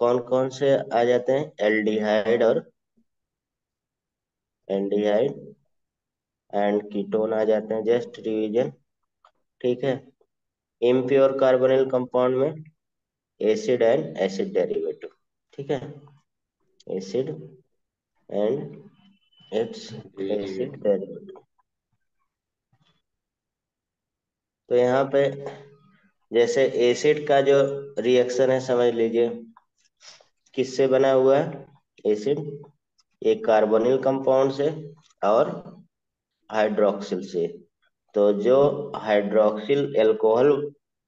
कौन कौन से आ जाते हैं? एल्डिहाइड और एल्डिहाइड एंड कीटोन आ जाते हैं, जस्ट रिवीजन। ठीक है। इम्प्योर कार्बोनिल कंपाउंड में एसिड एंड एसिड डेरिवेटिव। ठीक है। Acid and it's acid derivative. Derivative. तो यहाँ पे जैसे एसिड का जो रिएक्शन है, समझ लीजिए किससे बना हुआ है एसिड? एक कार्बोनिल कंपाउंड से और हाइड्रोक्सिल से। तो जो हाइड्रोक्सिल एल्कोहल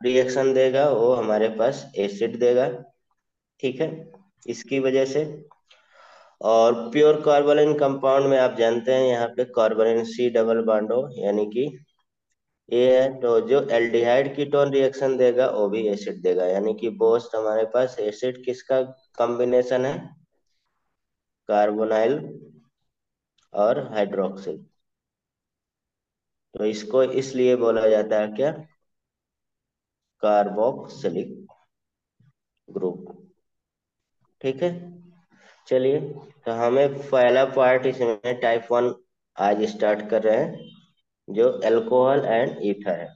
रिएक्शन देगा वो हमारे पास एसिड देगा। ठीक है। इसकी वजह से। और प्योर कार्बोनिल कंपाउंड में आप जानते हैं यहाँ पे कार्बोनिल सी डबल बॉन्ड हो, यानी कि ये है, तो जो एल्डिहाइड कीटोन रिएक्शन देगा वो भी एसिड देगा, यानी कि बोथ हमारे पास एसिड किसका कॉम्बिनेशन है? कार्बोनाइल और हाइड्रोक्सिल। तो इसको इसलिए बोला जाता है क्या? Carboxylic group. ठीक है। चलिए, तो हमें पहला पार्ट इसमें टाइप वन आज स्टार्ट कर रहे हैं, जो अल्कोहल एंड ईथर है।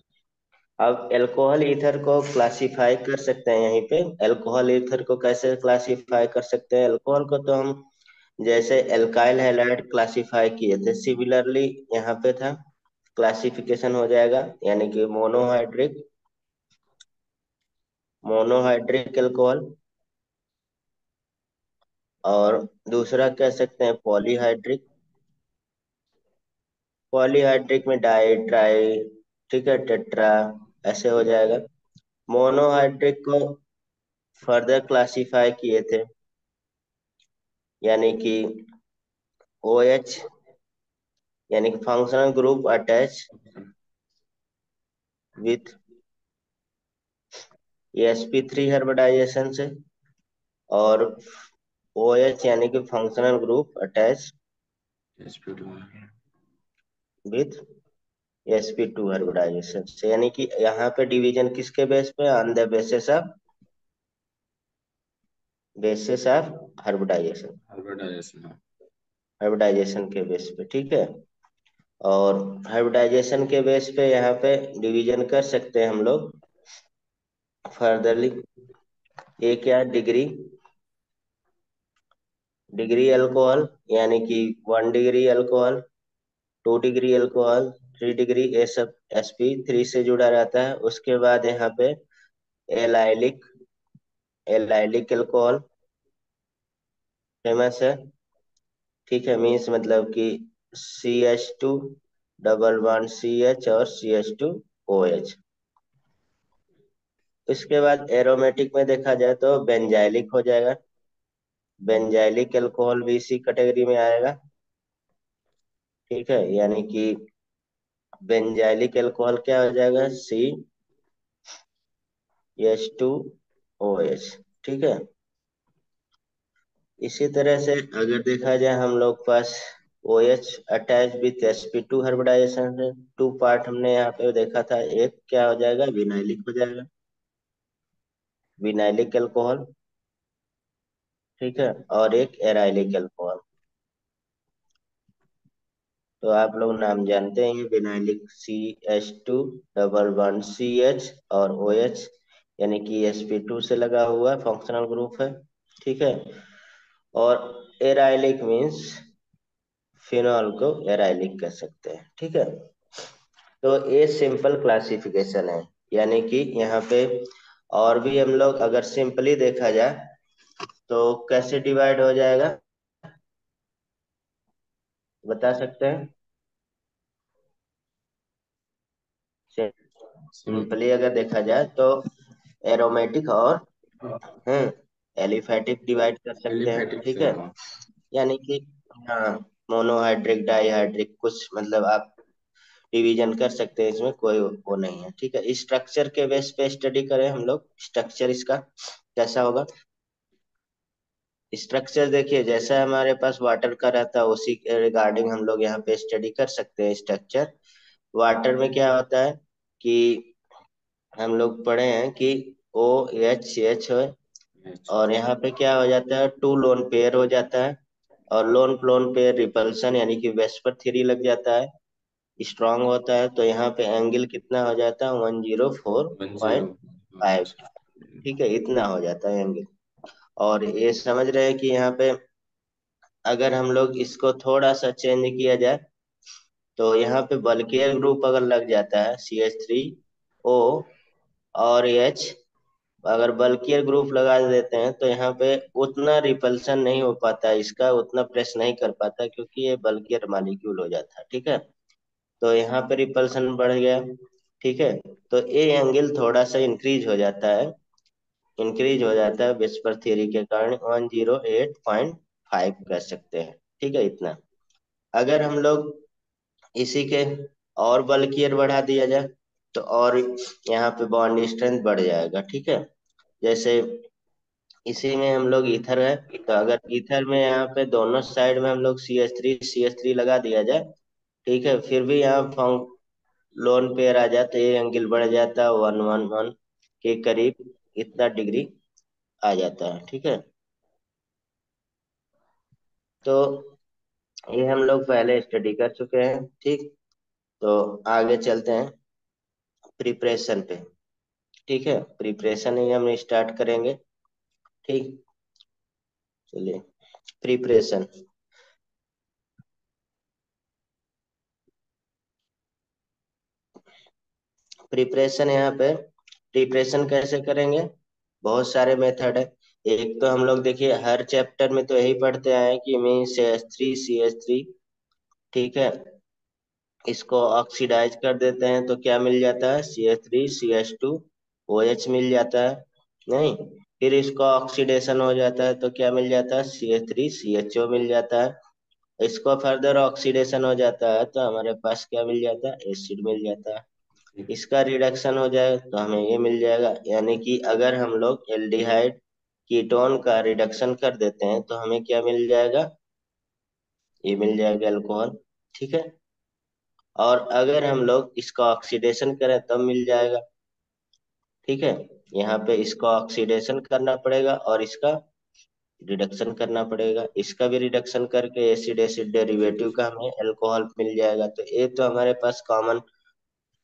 अब अल्कोहल ईथर को क्लासिफाई कर सकते हैं यहीं पे। अल्कोहल ईथर को कैसे क्लासिफाई कर सकते हैं? अल्कोहल को तो हम जैसे एल्काइल हैलाइड क्लासिफाई किए थे, सिमिलरली यहाँ पे था क्लासिफिकेशन हो जाएगा, यानी कि मोनोहाइड्रिक, मोनोहाइड्रिक अल्कोहल। और दूसरा कह सकते हैं पॉलीहाइड्रिक, पॉलीहाइड्रिक में डाई ट्राई, ठीक है, टेट्रा, ऐसे हो जाएगा। मोनोहाइड्रिक को फर्दर क्लासिफाई किए थे, यानी कि OH, यानी कि functional group attach with sp3 hybridisation से। और OH यानी कि functional group attach sp2। With sp2 hybridisation से, यानी कि यहाँ पे डिवीजन किसके बेस पे? On the basis of hybridisation, hybridisation. Hybridisation के बेस पे। ठीक है। और हाइब्रिडाइजेशन के बेस पे यहाँ पे डिवीजन कर सकते हैं हम लोग फर्दरली। ये क्या? डिग्री, डिग्री अल्कोहल, यानी कि 1 degree alcohol, 2 degree alcohol, 3 degree, ये सब sp3 से जुड़ा रहता है। उसके बाद यहाँ पे एलाइलिक, एलाइलिक अल्कोहल फेमस है। ठीक है। मीन्स मतलब कि CH2 डबल बॉन्ड CH और CH2OH। इसके बाद एरोमेटिक में देखा जाए तो बेंजाइलिक हो जाएगा, बेंजाइलिक अल्कोहल भी इसी कैटेगरी में आएगा। ठीक है। यानी कि बेंजाइलिक अल्कोहल क्या हो जाएगा? CH2OH। ठीक है। इसी तरह से अगर देखा जाए हम लोग पास OH attach with sp2 hybridisation है, टू पार्ट हमने यहाँ पे देखा था। एक क्या हो जाएगा? विनाइलिक हो जाएगा, विनाइलिक अल्कोहल। ठीक है। और एक एराइलिक अल्कोहल। तो आप लोग नाम जानते हैं, vinylic CH2 double bond CH और OH, यानी कि sp2 से लगा हुआ फंक्शनल ग्रुप है। ठीक है। और एराइलिक मीन्स फिनॉल को एराइलिक कह सकते हैं। ठीक है। तो ये सिंपल क्लासिफिकेशन है, यानी कि यहाँ पे और भी हम लोग अगर सिंपली देखा जाए तो कैसे डिवाइड हो जाएगा, बता सकते हैं? सिंपली अगर देखा जाए तो एरोमेटिक और हम्म एलिफेटिक डिवाइड कर सकते हैं। एलिफेटिक से ठीक है। होगा। यानी कि हाँ, मोनोहाइड्रिक, डाईहाइड्रिक, कुछ मतलब आप डिवीजन कर सकते हैं, इसमें कोई वो नहीं है। ठीक है। स्ट्रक्चर के बेस पे स्टडी करें हम लोग, स्ट्रक्चर इसका कैसा होगा? स्ट्रक्चर देखिए, जैसा हमारे पास वाटर का रहता है उसी के रिगार्डिंग हम लोग यहाँ पे स्टडी कर सकते हैं स्ट्रक्चर। वाटर में क्या होता है कि हम लोग पढ़े हैं कि OH है, H. और यहाँ पे क्या हो जाता है, टू लोन पेयर हो जाता है, और लोन लोन पेयर रिपल्सन यानी कि वेस्पर थ्री लग जाता है, स्ट्रांग होता है, तो यहाँ पे एंगल कितना हो जाता है, 104.5। 104. ठीक है, इतना हो जाता है एंगल। और ये समझ रहे हैं कि यहाँ पे अगर हम लोग इसको थोड़ा सा चेंज किया जाए, तो यहाँ पे बल्कियर ग्रुप अगर लग जाता है CH3O और H, अगर बल्कियर ग्रुप लगा देते हैं तो यहाँ पे उतना रिपल्सन नहीं हो पाता, इसका उतना प्रेस नहीं कर पाता, क्योंकि ये बल्कियर मॉलिक्यूल हो जाता है। ठीक है, तो यहाँ पे रिपल्सन बढ़ गया। ठीक है, तो ये एंगल थोड़ा सा इंक्रीज हो जाता है, विस्पर थ्योरी के कारण 108.5 कह सकते हैं। ठीक है, इतना। अगर हम लोग इसी के और बल्कियर बढ़ा दिया जाए, तो और यहाँ पे बॉन्ड स्ट्रेंथ बढ़ जाएगा। ठीक है, जैसे इसी में हम लोग ईथर है, तो अगर ईथर में यहाँ पे दोनों साइड में हम लोग सी एच थ्री लगा दिया जाए, ठीक है, फिर भी यहाँ लोन पेयर आ जाता है, ये एंगल बढ़ जाता है 111 के करीब, इतना डिग्री आ जाता है। ठीक है, तो ये हम लोग पहले स्टडी कर चुके हैं। ठीक, तो आगे चलते हैं प्रिपरेशन पे। ठीक है, प्रिपरेशन ही हम स्टार्ट करेंगे। ठीक, चलिए, प्रिपरेशन। प्रिपरेशन यहाँ पे प्रिपरेशन कैसे करेंगे, बहुत सारे मेथड है। एक तो हम लोग देखिए हर चैप्टर में तो यही पढ़ते आए हैं कि मीन CH3 CH3। ठीक है, इसको ऑक्सीडाइज कर देते हैं तो क्या मिल जाता है, CH3 CH2OH मिल जाता है। नहीं, फिर इसको ऑक्सीडेशन हो जाता है तो क्या मिल जाता है, CH3CHO मिल जाता है। इसको फर्दर ऑक्सीडेशन हो जाता है तो हमारे पास क्या मिल जाता है, एसिड मिल जाता है। इसका रिडक्शन हो जाए तो हमें ये मिल जाएगा, यानी कि अगर हम लोग एल्डिहाइड कीटोन का रिडक्शन कर देते हैं तो हमें क्या मिल जाएगा, ये मिल जाएगा अल्कोहल। ठीक है, और अगर हम लोग इसका ऑक्सीडेशन करें तब मिल जाएगा। ठीक है, यहाँ पे इसका ऑक्सीडेशन करना पड़ेगा और इसका रिडक्शन करना पड़ेगा, इसका भी रिडक्शन करके एसिड एसिड डेरिवेटिव का हमें अल्कोहल मिल जाएगा। तो ये तो हमारे पास कॉमन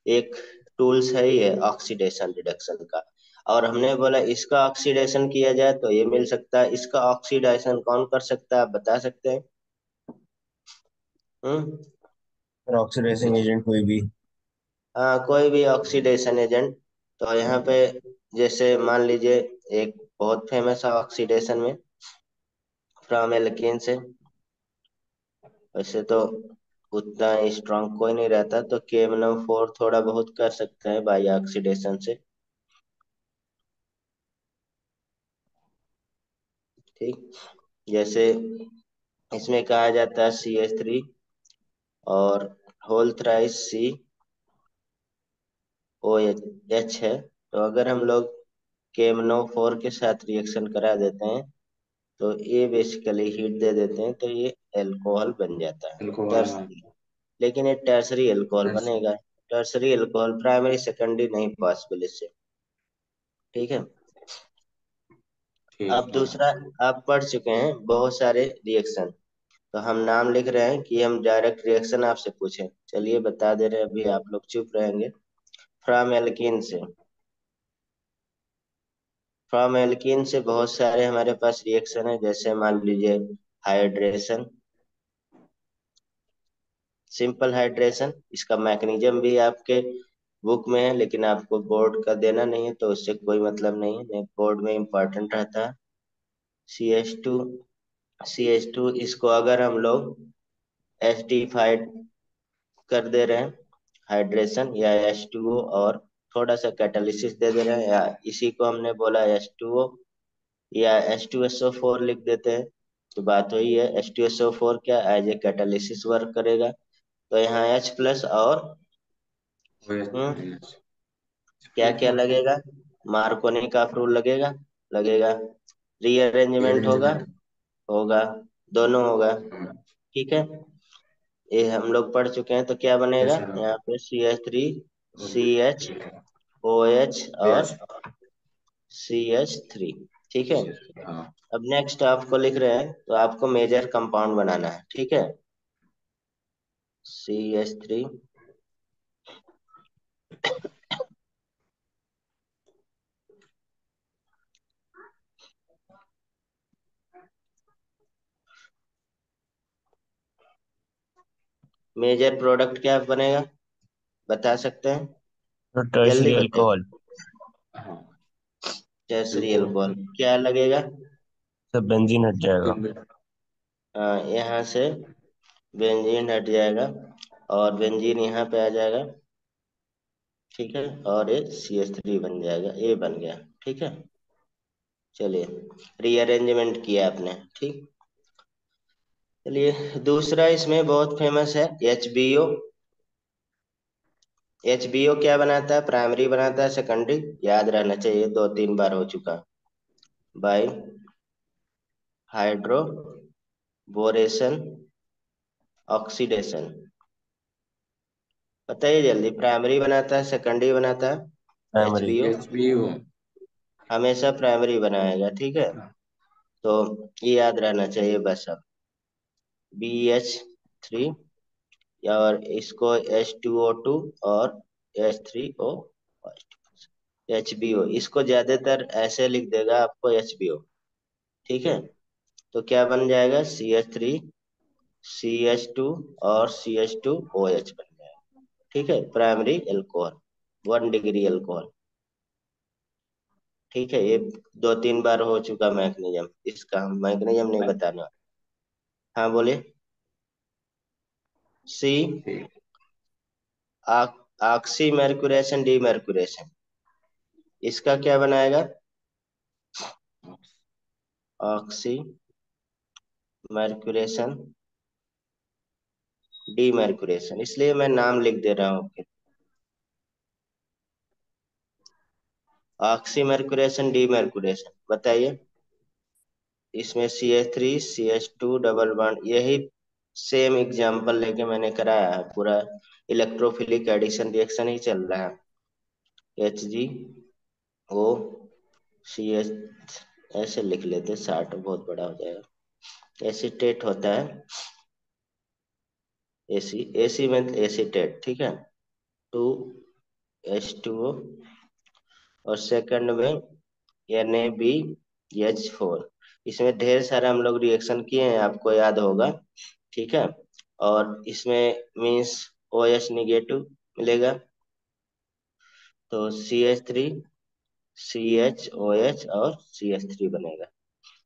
एक टूल्स है ही है ऑक्सीडेशन रिडक्शन का। और हमने बोला इसका ऑक्सीडेशन किया जाए तो ये मिल सकता है, इसका ऑक्सीडेशन कौन कर सकता है, आप बता सकते हैं? हम्म ऑक्सीडाइजिंग एजेंट कोई भी। हाँ, कोई भी ऑक्सीडेशन एजेंट। तो यहाँ पे जैसे मान लीजिए एक बहुत फेमस है ऑक्सीडेशन में, फ्रॉम एल्केन से। वैसे तो उतना स्ट्रांग कोई नहीं रहता, तो KMnO4 थोड़ा बहुत कर सकते हैं बाई ऑक्सीडेशन से। ठीक, जैसे इसमें कहा जाता है CH3 और होल थ्राइस COH है, तो अगर हम लोग KMnO4 के साथ रिएक्शन करा देते हैं तो ये बेसिकली हीट दे देते हैं, तो ये अल्कोहल बन जाता है, अल्कोहल, हाँ। टर्सरी। लेकिन ये टर्सरी अल्कोहल Yes. बनेगा, टर्सरी अल्कोहल, प्राइमरी सेकेंडरी नहीं पॉसिबल इससे। ठीक है, ठीक अब है। दूसरा, आप पढ़ चुके हैं बहुत सारे रिएक्शन, तो हम नाम लिख रहे हैं कि हम डायरेक्ट रिएक्शन आपसे पूछें, चलिए बता दे रहे हैं, अभी आप लोग चुप रहेंगे। फ्रॉम एल्कीन से फ्रॉम एल्कीन से बहुत सारे हमारे पास रिएक्शन है, जैसे मान लीजिए हाइड्रेशन, सिंपल हाइड्रेशन। इसका मैकेनिज्म भी आपके बुक में है, लेकिन आपको बोर्ड का देना नहीं है तो उससे कोई मतलब नहीं है, नहीं बोर्ड में इंपॉर्टेंट रहता है। सी एच टू इसको अगर हम लोग एसिडिफाइड कर दे रहे हैं, हाइड्रेशन या H2O, और थोड़ा सा कैटालिसिस दे दे रहे हैं, या इसी को हमने बोला H2O या H2SO4 लिख देते हैं, तो बात वही है। H2SO4 क्या एज ए कैटालिसिस वर्क करेगा, तो यहाँ H+ और OH हम्म माइनस। क्या ठीक क्या है। लगेगा, मार्कोनी का रूल लगेगा, लगेगा, रीअरेंजमेंट होगा, रीअरेंजमेंट। होगा, दोनों होगा। हाँ। ठीक है, ये हम लोग पढ़ चुके हैं, तो क्या बनेगा कैसे यहाँ पे CH3 और CHOH और OH। CH3। ठीक है। हाँ। अब नेक्स्ट आपको लिख रहे हैं तो आपको मेजर कंपाउंड बनाना है, ठीक है। CH3, मेजर प्रोडक्ट क्या बनेगा, बता सकते हैं? तो जल्दी टर्शरी बताओ। अल्कोहल। हाँ। Tertiary alcohol. अल्कोहल क्या लगेगा? सब बेंजीन हट जाएगा। यहाँ से बेंजीन हट जाएगा और बेंजीन यहाँ पे आ जाएगा, ठीक है। और ये CH3 बन जाएगा, ये बन गया, ठीक है। चलिए, रीअरेंजमेंट किया आपने, ठीक। चलिए, दूसरा इसमें बहुत फेमस है HBO। HBO क्या बनाता है? प्राइमरी बनाता है, सेकेंडरी याद रहना चाहिए, 2-3 बार हो चुका। By hydro बोरेशन oxidation. बताइए जल्दी, प्राइमरी बनाता है, सेकेंडरी बनाता है? प्राइमरी। HBO HBO। हमेशा प्राइमरी बनाएगा, ठीक है। तो ये याद रहना चाहिए बस। अब BH3 और इसको H2O2 और H3O, HBO इसको ज्यादातर ऐसे लिख देगा आपको HBO, ठीक है। तो क्या बन जाएगा? CH3 CH2 और CH2OH बन जाएगा, ठीक है। प्राइमरी एल्कोहल, 1 डिग्री एल्कोहल, ठीक है। ये 2-3 बार हो चुका मैग्नीशियम, इसका हम मैग्नीशियम नहीं बताना। हाँ बोलिए। सी ठीक। ऑक्सी मैर्कुरेशन डी मैर्कुरेशन, इसका क्या बनाएगा? ऑक्सी मैर्कुरेशन डी मैर्कुरेशन, इसलिए मैं नाम लिख दे रहा हूँ। ऑक्सी मैर्कुरेशन डी मैर्कुरेशन, बताइए। इसमें CH3 CH2 डबल बॉन्ड, यही सेम एग्जांपल लेके मैंने कराया है पूरा। इलेक्ट्रोफिलिक एडिशन रिएक्शन ही चल रहा है। HgO, CH ऐसे लिख लेते, 60 बहुत बड़ा हो जाएगा। एसीटेट होता है, एसी में एसीटेट, ठीक है। 2H2O और सेकंड में NaBH4। इसमें ढेर सारा हम लोग रिएक्शन किए हैं, आपको याद होगा, ठीक है। और इसमें मीन्स OH निगेटिव मिलेगा, तो CH3 CHOH और CH3 बनेगा।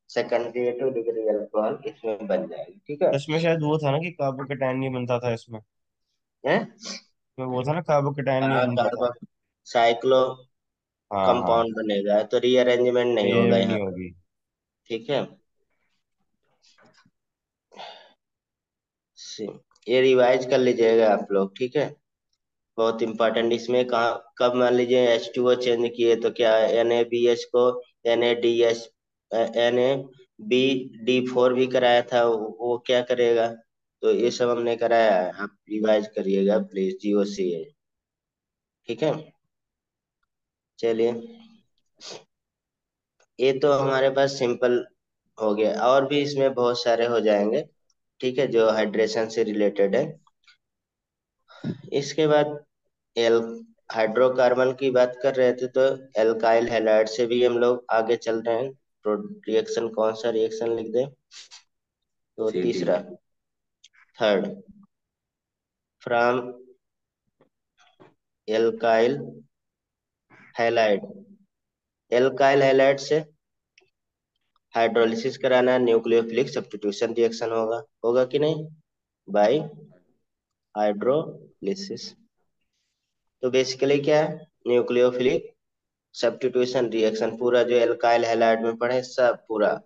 सेकेंडरी 2 डिग्री अल्कोहल इसमें बन जाएगी, ठीक है। इसमें शायद वो था ना कि कार्बोकेटाइन नहीं बनता था इसमें। हैं? इसमें वो था ना, कार्बोकेटाइन नहीं हाँ, बनता था। कार्बन साइक्लो हाँ हाँ। कंपाउंड बनेगा, तो रीअरेंजमेंट नहीं होगा रीअरेंजमेंट यहाँ नहीं पर, होगी। ठीक है। ये रिवाइज कर लीजिएगा आप लोग, ठीक है। बहुत इंपॉर्टेंट, इसमें कहाँ कब मान लीजिए H2O चेंज किए तो क्या NaBH को NaDH NaBD4 भी कराया था, वो क्या करेगा? तो ये सब हमने कराया है, आप रिवाइज करिएगा प्लीज, GOCA, ठीक है। चलिए, ये तो हमारे पास सिंपल हो गया, और भी इसमें बहुत सारे हो जाएंगे, ठीक है, जो हाइड्रेशन से रिलेटेड है। इसके बाद एल हाइड्रोकार्बन की बात कर रहे थे, तो एल्काइल हैलाइड से भी हम लोग आगे चल रहे हैं। तो रिएक्शन कौन सा रिएक्शन लिख दें? तो CD। तीसरा, third, from alkyl halide. Alkyl halide से हाइड्रोलिसिस कराना है, न्यूक्लियोफिलिक सब्स्टिट्यूशन रिएक्शन होगा, होगा कि नहीं? Bye hydrolysis. तो बेसिकली क्या है? न्यूक्लियोफिलिक सब्स्टिट्यूशन रिएक्शन, पूरा जो एल्काइल हैलाइड में पढ़े सब पूरा,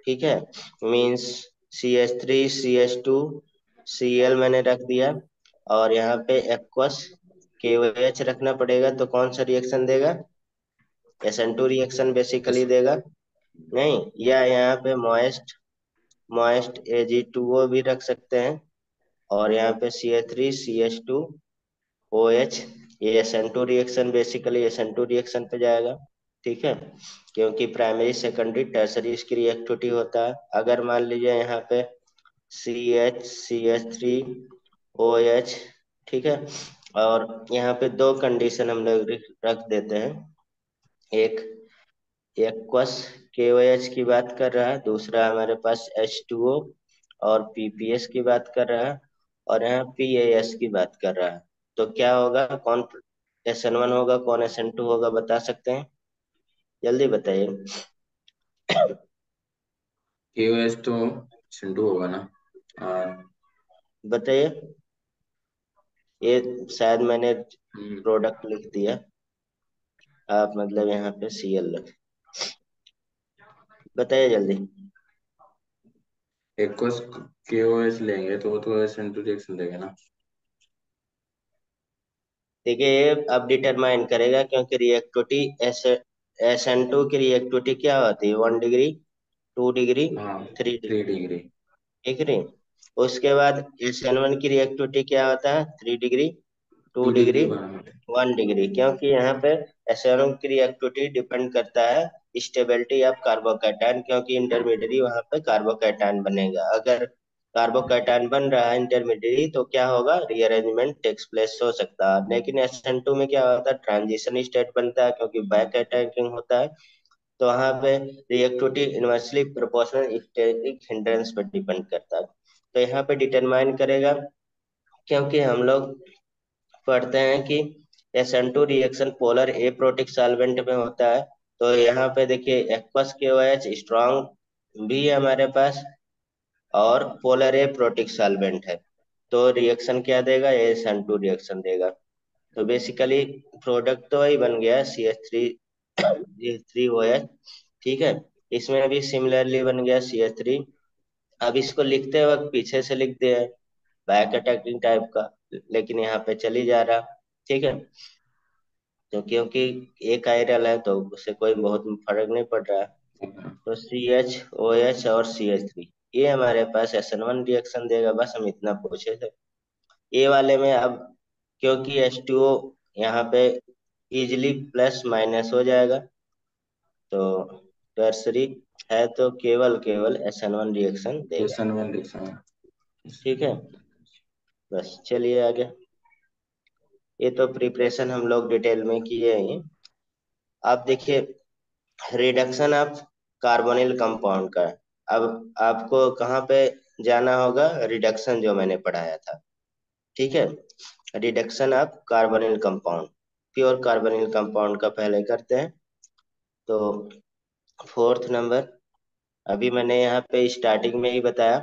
ठीक है। मीन्स CH3 CH2 Cl मैंने रख दिया, और यहाँ पे एक्वस KOH रखना पड़ेगा, तो कौन सा रिएक्शन देगा? SN2 रिएक्शन बेसिकली इस। देगा, नहीं? या यहाँ पे मॉइस्ट मॉइस्ट Ag2O भी रख सकते हैं, और यहाँ पे CH3 CH2OH, ये SN2 reaction basically SN2 reaction पे जाएगा। ठीक है, क्योंकि प्राइमरी सेकेंडरी टर्सरी इसकी रिएक्टिविटी होता है। अगर मान लीजिए यहाँ पे CH CH3 OH, ठीक है, और यहाँ पे दो कंडीशन हम लोग रख देते हैं। एक एक्वस KOH की बात कर रहा है, दूसरा हमारे पास H2O और PPS की बात कर रहा है, और यहाँ PAS की बात कर रहा है। तो क्या होगा, कौन SN1 होगा, कौन SN2 होगा, बता सकते हैं? जल्दी बताइए। KOH तो सिंटू होगा ना। और बताइए, ये शायद मैंने हम्म, प्रोडक्ट लिख दिया, आप मतलब यहाँ पे CL रख। बताइए जल्दी। एक्वस KOH लेंगे तो वो तो सिंटू रिएक्शन देगा ना। देखिए, ये अब डिटरमाइन करेगा, क्योंकि रिएक्टिविटी SN2 की रिएक्टिविटी क्या होती है, 1 डिग्री, 2 डिग्री, हाँ, 3 डिग्री, 3 डिग्री। ठीक है। उसके बाद SN1 की रिएक्टिविटी क्या होता है, 3 डिग्री, टू 2 डिग्री डिग्री, बराबर। 1 डिग्री, क्योंकि यहाँ पे SN1 की रिएक्टिविटी डिपेंड करता है स्टेबिलिटी ऑफ कार्बोकैटायन, क्योंकि इंटरमीडिएट वहां पे कार्बोकैटायन बनेगा। अगर कार्बोकैटायन बन रहा है इंटरमीडिएट, तो क्या होगा, रीअरेंजमेंट टेक्स प्लेस हो सकता है। लेकिन SN2 में क्या होता है, ट्रांजिशन स्टेट बनता है, क्योंकि बैक अटैकिंग होता है। तो वहां पे reactivity inversely proportional static hindrance पर डिपेंड करता है। तो यहाँ पे डिटरमाइन करेगा, क्योंकि हम लोग पढ़ते हैं कि SN2 reaction polar aprotic solvent में होता है। तो यहाँ पे देखिए, एक्वस KOH स्ट्रॉन्ग भी है हमारे पास, और पोलर एप्रोटिक सॉल्वेंट है। तो रिएक्शन क्या देगा, SN2 रिएक्शन देगा। तो बेसिकली प्रोडक्ट तो वही बन गया, CH3OH, ठीक है। इसमें भी सिमिलरली बन गया CH3। अब इसको लिखते वक्त पीछे से लिख दिया, बैक अटैकिंग टाइप का, लेकिन यहाँ पे चली जा रहा, ठीक है। तो क्योंकि एक आयरल है, तो उससे कोई बहुत फर्क नहीं पड़ रहा है। तो CHOH और CH3, ये हमारे पास SN1 रिएक्शन देगा। बस हम इतना पूछे थे। ए वाले में अब, क्योंकि H2O यहाँ पे इजिली प्लस माइनस हो जाएगा, तो टर्सरी है, तो केवल केवल SN1 रिएक्शन देगा, SN1 रिएक्शन। ठीक है। बस चलिए आगे। ये तो प्रिपरेशन हम लोग डिटेल में किए हैं। आप देखिए, रिडक्शन ऑफ कार्बोनिल कंपाउंड का। अब आपको कहाँ पे जाना होगा, रिडक्शन जो मैंने पढ़ाया था, ठीक है। Reduction of carbonyl compound, pure carbonyl compound का पहले करते हैं। तो फोर्थ नंबर, अभी मैंने यहाँ पे स्टार्टिंग में ही बताया,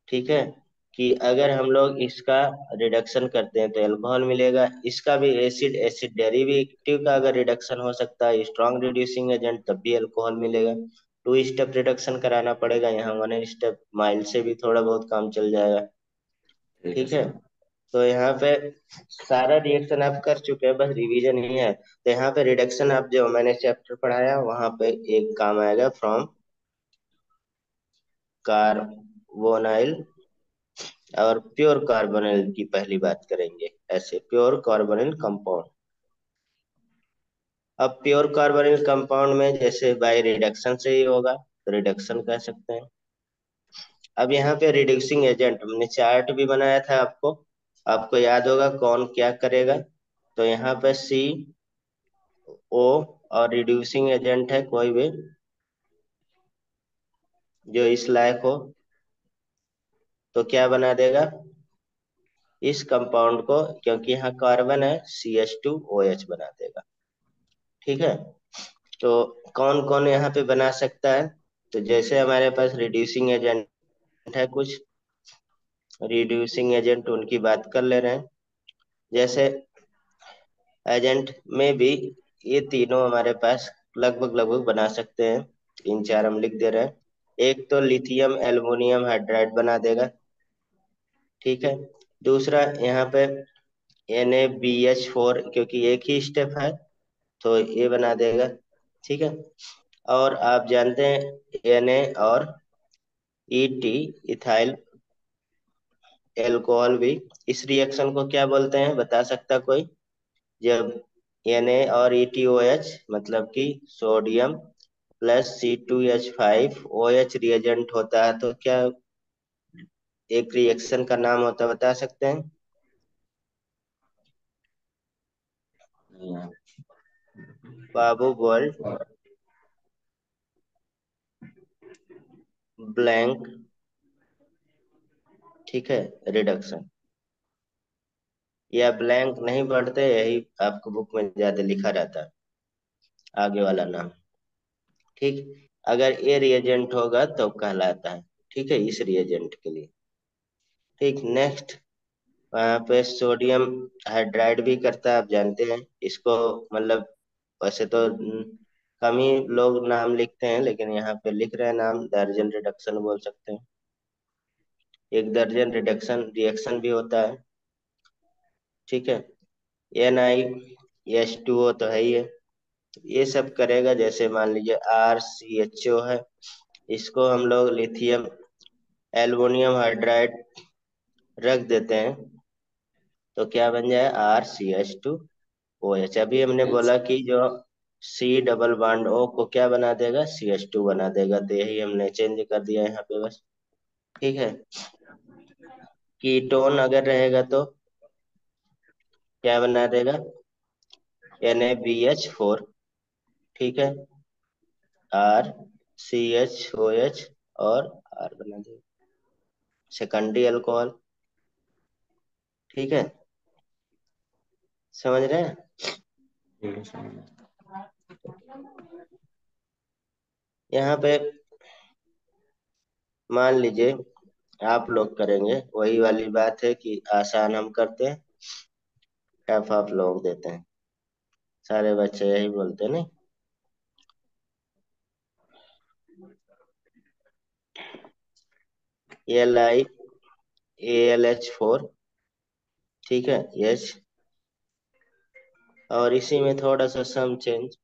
ठीक है, कि अगर हम लोग इसका रिडक्शन करते हैं तो अल्कोहल मिलेगा। इसका भी एसिड एसिड डेरिवेटिव का अगर रिडक्शन हो सकता है, स्ट्रॉन्ग रिड्यूसिंग एजेंट, तब भी अल्कोहल मिलेगा। 2 स्टेप रिडक्शन कराना पड़ेगा, यहाँ 1 स्टेप माइल से भी थोड़ा बहुत काम चल जाएगा, ठीक है ठीक है। सर। तो यहाँ पे सारा रिएक्शन आप कर चुके हैं, बस रिवीजन ही है। तो यहाँ पे रिडक्शन आप जो मैंने चैप्टर पढ़ाया, वहां पे एक काम आएगा, फ्रॉम कार्बोनाइल और प्योर कार्बोनिल की पहली बात करेंगे, ऐसे प्योर कार्बोनिल कंपाउंड। अब प्योर कार्बोनिल कंपाउंड में जैसे बाय रिडक्शन से ही होगा, तो रिडक्शन कह सकते हैं। अब यहाँ पे रिड्यूसिंग एजेंट हमने चार्ट भी बनाया था, आपको आपको याद होगा कौन क्या करेगा। तो यहाँ पे CO और रिड्यूसिंग एजेंट है कोई भी जो इस लायक हो, तो क्या बना देगा इस कंपाउंड को, क्योंकि यहाँ कार्बन है, CH2OH बना देगा, ठीक है। तो कौन कौन यहाँ पे बना सकता है, तो जैसे हमारे पास रिड्यूसिंग एजेंट है कुछ, रिड्यूसिंग एजेंट उनकी बात कर ले रहे हैं। जैसे एजेंट में भी ये तीनों हमारे पास लगभग लगभग बना सकते हैं। 3 4 हम लिख दे रहे हैं। एक तो लिथियम एल्युमिनियम हाइड्राइड बना देगा, ठीक है। दूसरा यहाँ पे NaBH4, क्योंकि एक ही स्टेप है, तो ये बना देगा, ठीक है। और आप जानते हैं Na और ET, इथाइल एल्कोहल भी, इस रिएक्शन को क्या बोलते हैं, बता सकता कोई? जब Na और ETOH मतलब कि sodium plus C2H5 OH reagent होता है, तो क्या एक रिएक्शन का नाम होता है, बता सकते हैं? नहीं यार। बाबू बोल्ट ब्लैंक, ठीक है, रिडक्शन। या ब्लैंक नहीं पढ़ते, यही आपको बुक में ज्यादा लिखा रहता है आगे वाला नाम, ठीक। अगर ये रिएजेंट होगा तो कहलाता है, ठीक है, इस रिएजेंट के लिए। ठीक, नेक्स्ट। वहाँ पे सोडियम हाइड्राइड भी करता है, आप जानते हैं इसको। मतलब वैसे तो कम ही लोग नाम लिखते हैं, लेकिन यहाँ पे लिख रहे हैं नाम, दर्जन रिडक्शन बोल सकते हैं। एक दर्जन रिडक्शन रिएक्शन भी होता है, ठीक है। NiH2O तो है ही है। ये सब करेगा, जैसे मान लीजिए RCHO है, इसको हम लोग लिथियम एल्युमिनियम हाइड्राइड रख देते हैं, तो क्या बन जाए, RCH2OH। अभी हमने बोला अच्छा। कि जो C डबल बॉन्ड O को क्या बना देगा, CH2 बना देगा, तो यही हमने चेंज कर दिया यहाँ पे बस, ठीक है। कीटोन अगर रहेगा तो क्या बना देगा, NaBH4, ठीक है, RCHOH और R बना देगा, सेकेंडरी अल्कोहल, ठीक है। समझ रहे हैं? ठीक है, समझ गया। यहाँ पे मान लीजिए आप लोग करेंगे, वही वाली बात है कि आसान हम करते हैं, टफ आप लोग देते हैं, सारे बच्चे यही बोलते हैं नहीं। LiAlH4, ठीक है, H, और इसी में थोड़ा सा सम चेंज,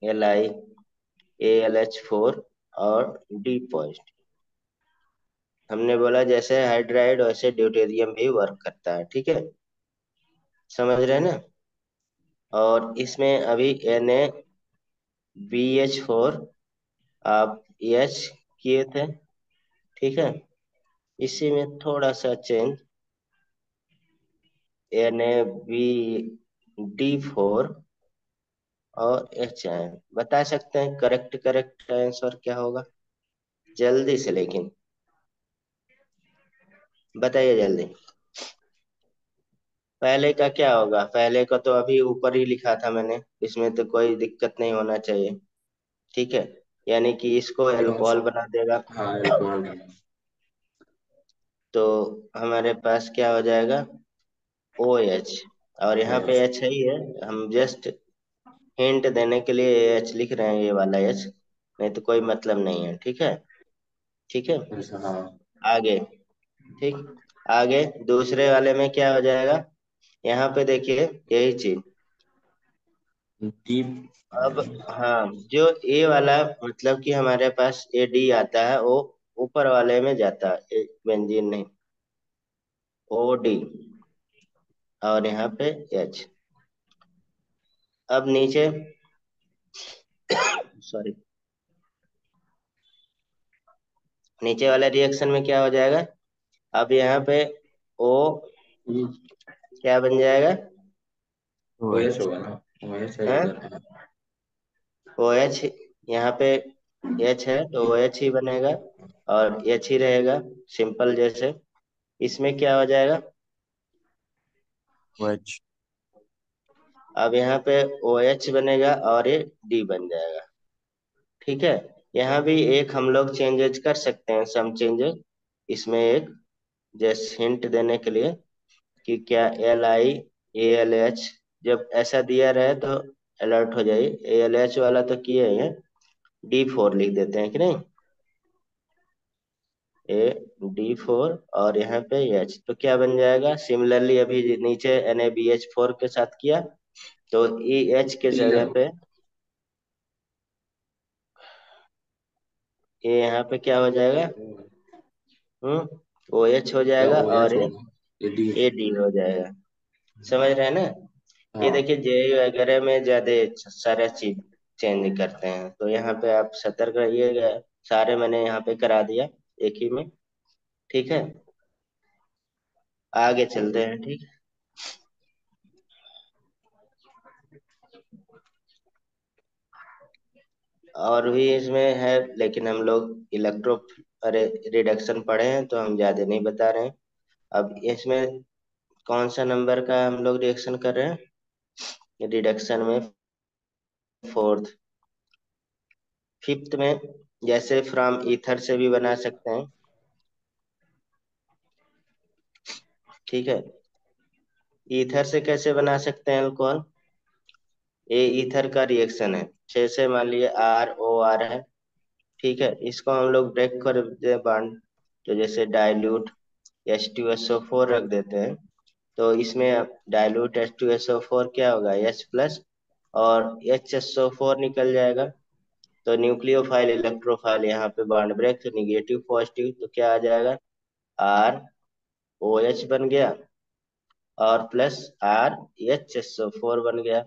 LiAlH4 और D पॉजिटिव। हमने बोला जैसे हाइड्राइड वैसे ड्यूटेरियम भी वर्क करता है, ठीक है, समझ रहे हैं ना। और इसमें अभी NaBH4 आप H किए थे, ठीक है, इसी में थोड़ा सा चेंज, NaBD4 और HN। बता सकते हैं करेक्ट करेक्ट आंसर क्या होगा, जल्दी से, लेकिन बताइए जल्दी। पहले का क्या होगा, पहले का तो अभी ऊपर ही लिखा था मैंने, इसमें तो कोई दिक्कत नहीं होना चाहिए, ठीक है। यानी कि इसको कौन अल्कोहल सा? बना देगा, हाँ, अल्कोहल बना। तो हमारे पास क्या हो जाएगा, OH। और यहाँ पे OH। H है ही है, हम जस्ट हिंट देने के लिए H लिख रहे हैं, ये वाला H, नहीं तो कोई मतलब नहीं है, ठीक है, ठीक है। अच्छा, हाँ। आगे, ठीक, आगे दूसरे वाले में क्या हो जाएगा, यहाँ पे देखिए यही चीज। डीप। अब हाँ, जो ए वाला मतलब कि हमारे पास AD आता है, वो ऊपर वाले में जाता है, बेंजीन नहीं, OD, और यहाँ पे H। अब नीचे, सॉरी, नीचे वाले रिएक्शन में क्या हो जाएगा, अब यहाँ पे O क्या बन जाएगा, OH OH। होगा ना? OH है है, इधर, हाँ। OH, यहाँ पे H है तो OH ही बनेगा, और H ही रहेगा, सिंपल जैसे। इसमें क्या हो जाएगा, OH। अब यहाँ पे OH बनेगा और ये D बन जाएगा, ठीक है। यहाँ भी एक हम लोग चेंजेस कर सकते हैं, सम चेंजेस इसमें, एक जस्ट हिंट देने के लिए कि क्या LiAlH जब ऐसा दिया रहे तो अलर्ट हो जाइए, ALH वाला तो किए हैं, D4 लिख देते हैं कि नहीं, D4 और यहाँ पे H, तो क्या बन जाएगा, सिमिलरली अभी नीचे NaBH4 के साथ किया, तो EH के ठीक है। जगह पे ये यहाँ पे क्या हो जाएगा, OH हो क्या जाएगा, और OH ये होगा? ये डी। AD हो जाएगा, समझ रहे हैं ना। ये हाँ। देखिए जेई वगैरह में ज्यादा सारा चीज चेंज करते हैं, तो यहाँ पे आप सतर्क रहिएगा। सारे मैंने यहाँ पे करा दिया एक ही में। ठीक है, आगे चलते हैं। ठीक, और भी इसमें है, लेकिन हम लोग इलेक्ट्रो अरे रिडक्शन पढ़े हैं तो हम ज्यादा नहीं बता रहे हैं। अब इसमें कौन सा नंबर का हम लोग रिएक्शन कर रहे हैं रिडक्शन में? फोर्थ, फिफ्थ में। जैसे फ्रॉम ईथर से भी बना सकते हैं। ठीक है, ईथर से कैसे बना सकते हैं अल्कोहल? ये ईथर का रिएक्शन है, जैसे मान लीजिए ROR है। ठीक है, इसको हम लोग ब्रेक कर देते हैं बॉन्ड, तो जैसे डाइल्यूट H2SO4 रख देते हैं। तो इसमें डाइल्यूट H2SO4 क्या होगा, H+ और HSO4 निकल जाएगा। तो न्यूक्लियोफाइल इलेक्ट्रोफाइल यहाँ पे बॉन्ड ब्रेक, तो निगेटिव पॉजिटिव, तो क्या आ जाएगा, ROH बन गया और प्लस RHSO4 बन गया।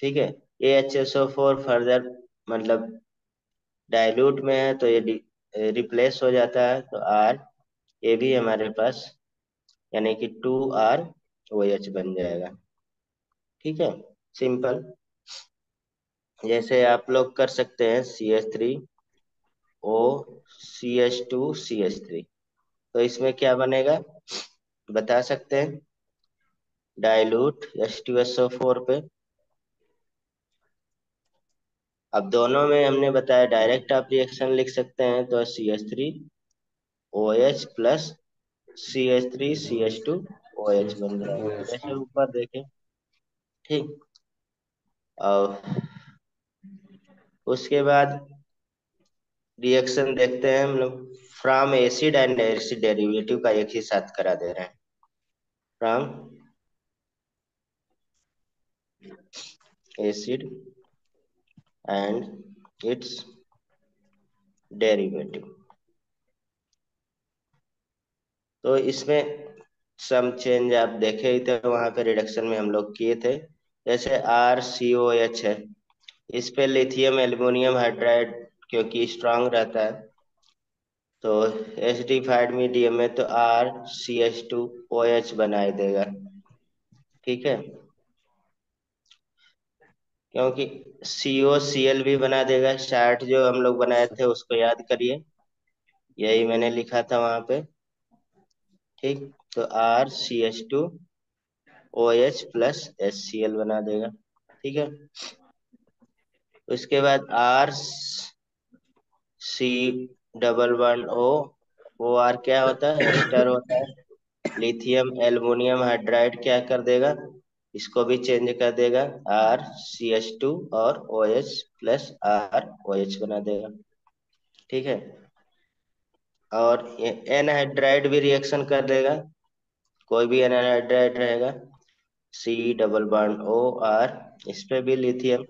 ठीक है, ये HSO4 फर्दर मतलब डाइल्यूट में है तो ये रिप्लेस हो जाता है, तो आर ये भी हमारे पास यानी कि 2ROH बन जाएगा। ठीक है, सिंपल। जैसे आप लोग कर सकते हैं CH3O CH2CH3, तो इसमें क्या बनेगा बता सकते हैं? डाइल्यूट H2SO4 पे, अब दोनों में हमने बताया डायरेक्ट आप रिएक्शन लिख सकते हैं, तो CH3OH प्लस CH3CH2OH बन जाएगा, जैसे ऊपर देखें। ठीक, और उसके बाद रिएक्शन देखते हैं हम लोग। From acid and acid derivative का एक ही साथ करा दे रहे हैं। From acid and it's derivative, तो इसमें सम चेंज आप देखे ही थे वहां पे रिडक्शन में हम लोग किए थे। जैसे RCOH है, इस पे लिथियम एल्युमिनियम हाइड्राइड क्योंकि स्ट्रांग रहता है, तो एसिडिफाइड मीडियम में तो RCH2OH बनाई देगा। ठीक है, क्योंकि COCl भी बना देगा। चार्ट जो हम लोग बनाए थे उसको याद करिए, यही मैंने लिखा था वहां पे। ठीक, तो RCH2OH प्लस HCl बना देगा। ठीक है, उसके बाद RC डबल 1 O, OR क्या होता है, एस्टर होता है। लिथियम एल्युमिनियम हाइड्राइड क्या कर देगा, इसको भी चेंज कर देगा, RCH2 और OH प्लस ROH बना देगा। ठीक है, और ये एनहाइड्राइड भी रिएक्शन कर देगा, कोई भी एनहाइड्राइड रहेगा। C डबल 1 O R, इस पे भी लिथियम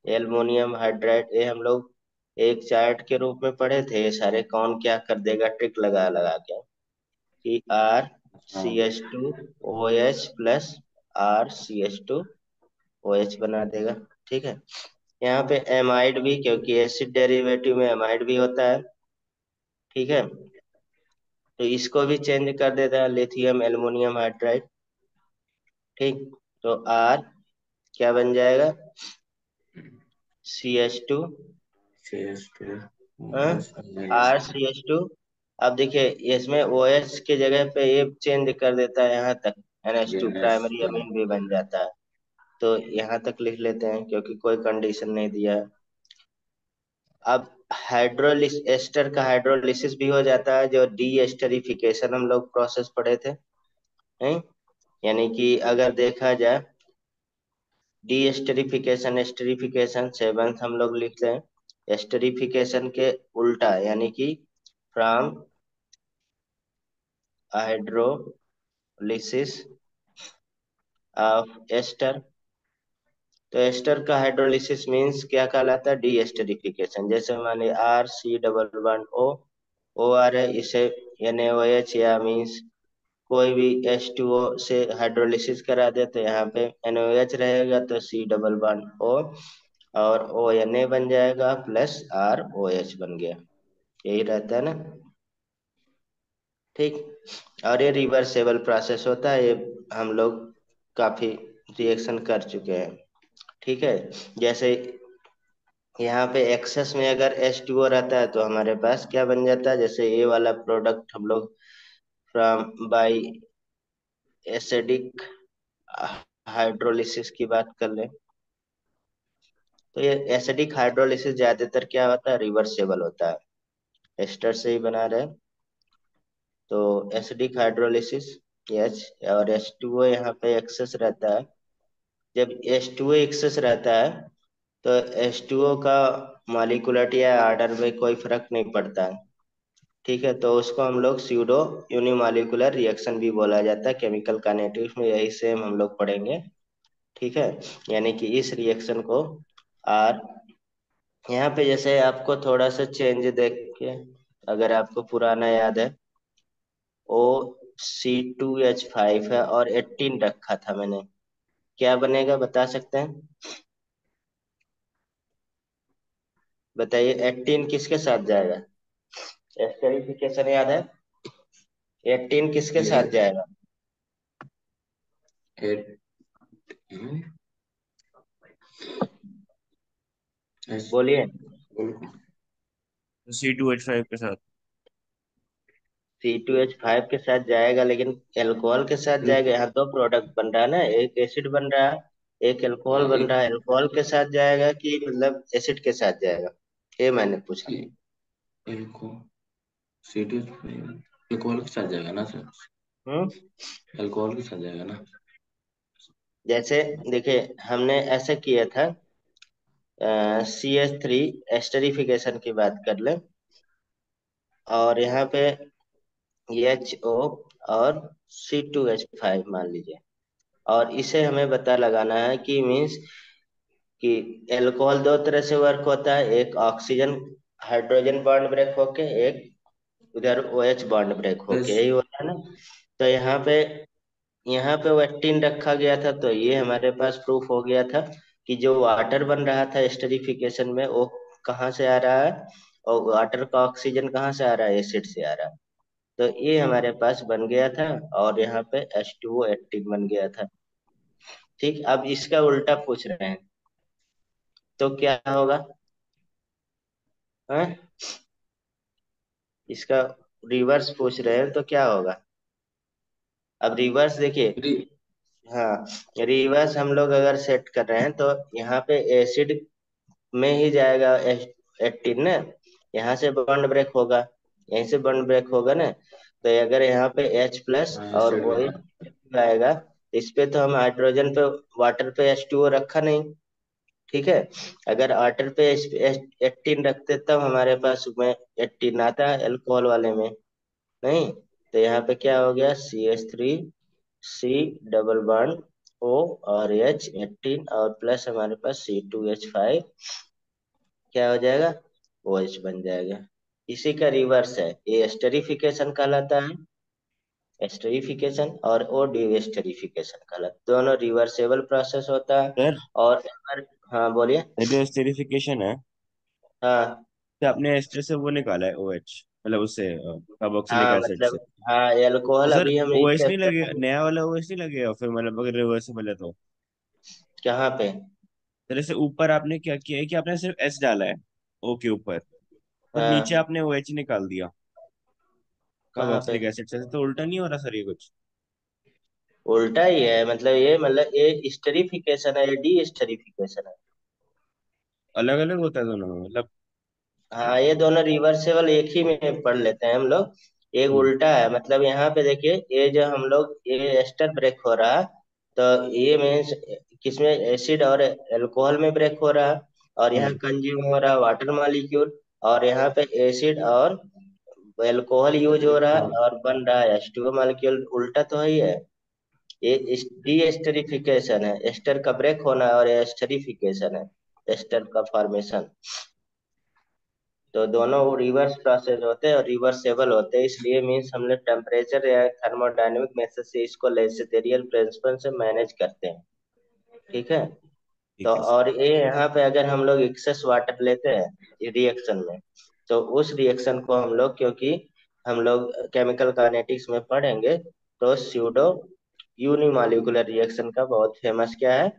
एल्युमिनियम हाइड्राइड, ये हम लोग एक चार्ट के रूप में पढ़े थे। ये सारे कौन क्या कर देगा ट्रिक लगा लगा के, कि RCH2OH प्लस RCH2OH बना देगा। ठीक है, यहाँ पे एमाइड भी, क्योंकि एसिड डेरिवेटिव में एमाइड भी होता है। ठीक है, तो इसको भी चेंज कर देता है, लिथियम एल्युमिनियम हाइड्राइड। ठीक, तो R क्या बन जाएगा, CH2 RCH2। अब देखिए इसमें OH के जगह पे ये चेंज कर देता है यहाँ तक, NH2 प्राइमरी अमीन भी बन जाता है। तो यहाँ तक लिख लेते हैं क्योंकि कोई कंडीशन नहीं दिया है। अब हाइड्रोलिस एस्टर का हाइड्रोलिसिस भी हो जाता है, जो डी एस्टरिफिकेशन हम लोग प्रोसेस पढ़े थे। हैं? यानी कि अगर देखा जाए डी एस्टरिफिकेशन एस्टरिफिकेशन सेवंथ हम लोग लिखते हैं, एस्टरिफिकेशन के उल्टा, यानी कि फ्रॉम हाइड्रोलिसिस ऑफ एस्टर, तो एस्टर का हाइड्रोलिसिस मींस क्या कहलाता है, डी एस्टरिफिकेशन। जैसे मान लीजिए RC डबल 1 O OR है, इसे NaOH या मींस कोई भी H2O से हाइड्रोलिसिस करा दे तो यहाँ पे NOH रहेगा तो C डबल बॉन्ड O, और ONA बन जाएगा प्लस ROH बन गया। यही रहता है ना। ठीक। और ये रिवर्सेबल प्रोसेस होता है, ये हम लोग काफी रिएक्शन कर चुके हैं। ठीक है। जैसे यहाँ पे एक्सेस में अगर H2O रहता है तो हमारे पास क्या बन जाता है, जैसे ये वाला प्रोडक्ट हम लोग फ्रॉम बाई एसिडिक हाइड्रोलिसिस की बात कर ले, तो ये एसिडिक हाइड्रोलिसिस ज्यादातर क्या होता है, रिवर्सेबल होता है। एस्टर से ही बना रहे हैं, तो एसिडिक हाइड्रोलिसिस H, और H2O यहाँ पे एक्सेस रहता है। जब H2O एक्सेस रहता है तो H2O का मॉलिक्यूलरिटी या ऑर्डर में कोई फर्क नहीं पड़ता है। ठीक है, तो उसको हम लोग स्यूडो यूनिमॉलिक्यूलर रिएक्शन भी बोला जाता है। केमिकल काइनेटिक्स में यही सेम हम लोग पढ़ेंगे। ठीक है। यानी कि इस रिएक्शन को आर, यहाँ पे जैसे आपको थोड़ा सा चेंज देख के, अगर आपको पुराना याद है, O C2H5 है और 18 रखा था मैंने, क्या बनेगा बता सकते हैं? बताइए 18 किसके साथ जाएगा? एस्टेरिफिकेशन याद है? 18 किसके ये साथ जाएगा? एट एस बोलिए। बोलो। C2H5 के साथ। C2H5 के साथ जाएगा, लेकिन अल्कोहल के साथ जाएगा। यहाँ दो प्रोडक्ट बन रहा है ना, एक एसिड बन रहा है, एक अल्कोहल हाँ बन एक रहा है। अल्कोहल के साथ जाएगा कि मतलब एसिड के साथ जाएगा, ये मैंने पूछा। एल्को सीटू अल्कोहल के साथ जाएगा ना सर? हम्म। अल्कोहल के साथ जाएगा ना? जैसे देखिए, हमने ऐसा किया था, CH3 एस्टरिफिकेशन की बात कर ले, और यहाँ पे HO और C2H5 मान लीजिए, और इसे हमें पता लगाना है कि मीन्स कि एल्कोहल दो तरह से वर्क होता है, एक ऑक्सीजन हाइड्रोजन बॉन्ड ब्रेक होके, एक उधर OH बॉन्ड ब्रेक बस होके, यही होता है ना। तो यहाँ पे वो 18 रखा गया था, तो ये हमारे पास प्रूफ हो गया था कि जो वाटर बन रहा था एस्टरिफिकेशन में, वो कहाँ से आ रहा है, और वाटर का ऑक्सीजन कहाँ से आ रहा है, एसिड से आ रहा है। तो ये हमारे पास बन गया था, और यहाँ पे H2O 18 बन गया था। ठीक, अब इसका उल्टा पूछ रहे हैं तो क्या होगा? हाँ? इसका रिवर्स पूछ रहे हैं तो क्या होगा? अब रिवर्स देखिए। फ्री। हाँ, रिवर्स हम लोग अगर सेट कर रहे हैं तो यहाँ पे एसिड में ही जाएगा 18 ना, यहाँ से बॉन्ड ब्रेक होगा, यहीं से बॉन्ड ब्रेक होगा ना। तो अगर यहाँ पे H+ हाँ और एसिड में ना। OH आएगा, इस पे तो हम हाइड्रोजन पे, वाटर पे H2O रखा नहीं। ठीक है। अगर वाटर पे 18 रखते तब हमारे पास में 18 आता है अल्कोहल वाले में, नहीं। तो यहाँ पे क्या हो गया, CH3 C double bond O और H18, और प्लस हमारे पास C2H5, क्या हो जाएगा, OH बन जाएगा। इसी का रिवर्स है, ये एस्टरिफिकेशन कहलाता है, एस्टरिफिकेशन, और ओ डीएस्टरिफिकेशन कहलाता है। दोनों रिवर्सेबल प्रोसेस होता है। सर, और अगर, हाँ बोलिए। ये जो एस्टेरिफिकेशन है, हाँ। तो आपने एस्टर से वो निकाला है OH, मतलब उससे कार्बोक्सिलिक हाँ एसिड से। मतलब, हाँ तो एल्कोहल सर अभी हम OH इससे नहीं लगे, नया वाला OH नहीं लगेगा फिर, मतलब अगर रिवर्सिबल है तो? कहाँ पे? तरह से ऊपर आपने क्या किया है कि आपने सिर्फ S डाला है O के ऊपर, और नीचे हाँ, आपने OH निकाल दिया कहाँ पे? कार्बोक्सिलिक एसिड से, तो उल्टा नहीं हो रहा सर ये कुछ? उल्टा ही है, मतलब ये, मतलब ये स्टरीफिकेशन है, ये डी स्टरीफिकेशन है। अलग अलग होता है दोनों में मतलब? हाँ, ये दोनों रिवर्सेबल एक ही में पढ़ लेते हैं हम लोग। एक हम्म। उल्टा है, मतलब यहाँ पे देखिए, ये जो हम लोग ये एस्टर ब्रेक हो रहा है, तो ये मीन्स किसमें, एसिड और अल्कोहल में ब्रेक हो रहा है, और यहाँ हम्म। कंज्यूम हो रहा है वाटर मॉलिक्यूल, और यहाँ पे एसिड और अल्कोहल यूज हो रहा है हाँ और बन रहा है H2O मॉलिक्यूल। उल्टा तो है ही है। ये डी एस्टरिफिकेशन है, एस्टर का ब्रेक होना, और ये एस्टरिफिकेशन है, एस्टर का फॉर्मेशन। तो दोनों रिवर्स प्रोसेस होते हैं और रिवर्सेबल होते हैं, इसलिए मीन्स हम लोग टेम्परेचर या थर्मोडायनेमिक मेथड से इसको लेसिथेरियल प्रिंसिपल से मैनेज करते हैं। ठीक है। तो ठीक है सर। और ये यहाँ पे अगर हम लोग एक्सेस वाटर लेते हैं रिएक्शन में, तो उस रिएक्शन को हम लोग, क्योंकि हम लोग केमिकल काइनेटिक्स में पढ़ेंगे, तो स्यूडो यूनिमॉलिक्यूलर रिएक्शन का बहुत फेमस क्या है,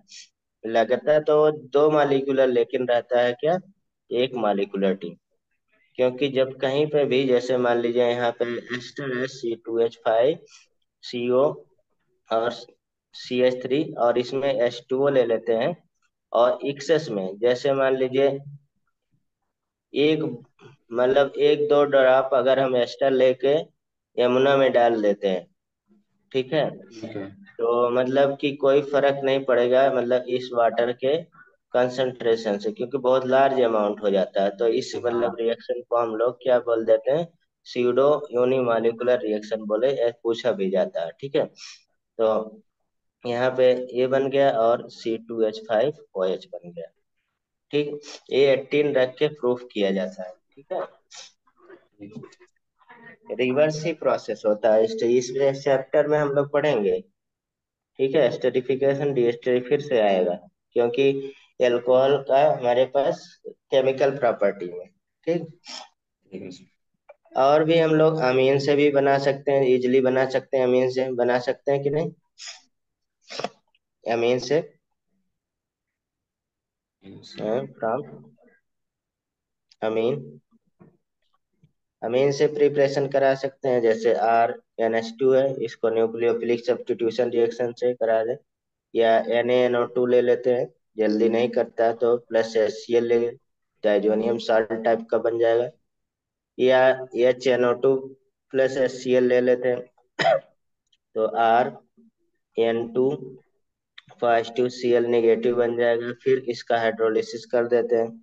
लगता है तो दो मालिक्यूलर लेकिन रहता है क्या, एक मालिक्यूलर टी। क्योंकि जब कहीं पे भी, जैसे मान लीजिए यहाँ पे एस्टर है C2H5CO और CH3, और इसमें H2O ले लेते हैं, और एक्सेस में जैसे मान लीजिए एक, मतलब एक दो ड्रॉप अगर हम एस्टर लेके यमुना में डाल देते हैं, ठीक है, ठीक है। तो मतलब कि कोई फर्क नहीं पड़ेगा, मतलब इस वाटर के कंसंट्रेशन से, क्योंकि बहुत लार्ज अमाउंट हो जाता है। तो इस मतलब हाँ। रिएक्शन को हम लोग क्या बोल देते हैं, सीडो यूनिमॉलिक्यूलर रिएक्शन बोले, ये पूछा भी जाता है। ठीक है। तो यहाँ पे ये बन गया और C2H5OH बन गया। ठीक। A18 रख के प्रूफ किया जाता है। ठीक है। ठीक रिवर्स ही प्रोसेस होता है, इस चैप्टर में हम लोग पढ़ेंगे। ठीक है। एस्टरिफिकेशन डीएस्टरी फिर से आएगा, क्योंकि एल्कोहल का हमारे पास केमिकल प्रॉपर्टी में। ठीक। है सर। और भी हम लोग अमीन से भी बना सकते हैं, इजिली बना सकते हैं, अमीन से बना सकते हैं कि नहीं, अमीन से ठीक है फ्रॉम अमीन, अमीन से प्रिपरेशन करा सकते हैं, जैसे RNH2 है, इसको न्यूक्लियोफिलिक सब्स्टिट्यूशन रिएक्शन से करा दे, या NaNO2 ले लेते हैं, जल्दी नहीं करता तो प्लस HCl ले, डाइजोनियम साल्ट टाइप का बन जाएगा, या HNO2 प्लस HCl ले लेते हैं, तो RN2 पॉजिटिव Cl नेगेटिव बन जाएगा, फिर इसका हाइड्रोलिसिस कर देते हैं,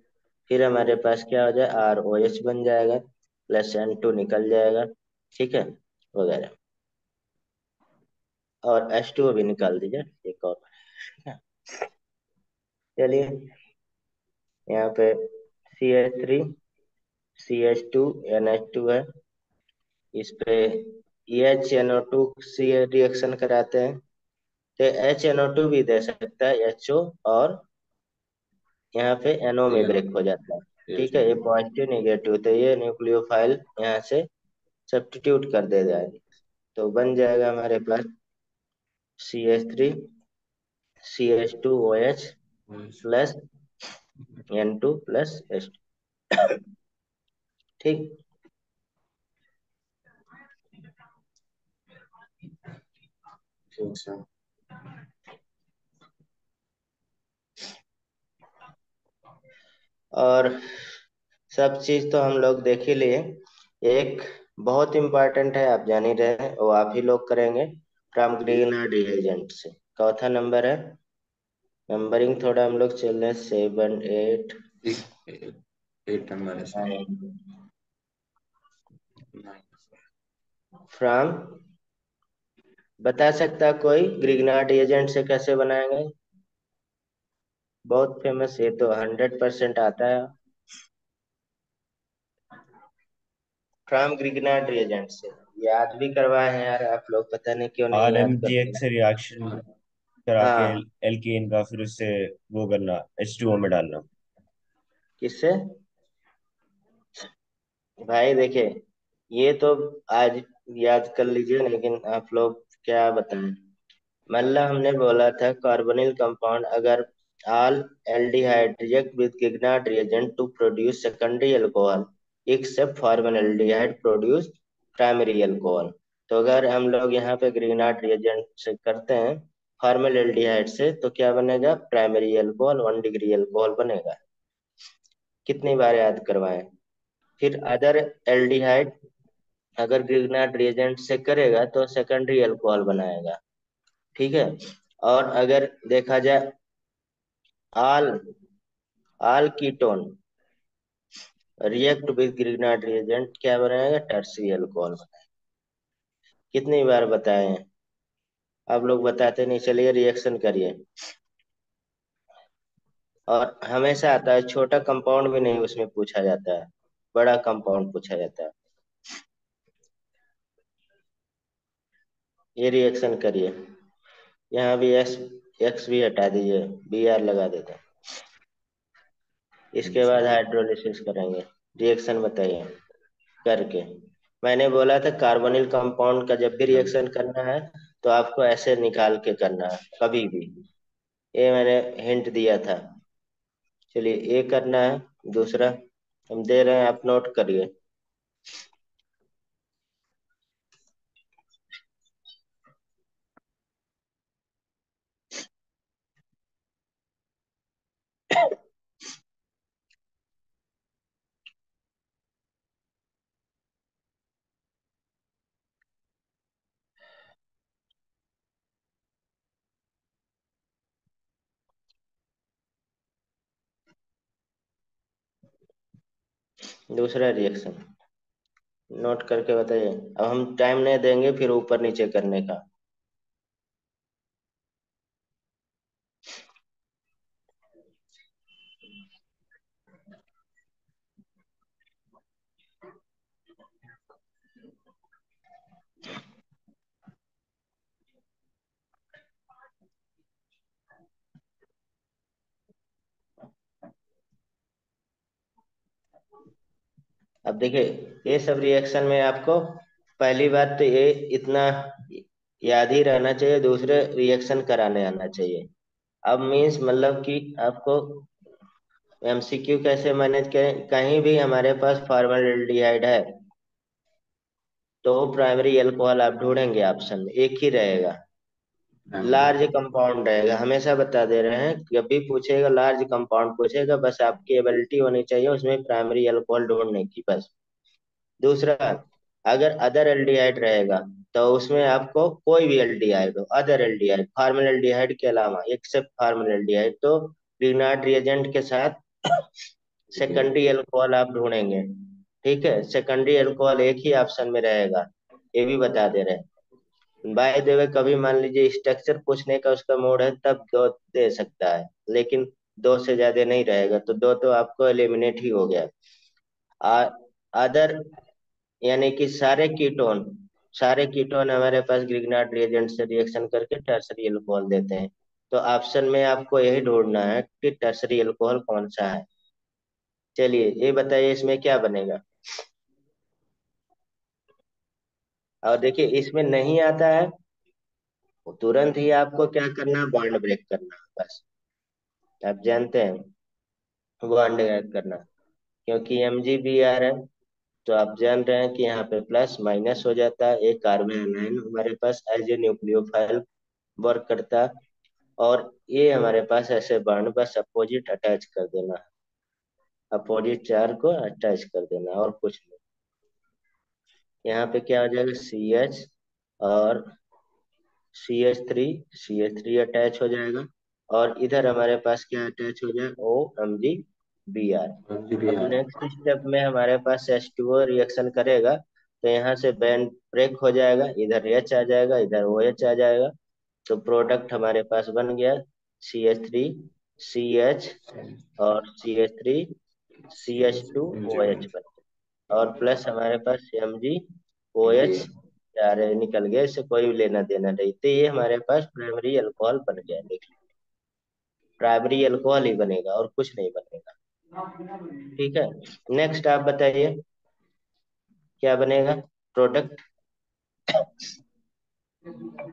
फिर हमारे पास क्या हो जाए, ROH बन जाएगा, प्लस N2 निकल जाएगा। ठीक है, वगैरह। और H2O भी निकाल दीजिए एक और। चलिए, यहाँ पे CH3CH2NH2 है, इस पे HNO2 से रिएक्शन कराते हैं, तो HNO2 भी दे सकता है HO, और यहाँ पे NO में ब्रेक हो जाता है। ठीक है, ये पॉजिटिव नेगेटिव, तो ये न्यूक्लियोफाइल यहाँ से सब्स्टिट्यूट कर दे जाएंगे, तो बन जाएगा हमारे पास CH3CH2OH plus N2 plus H2। ठीक। ठीक सर। और सब चीज तो हम लोग देख ही लिए। एक बहुत इम्पोर्टेंट है, आप जान ही रहे हैं, वो आप ही लोग करेंगे, फ्रॉम ग्रीनहाउस रिएजेंट से। चौथा नंबर है, नंबरिंग थोड़ा हम लोग चल रहे हैं, 7 8 8 नंबर है सर। 9। 9। फ्रॉम, बता सकता कोई ग्रिग्नार्ड रिएजेंट से कैसे बनाएंगे, बहुत फेमस, ये तो 100% आता है। फ्रॉम ग्रिग्नार्ड रिएजेंट से, याद भी करवाए हैं यार आप लोग, पता नहीं क्यों नहीं आर एम याद जी करते एक्स हैं। से रिएक्शन करा के हाँ। एल्केन का, फिर उससे वो करना, H2O में डालना। किससे, भाई देखिए, ये तो आज याद कर लीजिए, लेकिन आप लोग क्या बताएं, मतलब हमने बोला था कार्बोनिल कंपाउंड, अगर all aldehyde react with Grignard reagent to produce secondary alcohol except formaldehyde produce primary alcohol। तो अगर हम लोग यहाँ पे ग्रिग्नार्ड रिएजेंट से करते हैं फॉर्मल से, तो क्या बनेगा, प्राइमरी अल्कोहल 1 डिग्री अल्कोहल बनेगा। कितनी बार याद करवाएं। फिर अदर एल्डिहाइड अगर ग्रिग्नार्ड रिएजेंट से करेगा तो सेकेंडरी अल्कोहल बनाएगा। ठीक है। और अगर देखा जाए आल आल ketone react with Grignard reagent, क्या बनाएगा, टर्सरी अल्कोहल बनाएगा। कितनी बार बताए हैं, आप लोग बताते नहीं, चलिए रिएक्शन करिए। और हमेशा आता है, छोटा कंपाउंड भी नहीं उसमें पूछा जाता है। बड़ा कंपाउंड पूछा जाता है। ये रिएक्शन करिए, यहाँ भी एक्स भी हटा दीजिए, बी आर लगा देते हैं। इसके अच्छा। बाद हाइड्रोलिसिस करेंगे। रिएक्शन बताइए करके। मैंने बोला था कार्बोनिल कंपाउंड का जब भी हाँ। रिएक्शन करना है तो आपको ऐसे निकाल के करना है कभी भी। ये मैंने हिंट दिया था। चलिए ये करना है। दूसरा हम दे रहे हैं, आप नोट करिए। दूसरा रिएक्शन नोट करके बताइए। अब हम टाइम नहीं देंगे फिर ऊपर नीचे करने का। अब देखिए, ये सब रिएक्शन में आपको पहली बात तो ये इतना याद ही रहना चाहिए, दूसरे रिएक्शन कराने आना चाहिए। अब मीन्स मतलब कि आपको एमसीक्यू कैसे मैनेज करें। कहीं भी हमारे पास फॉर्मल्डिहाइड है तो प्राइमरी अल्कोहल आप ढूंढेंगे ऑप्शन में एक ही रहेगा, हाँ। लार्ज कंपाउंड रहेगा। हमेशा बता दे रहे हैं, जब भी पूछेगा लार्ज कंपाउंड पूछेगा, बस आपकी एबिलिटी होनी चाहिए उसमें प्राइमरी अल्कोहल ढूंढने की बस। दूसरा, अगर अदर एल्डिहाइड रहेगा तो उसमें आपको कोई भी एल्डिहाइड हो, अदर एल्डिहाइड फार्मल्डिहाइड के अलावा एक्सेप्ट फार्मल्डिहाइड, तो ग्रिग्नार्ड रिएजेंट के साथ ठीक है। सेकेंडरी अल्कोहल आप ढूंढेंगे। ठीक है, सेकेंडरी अल्कोहल एक ही ऑप्शन में रहेगा, ये भी बता दे रहे हैं। बाय द वे कभी मान लीजिए स्ट्रक्चर पूछने का उसका मूड है तब दो दे सकता है, लेकिन दो से ज्यादा नहीं रहेगा, तो दो तो आपको एलिमिनेट ही हो गया। अदर यानी कि सारे कीटोन हमारे पास ग्रिग्नार्ड रिएजेंट से रिएक्शन करके टर्सरी अल्कोहल देते हैं। तो ऑप्शन में आपको यही ढूंढना है कि टर्सरी अल्कोहल कौन सा है। चलिए ये बताइए इसमें क्या बनेगा। और देखिए इसमें नहीं आता है तो तुरंत ही आपको क्या करना है, बॉन्ड ब्रेक करना है बस। आप जानते हैं बॉन्ड ब्रेक करना, क्योंकि MgBr है तो आप जान रहे हैं कि यहाँ पे प्लस माइनस हो जाता है। एक कार्बन एनाइन हमारे पास एज ए न्यूक्लियोफाइल वर्क करता है, और ये हमारे पास ऐसे बॉन्ड बस अपोजिट अटैच कर देना है, अपोजिट चार को अटैच कर देना है, और कुछ नहीं। यहाँ पे क्या हो जाएगा, CH और CH3 अटैच हो जाएगा, और इधर हमारे पास क्या अटैच हो जाएगा, OMgBr। जी भी अब यार। नेक्स्ट स्टेप में हमारे पास H2O रिएक्शन करेगा, तो यहाँ से बैंड ब्रेक हो जाएगा, इधर H आ जाएगा, इधर OH आ जाएगा। तो प्रोडक्ट हमारे पास बन गया CH3 CH और CH3 CH2OH बन गया, और प्लस हमारे पास जी। MgOH सारे निकल गए, इससे कोई भी लेना देना नहीं। तो ये हमारे पास प्राइमरी अल्कोहल बन गया। देखिए प्राइमरी अल्कोहल ही बनेगा और कुछ नहीं बनेगा। ठीक है, नेक्स्ट आप बताइए क्या बनेगा प्रोडक्ट।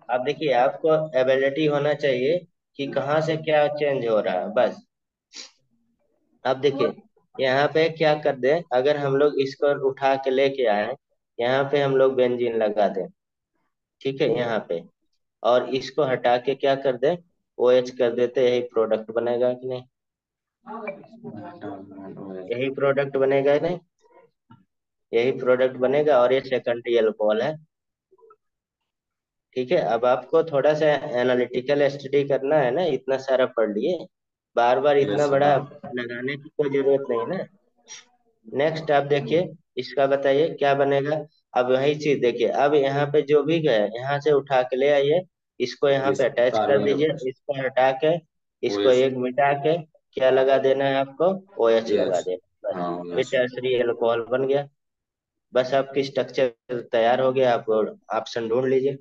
अब देखिए आपको एबिलिटी होना चाहिए कि कहाँ से क्या चेंज हो रहा है बस। अब देखिए यहाँ पे क्या कर दे, अगर हम लोग इसको उठा के लेके आए, यहाँ पे हम लोग बेंजीन लगा दें, ठीक है यहाँ पे, और इसको हटा के क्या कर दे, OH कर देते, यही प्रोडक्ट बनेगा कि नहीं। यही प्रोडक्ट बनेगा कि नहीं, यही प्रोडक्ट बनेगा, और ये सेकेंडरी अल्कोहल है। ठीक है, अब आपको थोड़ा सा एनालिटिकल स्टडी करना है ना, इतना सारा पढ़ लिए, बार बार इतना यस बड़ा हाँ। लगाने की कोई जरूरत नहीं ना। नेक्स्ट आप देखिए, इसका बताइए क्या बनेगा। अब वही चीज देखिए, अब यहाँ पे जो भी गए यहाँ से उठा के ले आइए, इसको यहाँ इस पे अटैच कर कार्बन दीजिए, इसको हटा के, ओ इसको एस। एक मिटा के क्या लगा देना है आपको, OH लगा यस। देना। बस हाँ ये बस। टर्सरी अल्कोहल बन गया। बस आपकी स्ट्रक्चर तैयार हो गया, आप ऑप्शन ढूंढ लीजिए।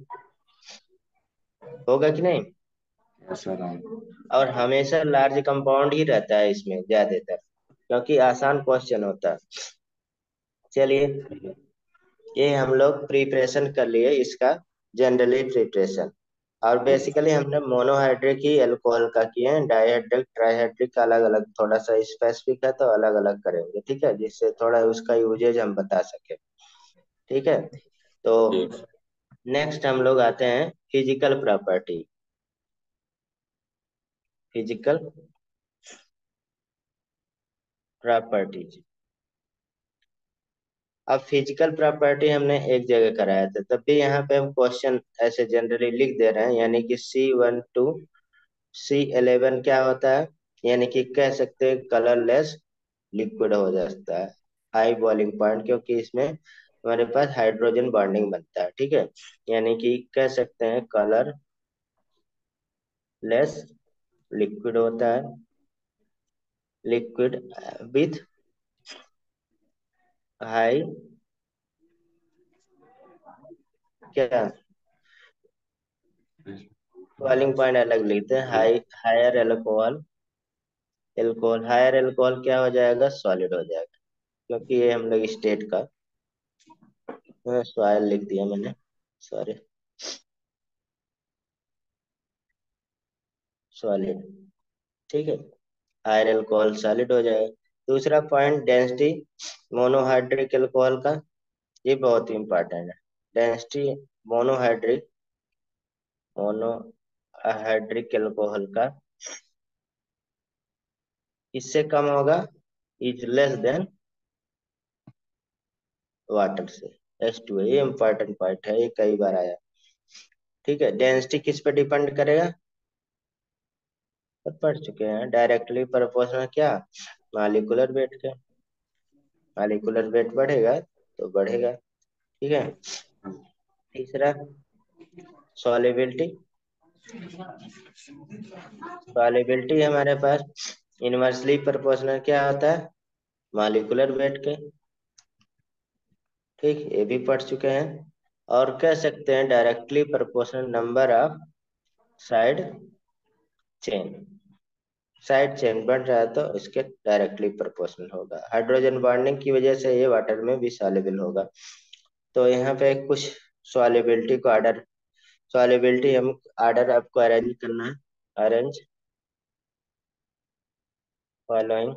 होगा कि नहीं? ऐसा रहा। और हमेशा लार्ज कंपाउंड ही रहता है इसमें ज्यादातर, क्योंकि आसान क्वेश्चन होता है। चलिए, ठीक है। ये हम लोग प्रिपरेशन कर लिए इसका, जनरली प्रिपरेशन। और ठीक। बेसिकली हमने मोनोहाइड्रिक ही अल्कोहल का किए हैं, डाइहाइड्रिक ट्राइहाइड्रिक का अलग अलग, थोड़ा सा स्पेसिफिक है तो अलग अलग करेंगे, ठीक है, जिससे थोड़ा उसका यूजेज हम बता सके। ठीक है, तो ठीक। नेक्स्ट हम लोग आते हैं फिजिकल प्रॉपर्टी। Physical properties. अब फिजिकल प्रॉपर्टी हमने एक जगह कराया था, तब भी यहाँ पे हम क्वेश्चन ऐसे जनरली लिख दे रहे हैं, यानी कि C12 C11 क्या होता है, यानी कि कह सकते हैं कलरलेस लिक्विड हो जाता है, हाई बॉइलिंग पॉइंट, क्योंकि इसमें हमारे पास हाइड्रोजन बॉन्डिंग बनता है, ठीक है। यानी कि कह सकते हैं कलरलेस लिक्विड होता है, लिक्विड विथ हाई, क्या, बॉइलिंग पॉइंट अलग लिखते हैं, ठीक। High higher alcohol, alcohol higher alcohol क्या हो जाएगा, सॉलिड हो जाएगा, क्योंकि ये हम लोग स्टेट का सॉइल लिख दिया मैंने, सॉरी, सॉलिड, ठीक है। हायर एल्कोहल सॉलिड हो जाएगा। दूसरा पॉइंट डेंसिटी मोनोहाइड्रिक एल्कोहल का, ये बहुत ही इंपॉर्टेंट है। डेंसिटी मोनोहाइड्रिक मोनोहाइड्रिक एल्कोहल का इससे कम होगा, इज लेस देन वाटर से, H2, ये इंपॉर्टेंट पॉइंट है, ये कई बार आया। ठीक है, डेंसिटी किस पे डिपेंड करेगा, पर पढ़ चुके हैं, डायरेक्टली प्रोपोर्शनल क्या, मॉलिक्यूलर वेट के, मॉलिक्यूलर वेट बढ़ेगा तो बढ़ेगा, ठीक है। तीसरा सॉलिबिलिटी, सॉलिबिलिटी हमारे पास इनवर्सली प्रोपोर्शनल क्या होता है, मॉलिक्यूलर वेट के, ठीक, ये भी पढ़ चुके हैं। और कह सकते हैं directly proportional number of side chain, side chain बढ़ रहा है तो इसके डायरेक्टली प्रोपोर्शनल होगा, हाइड्रोजन बॉन्डिंग की वजह से ये वाटर में भी सॉल्युबल होगा। तो यहाँ पे कुछ सॉल्युबिलिटी को ऑर्डर, सॉल्युबिलिटी हम ऑर्डर आपको अरेंज करना है, अरेंज फॉलोइंग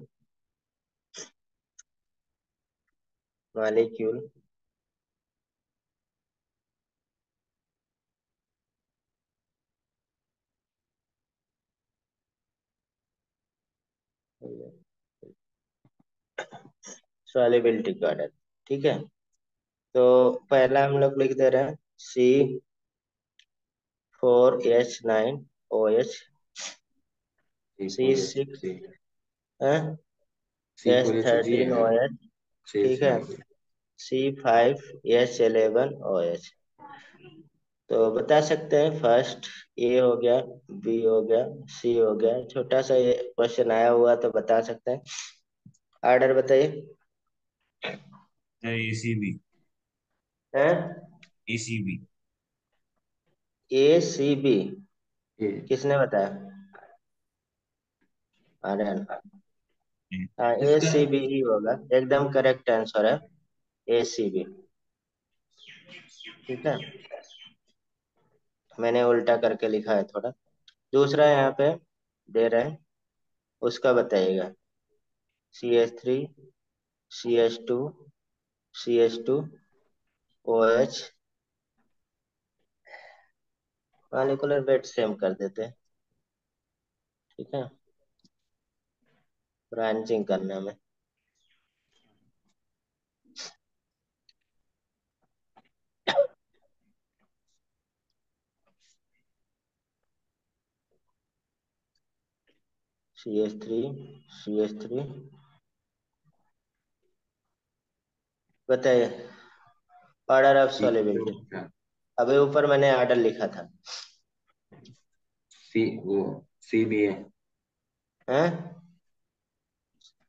मॉलिक्यूल सॉल्युबिलिटी का ऑर्डर, ठीक है। तो पहला हम लोग लिख दे रहे हैं C4H9OH, C C four H six C C H four H G thirteen है। ओ एच सिक्स ठीक है, है। C5H11OH। तो बता सकते हैं फर्स्ट, ए हो गया, बी हो गया, सी हो गया, छोटा सा ये क्वेश्चन आया हुआ तो बता सकते हैं। ऑर्डर बताइए। ACB। हैं, ACB। ACB, ए। किसने बताया, आर्यन? हाँ, ACB ही होगा, एकदम करेक्ट आंसर है, ACB, ठीक है। मैंने उल्टा करके लिखा है थोड़ा। दूसरा यहाँ पे दे रहे हैं, उसका बताइएगा, CH3 CH2 CH2OH, molecular weight same कर देते हैं, ठीक है, ब्रांचिंग करने में। CH3 बताइए, order of C four solubility. क्या? अभी ऊपर मैंने ऑर्डर लिखा था, सी वो सी बी है। हैं,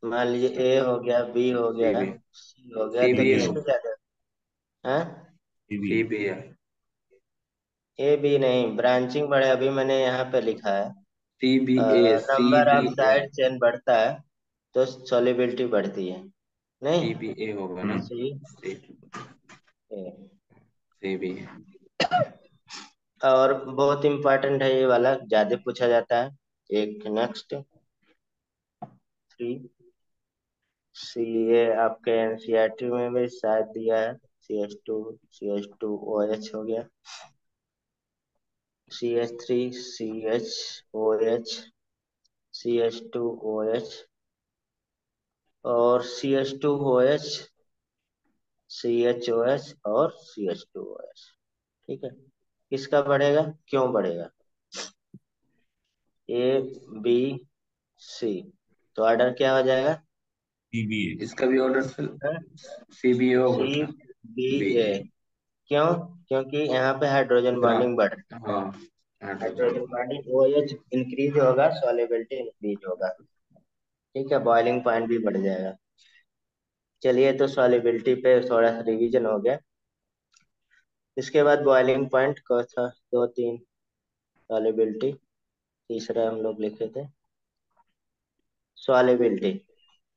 मान लीजिए ए हो गया, बी हो सी गया, बी, सी हो गया, सी तो बी ए किसमें होगा, ज्यादा है? टीवी। सी बी है, ए बी नहीं, ब्रांचिंग बढ़े, अभी मैंने यहाँ पे लिखा है C B A, C number B of A, side chain बढ़ता है तो सॉल्युबिलिटी बढ़ती है। सी नहीं, बी ए होगा ना, सी सी ए। सी बी ए। और बहुत इंपॉर्टेंट है ये वाला, ज्यादा पूछा जाता है। एक नेक्स्ट, थ्री, सी, ये आपके एनसीईआरटी में भी शायद दिया है। CH2 हो गया, CH3 CHOH, और CH2OH और CH2OH। ठीक है, किसका बढ़ेगा, क्यों बढ़ेगा? ए, बी, सी, तो ऑर्डर क्या हो जाएगा? टीवी। इसका भी ऑर्डर सी बी ए होगा सी, क्या? बी, बी, ए। क्यों? क्योंकि यहाँ पे हाइड्रोजन ब्रा, बॉन्डिंग बढ़, हाँ, hydrogen hydrogen bond. Bonding OH increase होगा, सॉल्युबिलिटी इंक्रीज होगा। ठीक है, बॉइलिंग पॉइंट भी बढ़ जाएगा। चलिए, तो सॉल्युबिलिटी पे थोड़ा सा रिवीजन हो गया। इसके बाद बॉइलिंग पॉइंट का था दो तीन, सॉल्युबिलिटी, तीसरा हम लोग लिखे थे सॉल्युबिलिटी,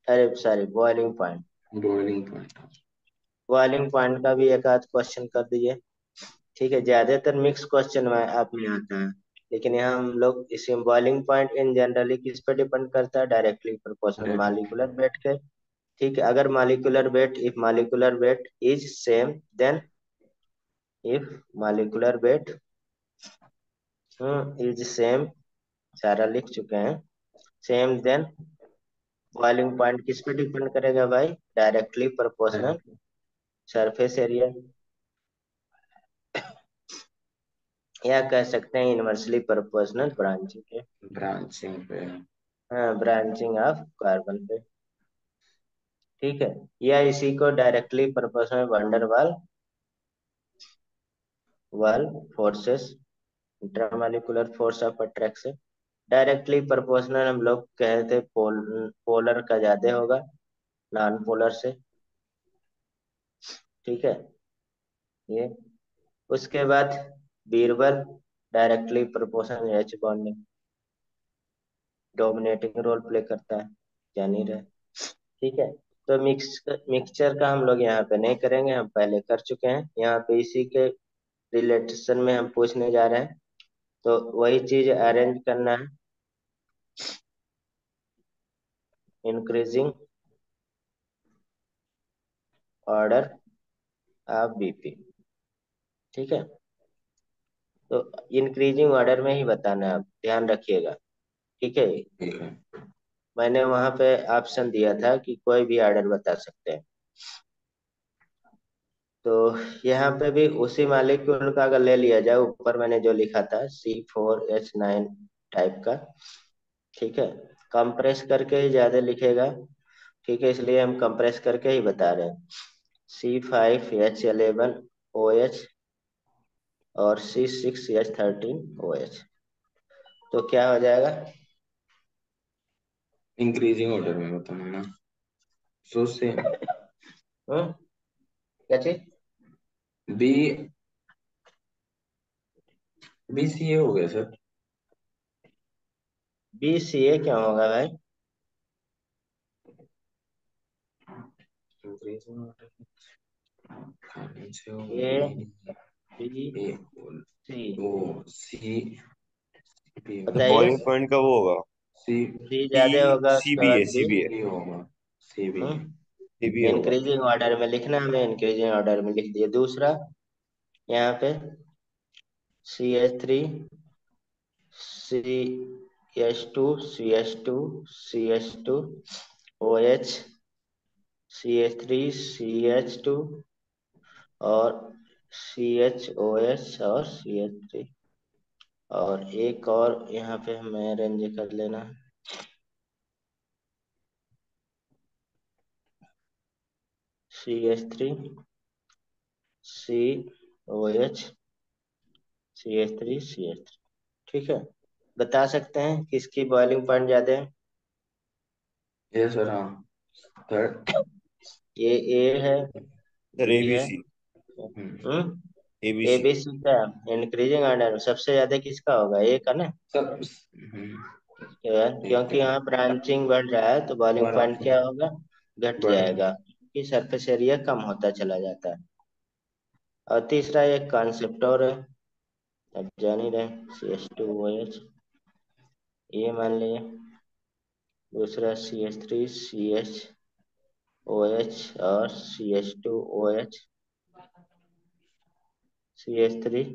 अरे sorry, boiling point. Boiling point. Boiling point का भी एक आध क्वेश्चन कर दीजिए। ठीक है, ज्यादातर मिक्स क्वेश्चन में आप में आता है, लेकिन यहाँ हम लोग इसी बॉइलिंग पॉइंट इन जनरली किस पे डिपेंड करता है? Directly proportional direct. Molecular weight के। ठीक है, अगर molecular weight, if molecular weight is same then, if molecular weight is same, सारा लिख चुके हैं, सेम देन बॉइलिंग पॉइंट किस पे डिपेंड करेगा भाई? डायरेक्टली प्रोपोर्शनल सरफेस एरिया, या कह सकते हैं इनवर्सली प्रोपोर्शनल ब्रांचिंग के। ब्रांचिंग पे। हाँ, ब्रांचिंग ऑफ कार्बन पे। ठीक है, या इसी को डायरेक्टली प्रोपोर्शनल वंडरवाल वाल forces, intramolecular force of attraction. Directly proportional हम लोग कहे थे पोलर का ज्यादा होगा नॉन पोलर से। ठीक है, ये उसके बाद Birbal, directly proportional H bonding, dominating role play करता है, जान ही रहे। ठीक है, तो मिक्सचर का हम लोग यहाँ पे नहीं करेंगे, हम पहले कर चुके हैं। यहाँ पे इसी के रिलेशन में हम पूछने जा रहे हैं, तो वही चीज अरेंज करना है। Increasing order of BP. ठीक है, तो इंक्रीजिंग ऑर्डर में ही बताना है, आप ध्यान रखिएगा। ठीक है, ठीक है। मैंने वहां पे ऑप्शन दिया था कि कोई भी ऑर्डर बता सकते हैं, तो यहाँ पे भी उसी मालिक्यूल का अगर ले लिया जाए, ऊपर मैंने जो लिखा था C4H9 टाइप का। ठीक है, कंप्रेस करके ही ज्यादा लिखेगा। ठीक है, इसलिए हम कंप्रेस करके ही बता रहे हैं। C5H11OH और C6H13OH, तो क्या हो जाएगा? इंक्रीजिंग ऑर्डर में बताना ना, सो से हम्म, क्या चीज? बी, बी सी ए हो गया सर। BCA क्या होगा भाई? इंक्रीजिंग ऑर्डर खाने से हो, ए, B, B, A, C, O, C, B, बताइए। बॉइलिंग पॉइंट का वो होगा। सी, सी टी ज्यादा होगा, सी उसके बी है, बाद सी बी। बी सी है, बी होगा, सी बी है। हम्म, सी बी होगा। इंक्रीजिंग ऑर्डर में लिखना, हमें इंक्रीजिंग ऑर्डर में लिख दिए। दूसरा यहाँ पे CH3 CH2 CH2 OH, और CHOH और CH3, और एक और यहाँ पे हमें अरेंज कर लेना है, CH3 COH CH3 CH3। ठीक है, बता सकते हैं किसकी बॉइलिंग पॉइंट ज्यादा है? ये सर हाँ। थर्ड। ये ए है, सर बी है। एबीसी। हम्म। ए एबीसी। बी सी का इंक्रीजिंग ऑर्डर सबसे ज्यादा किसका होगा, ए का ना। सब। ठीक क्योंकि है। यहाँ ब्रांचिंग बढ़ रहा है तो बॉइलिंग बड़ा पॉइंट क्या होगा, घट बढ़ेगा। जाएगा, क्योंकि सरफेस एरिया कम होता चला जाता है। और तीसरा एक कॉन्सेप्ट और है, अब जान ही रहे, CH2OH, ये मान लिए। दूसरा CH3CHOH और CH2OH, CH3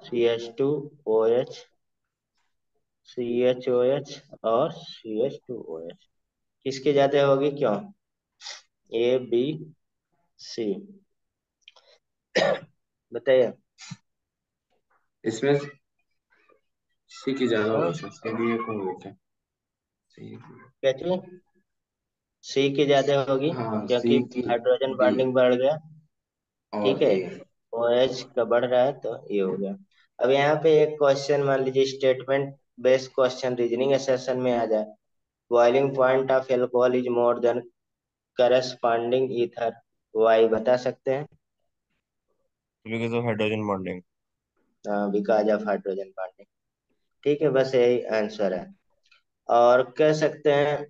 CH2OH, CHOH और CH2OH, किसकी ज्यादा होगी, क्यों, ABC, बताइए। इसमें सी की ज्यादा हाँ, होगी सर, सी भी एक होगी क्या? सी। क्या चीज, सी की ज्यादा होगी हाँ क्योंकि सी की। Hydrogen D. बॉन्डिंग बढ़ गया। ठीक और है, ए। OH का बढ़ रहा है तो ये हो गया। अब यहाँ पे एक क्वेश्चन मान लीजिए, statement based question reasoning session में आ जाए, boiling point of alcohol is more than corresponding ether, why बता सकते हैं। Because of hydrogen bonding. Because of hydrogen bonding. ठीक है, बस यही आंसर है। और कह सकते हैं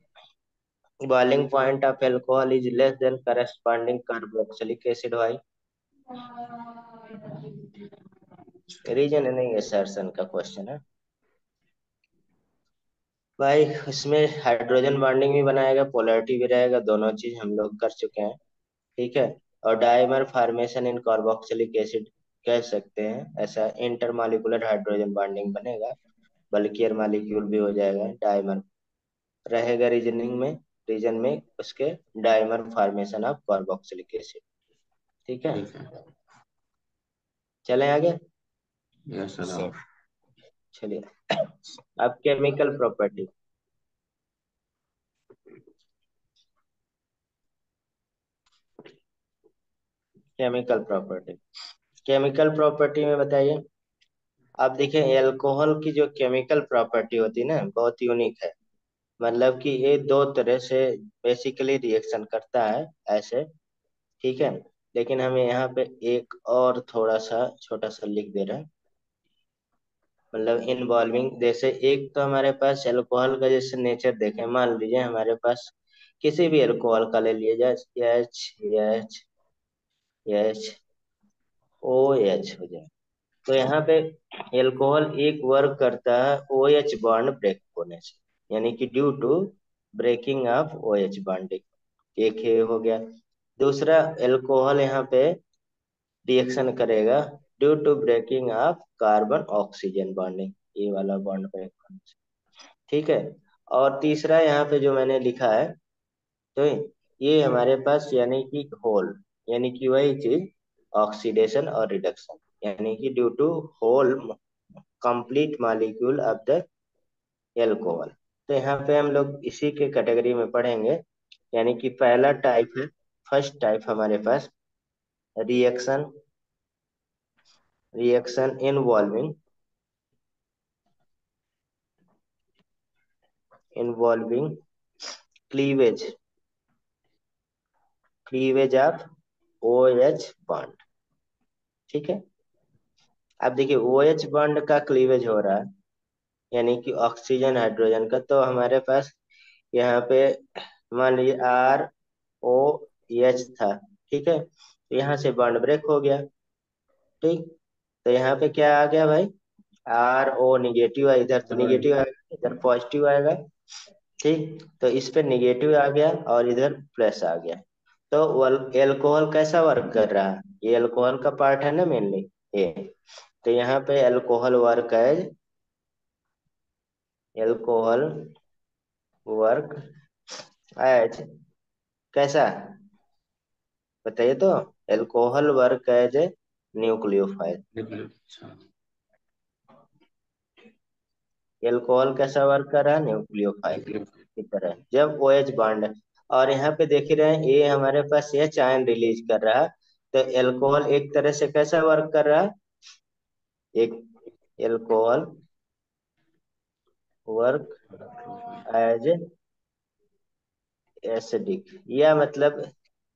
boiling point of alcohol is less than corresponding carboxylic acid, why. Reason नहीं, असर्शन का क्वेश्चन है भाई। इसमें हाइड्रोजन बॉन्डिंग भी बनाएगा, पोलैरिटी भी रहेगा, दोनों चीज हम लोग कर चुके हैं। ठीक है। और dimer formation in carboxylic acid कह सकते हैं, ऐसा इंटरमॉलिक्यूलर हाइड्रोजन बॉन्डिंग बनेगा, बल्कि एयर मॉलिक्यूल भी हो जाएगा, डायमर रहेगा रीजनिंग में, रीजन में उसके dimer formation of carboxylic acid. ठीक है, ठीक है। चलें आगे। Yes sir sir. चलिए, अब chemical property. Chemical property, chemical property में बताइए। आप देखिए, एल्कोहल की जो केमिकल प्रॉपर्टी होती है ना, बहुत यूनिक है। मतलब कि ये दो तरह से बेसिकली रिएक्शन करता है ऐसे। ठीक है, लेकिन हमें यहाँ पे एक और थोड़ा सा छोटा सा लिख दे रहे हैं, मतलब इन्वॉल्विंग, जैसे एक तो हमारे पास एल्कोहल का जैसे नेचर देखें, मान लीजिए हमारे पास किसी भी एल्कोहल का ले लिया जाए, एच एच ओ एच हो जाए, तो यहाँ पे एल्कोहल एक वर्क करता है OH बॉन्ड ब्रेक होने से, यानी कि due to breaking of OH bonding, एक ये हो गया। दूसरा, एल्कोहल यहाँ पे रिएक्शन करेगा due to breaking of carbon oxygen bonding, ये वाला बॉन्ड ब्रेक होने से। ठीक है। और तीसरा यहाँ पे जो मैंने लिखा है, तो ये हमारे पास यानी कि होल, यानी कि वही चीज, ऑक्सीडेशन और रिडक्शन, यानी कि due to whole complete molecule of the alcohol. तो यहाँ पे हम लोग इसी के कैटेगरी में पढ़ेंगे, यानी कि पहला टाइप है, फर्स्ट टाइप हमारे पास reaction, reaction involving, involving cleavage, cleavage of OH bond. ठीक है। अब देखिए, OH बॉन्ड का क्लीवेज हो रहा है, यानी कि ऑक्सीजन हाइड्रोजन का, तो हमारे पास यहाँ पे मान लीजिए ROH था। ठीक है, तो यहाँ से बॉन्ड ब्रेक हो गया। ठीक, तो यहाँ पे क्या आ गया भाई, RO निगेटिव है, इधर तो निगेटिव आएगा, इधर पॉजिटिव आएगा। ठीक, तो इस पे निगेटिव आ गया और इधर प्लस आ गया। तो एल्कोहल कैसा वर्क कर रहा है, ये एल्कोहल का पार्ट है ना मेनली, ये। तो यहाँ पे alcohol work as, alcohol work as, कैसा, बताइए तो। Alcohol work as a nucleophile. अच्छा। एल्कोहल कैसा वर्क कर रहा है, न्यूक्लियोफाइल न्यूक्लियर। की तरह, जब OH बॉन्ड है। और यहाँ पे देख ही रहे हैं, ये हमारे पास H आयन रिलीज कर रहा है, तो एल्कोहल एक तरह से कैसा वर्क कर रहा है, एक एल्कोहल वर्क एज एसिडिक, या मतलब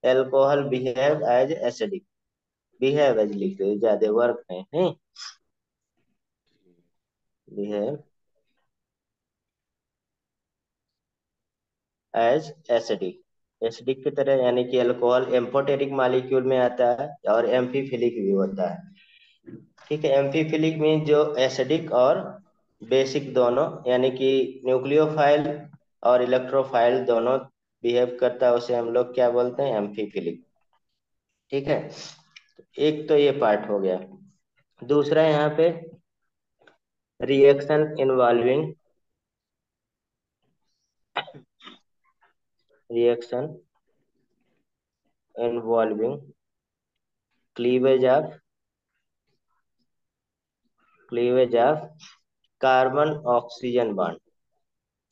alcohol behave as acidic, behave as लिख दो, ज्यादा वर्क नहीं, बिहेव एज एसिडिक, एसिडिक की तरह, यानी कि अल्कोहल एम्फोटेरिक मॉलिक्यूल में आता है और एम्फीफिलिक भी होता है। ठीक है, एम्फीफिलिक में जो एसिडिक और बेसिक दोनों, यानी कि न्यूक्लियोफाइल और इलेक्ट्रोफाइल दोनों बिहेव करता है, उसे हम लोग क्या बोलते हैं, एम्फीफिलिक। ठीक है, एक तो ये पार्ट हो गया। दूसरा यहाँ पे reaction involving, reaction involving cleavage of, cleavage of carbon oxygen bond,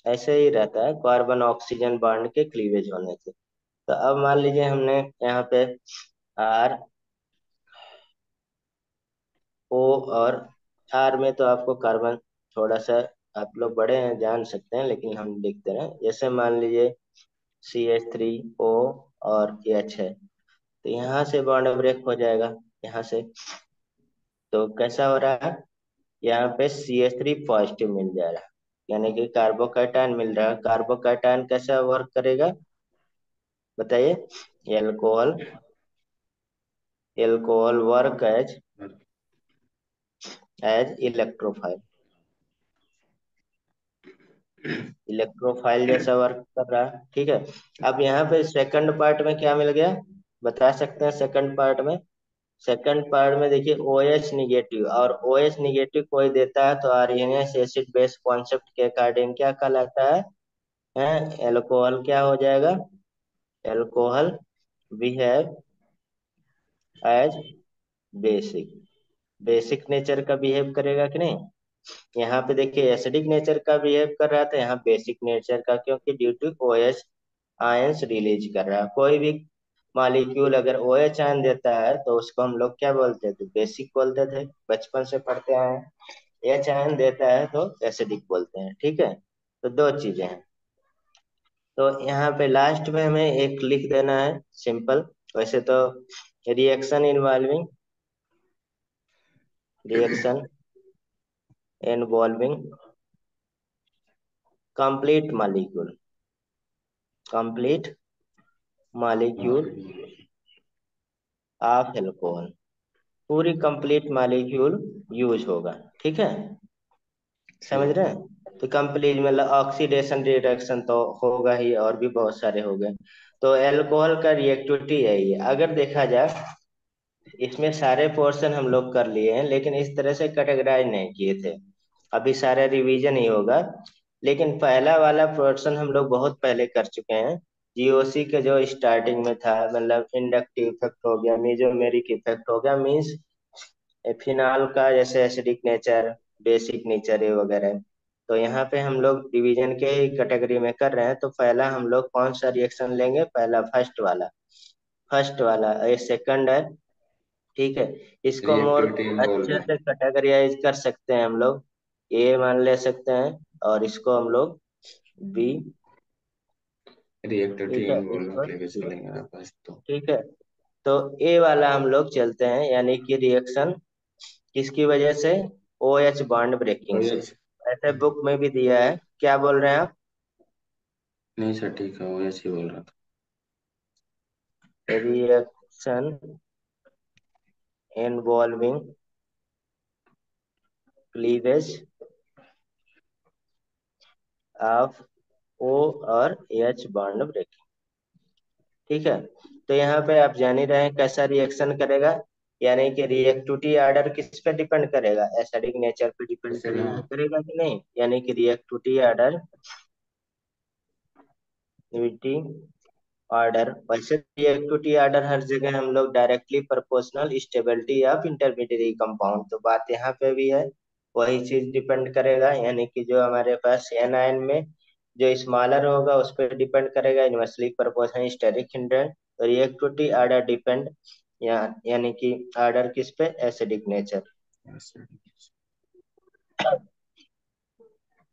ऐसे ही रहता है, कार्बन ऑक्सीजन बॉन्ड के क्लीवेज होने से। तो अब मान लीजिए हमने यहाँ पे आर ओ, और आर में तो आपको कार्बन थोड़ा सा, आप लोग बड़े हैं जान सकते हैं, लेकिन हम लिखते हैं, जैसे मान लीजिए CH3O और H है, तो यहाँ से बॉन्ड ब्रेक हो जाएगा यहाँ से। तो कैसा हो रहा है, यहाँ पे CH3 पॉजिटिव मिल जा रहा है, यानी कि कार्बोकैटायन मिल रहा है। कार्बोकैटायन कैसा वर्क करेगा बताइए, alcohol, alcohol work as electrophile, electrophile जैसा वर्क कर रहा है। ठीक है, अब यहाँ पे सेकंड पार्ट में क्या मिल गया, बता सकते हैं सेकंड पार्ट में? सेकंड पार्ट में देखिए OH निगेटिव, और OH निगेटिव कोई देता है तो आर्यनियस एसिड बेस कॉन्सेप्ट के अकॉर्डिंग क्या कहलाता है, एल्कोहल क्या हो जाएगा, alcohol behave as basic, basic nature का बिहेव करेगा कि नहीं। यहाँ पे देखिए एसिडिक नेचर का बिहेव कर रहा था, यहाँ बेसिक नेचर का, क्योंकि due to OH ions release कर रहा है। कोई भी मॉलिक्यूल अगर OH आयन देता है तो उसको हम लोग क्या बोलते थे, बेसिक बोलते थे, बचपन से पढ़ते आए हैं। H आयन देता है तो एसिडिक बोलते हैं। ठीक है, तो दो चीजें हैं। तो यहाँ पे लास्ट में हमें एक लिख देना है सिंपल, वैसे तो reaction involving, reaction involving complete molecule, complete molecule of alcohol, पूरी कंप्लीट मॉलिक्यूल यूज होगा। ठीक है, समझ ठीक। रहे हैं? तो कंप्लीट मतलब ऑक्सीडेशन रिडक्शन तो होगा ही, और भी बहुत सारे हो गए। तो एल्कोहल का रिएक्टिविटी है ये, अगर देखा जाए इसमें सारे पोर्शन हम लोग कर लिए हैं, लेकिन इस तरह से कैटेगराइज नहीं किए थे। अभी सारा रिवीजन ही होगा, लेकिन पहला वाला पोर्शन हम लोग बहुत पहले कर चुके हैं। GOC के जो स्टार्टिंग में था, मतलब इंडक्टिव इफेक्ट हो गया, मेसोमेरिक इफेक्ट हो गया, मीन्स फिनाल का जैसे एसिडिक नेचर, बेसिक नेचर ये वगैरह। तो यहाँ पे हम लोग डिवीजन के कैटेगरी में कर रहे हैं, तो पहला हम लोग कौन सा रिएक्शन लेंगे, पहला फर्स्ट वाला, फर्स्ट वाला, ये सेकंड है। ठीक है, इसको मोर रिएक्टिविटी इन्वॉल्व अच्छे है। से कैटेगराइज कर सकते हैं हम लोग, ए मान ले सकते हैं, और इसको हम लोग बी। रिएक्टिविटी ठीक है, इन्वॉल्व इसको, लेके चलेंगे आप आज तो। ठीक है, तो ए वाला हम लोग चलते हैं, यानी कि रिएक्शन किसकी वजह से, OH बॉन्ड ब्रेकिंग और से। यस। ऐसे बुक में भी दिया है, क्या बोल रहे हैं आप, नहीं सर, ठीक है, वो ऐसे ही बोल रहा था। Reaction involving cleavage of O और H बॉन्ड ब्रेकिंग। ठीक है, तो यहाँ पे आप जान ही रहे हैं कैसा रिएक्शन करेगा, यानी कि रिएक्टिविटी ऑर्डर किस पे डिपेंड करेगा, एसिडिक नेचर पे डिपेंड ऐसे करेगा, हाँ। करेगा कि नहीं, यानी कि रिएक्टिविटी ऑर्डर, रिएक्टिविटी ऑर्डर, वैसे रिएक्टिविटी ऑर्डर हर जगह हम लोग directly proportional stability of intermediate compound, तो बात यहाँ पे भी है, वही चीज डिपेंड करेगा, यानी कि जो हमारे पास एनायन में जो स्मॉलर होगा उस पर डिपेंड करेगा, inversely proportional steric hindrance. Reactivity order depend, यानी कि ऑर्डर किस पे, एसिडिक नेचर। ऐसे।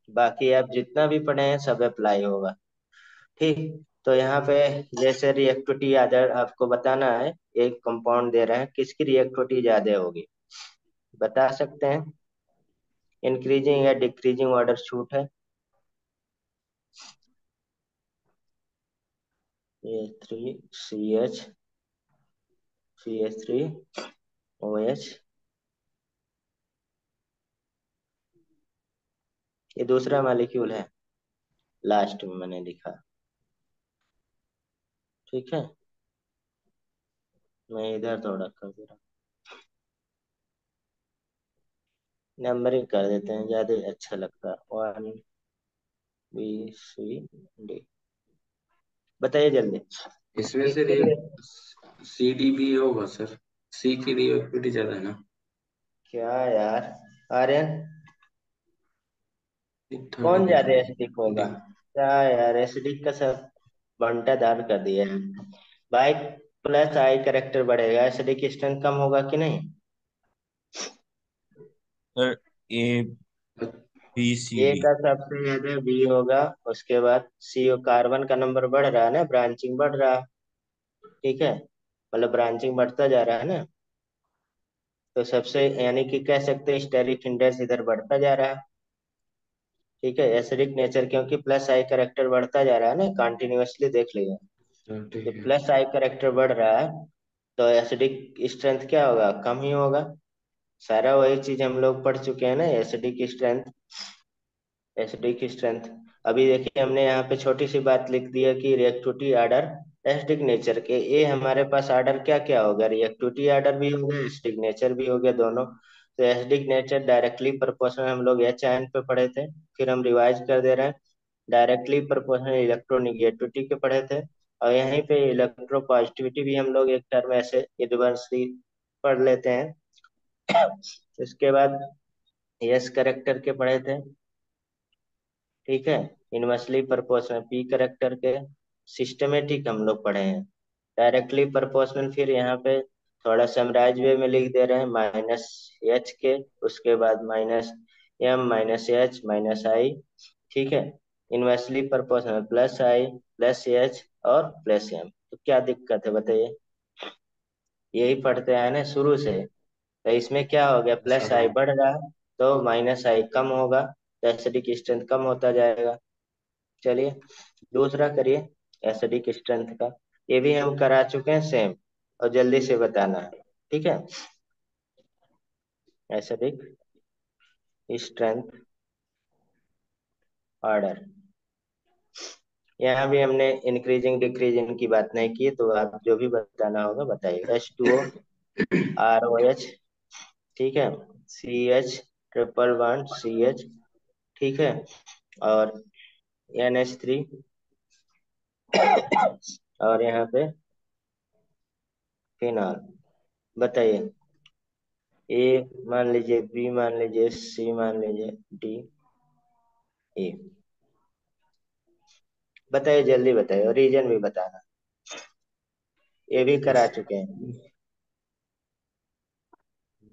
बाकी आप जितना भी पढ़े हैं सब अप्लाई होगा। ठीक। तो यहाँ पे जैसे रिएक्टिविटी आदर आपको बताना है, एक कंपाउंड दे रहे हैं, किसकी रिएक्टिविटी ज्यादा होगी बता सकते हैं? इंक्रीजिंग या डिक्रीजिंग ऑर्डर छूट है। CH3 CH3 OH, ये दूसरा मॉलिक्यूल है, लास्ट में मैंने लिखा। ठीक है, मैं इधर थोड़ा कर दे रहा हूँ, नंबरिंग कर देते हैं, ज्यादा अच्छा लगता है। 1 B C D, बताइए जल्दी। इसमें किसके सर लिए? सी डी भी होगा सर। सी की रिएक्टिविटी ज्यादा है ना। क्या यार, आर्यन, कौन 30 ज्यादा एसिडिक होगा? डी। क्या यार, एसिडिक का सब बंटाधार कर दिया है। बाई प्लस आई करेक्टर बढ़ेगा, एसिडिक स्ट्रेंथ कम होगा कि नहीं? सर ए ABCD। का सबसे ज्यादा बी होगा। उसके बाद CO, कार्बन का नंबर बढ़ रहा है ना, ब्रांचिंग बढ़ रहा है। ठीक है, मतलब ब्रांचिंग बढ़ता जा रहा है ना, तो सबसे यानी कि कह सकते हैं स्टेरिक इंडेक्स इधर बढ़ता जा रहा है। ठीक है, एसिडिक नेचर क्योंकि प्लस आई करेक्टर बढ़ता जा रहा है ना, कंटिन्यूअसली देख लीजिए। सर तो ठीक है। प्लस आई करेक्टर बढ़ रहा है, तो एसिडिक स्ट्रेंथ क्या होगा? कम ही होगा। सारा वही चीज हम लोग पढ़ चुके हैं ना, एसिडिक स्ट्रेंथ। एसिडिक स्ट्रेंथ, अभी देखिए हमने यहाँ पे छोटी सी बात लिख दी है कि रिएक्टिविटी आर्डर एसिडिक नेचर के। ये हमारे पास आर्डर क्या क्या होगा? रिएक्टिविटी आर्डर भी हो गया, एसिडिक नेचर भी हो गया, दोनों। तो एसिडिक नेचर डायरेक्टली प्रोपोर्शनल हम लोग एच आयन पे पढ़े थे, फिर हम रिवाइज कर दे रहे हैं। डायरेक्टली प्रोपोर्शनल इलेक्ट्रोनिगेटिविटी के पढ़े थे, और यहीं पे इलेक्ट्रोपॉजिटिविटी भी हम लोग एक टर्म ऐसे इनवर्सली पढ़ लेते हैं। इसके बाद यस करेक्टर के पढ़े थे। ठीक है, इनवर्सली प्रोपोर्शनल पी करेक्टर के सिस्टमेटिक हम लोग पढ़े हैं। डायरेक्टली प्रोपोर्शनल फिर यहाँ पे थोड़ा समराइज वे में लिख दे रहे हैं, -H के, उसके बाद -M -H -I। ठीक है, इनवर्सली प्रोपोर्शनल +I +H और +M। तो क्या दिक्कत है बताइए? यही पढ़ते आए ना शुरू से। तो इसमें क्या हो गया, प्लस सर आई बढ़ रहा है तो -I कम होगा, तो एसिडिक स्ट्रेंथ कम होता जाएगा। चलिए दूसरा करिए, एसिडिक स्ट्रेंथ का। ये भी हम करा चुके हैं सेम, और जल्दी से बताना है। ठीक है, एसिडिक स्ट्रेंथ ऑर्डर। यहाँ भी हमने इंक्रीजिंग डिक्रीजिंग की बात नहीं की, तो आप जो भी बताना होगा बताइए। H2O ROH, ठीक है, CH1 CH, ठीक है, और NH3, और यहाँ पे फिनॉल। बताइए, ए मान लीजिए, बी मान लीजिए, सी मान लीजिए, D, E। बताइए जल्दी बताइए, और रीजन भी बताना, ये भी करा एस चुके हैं।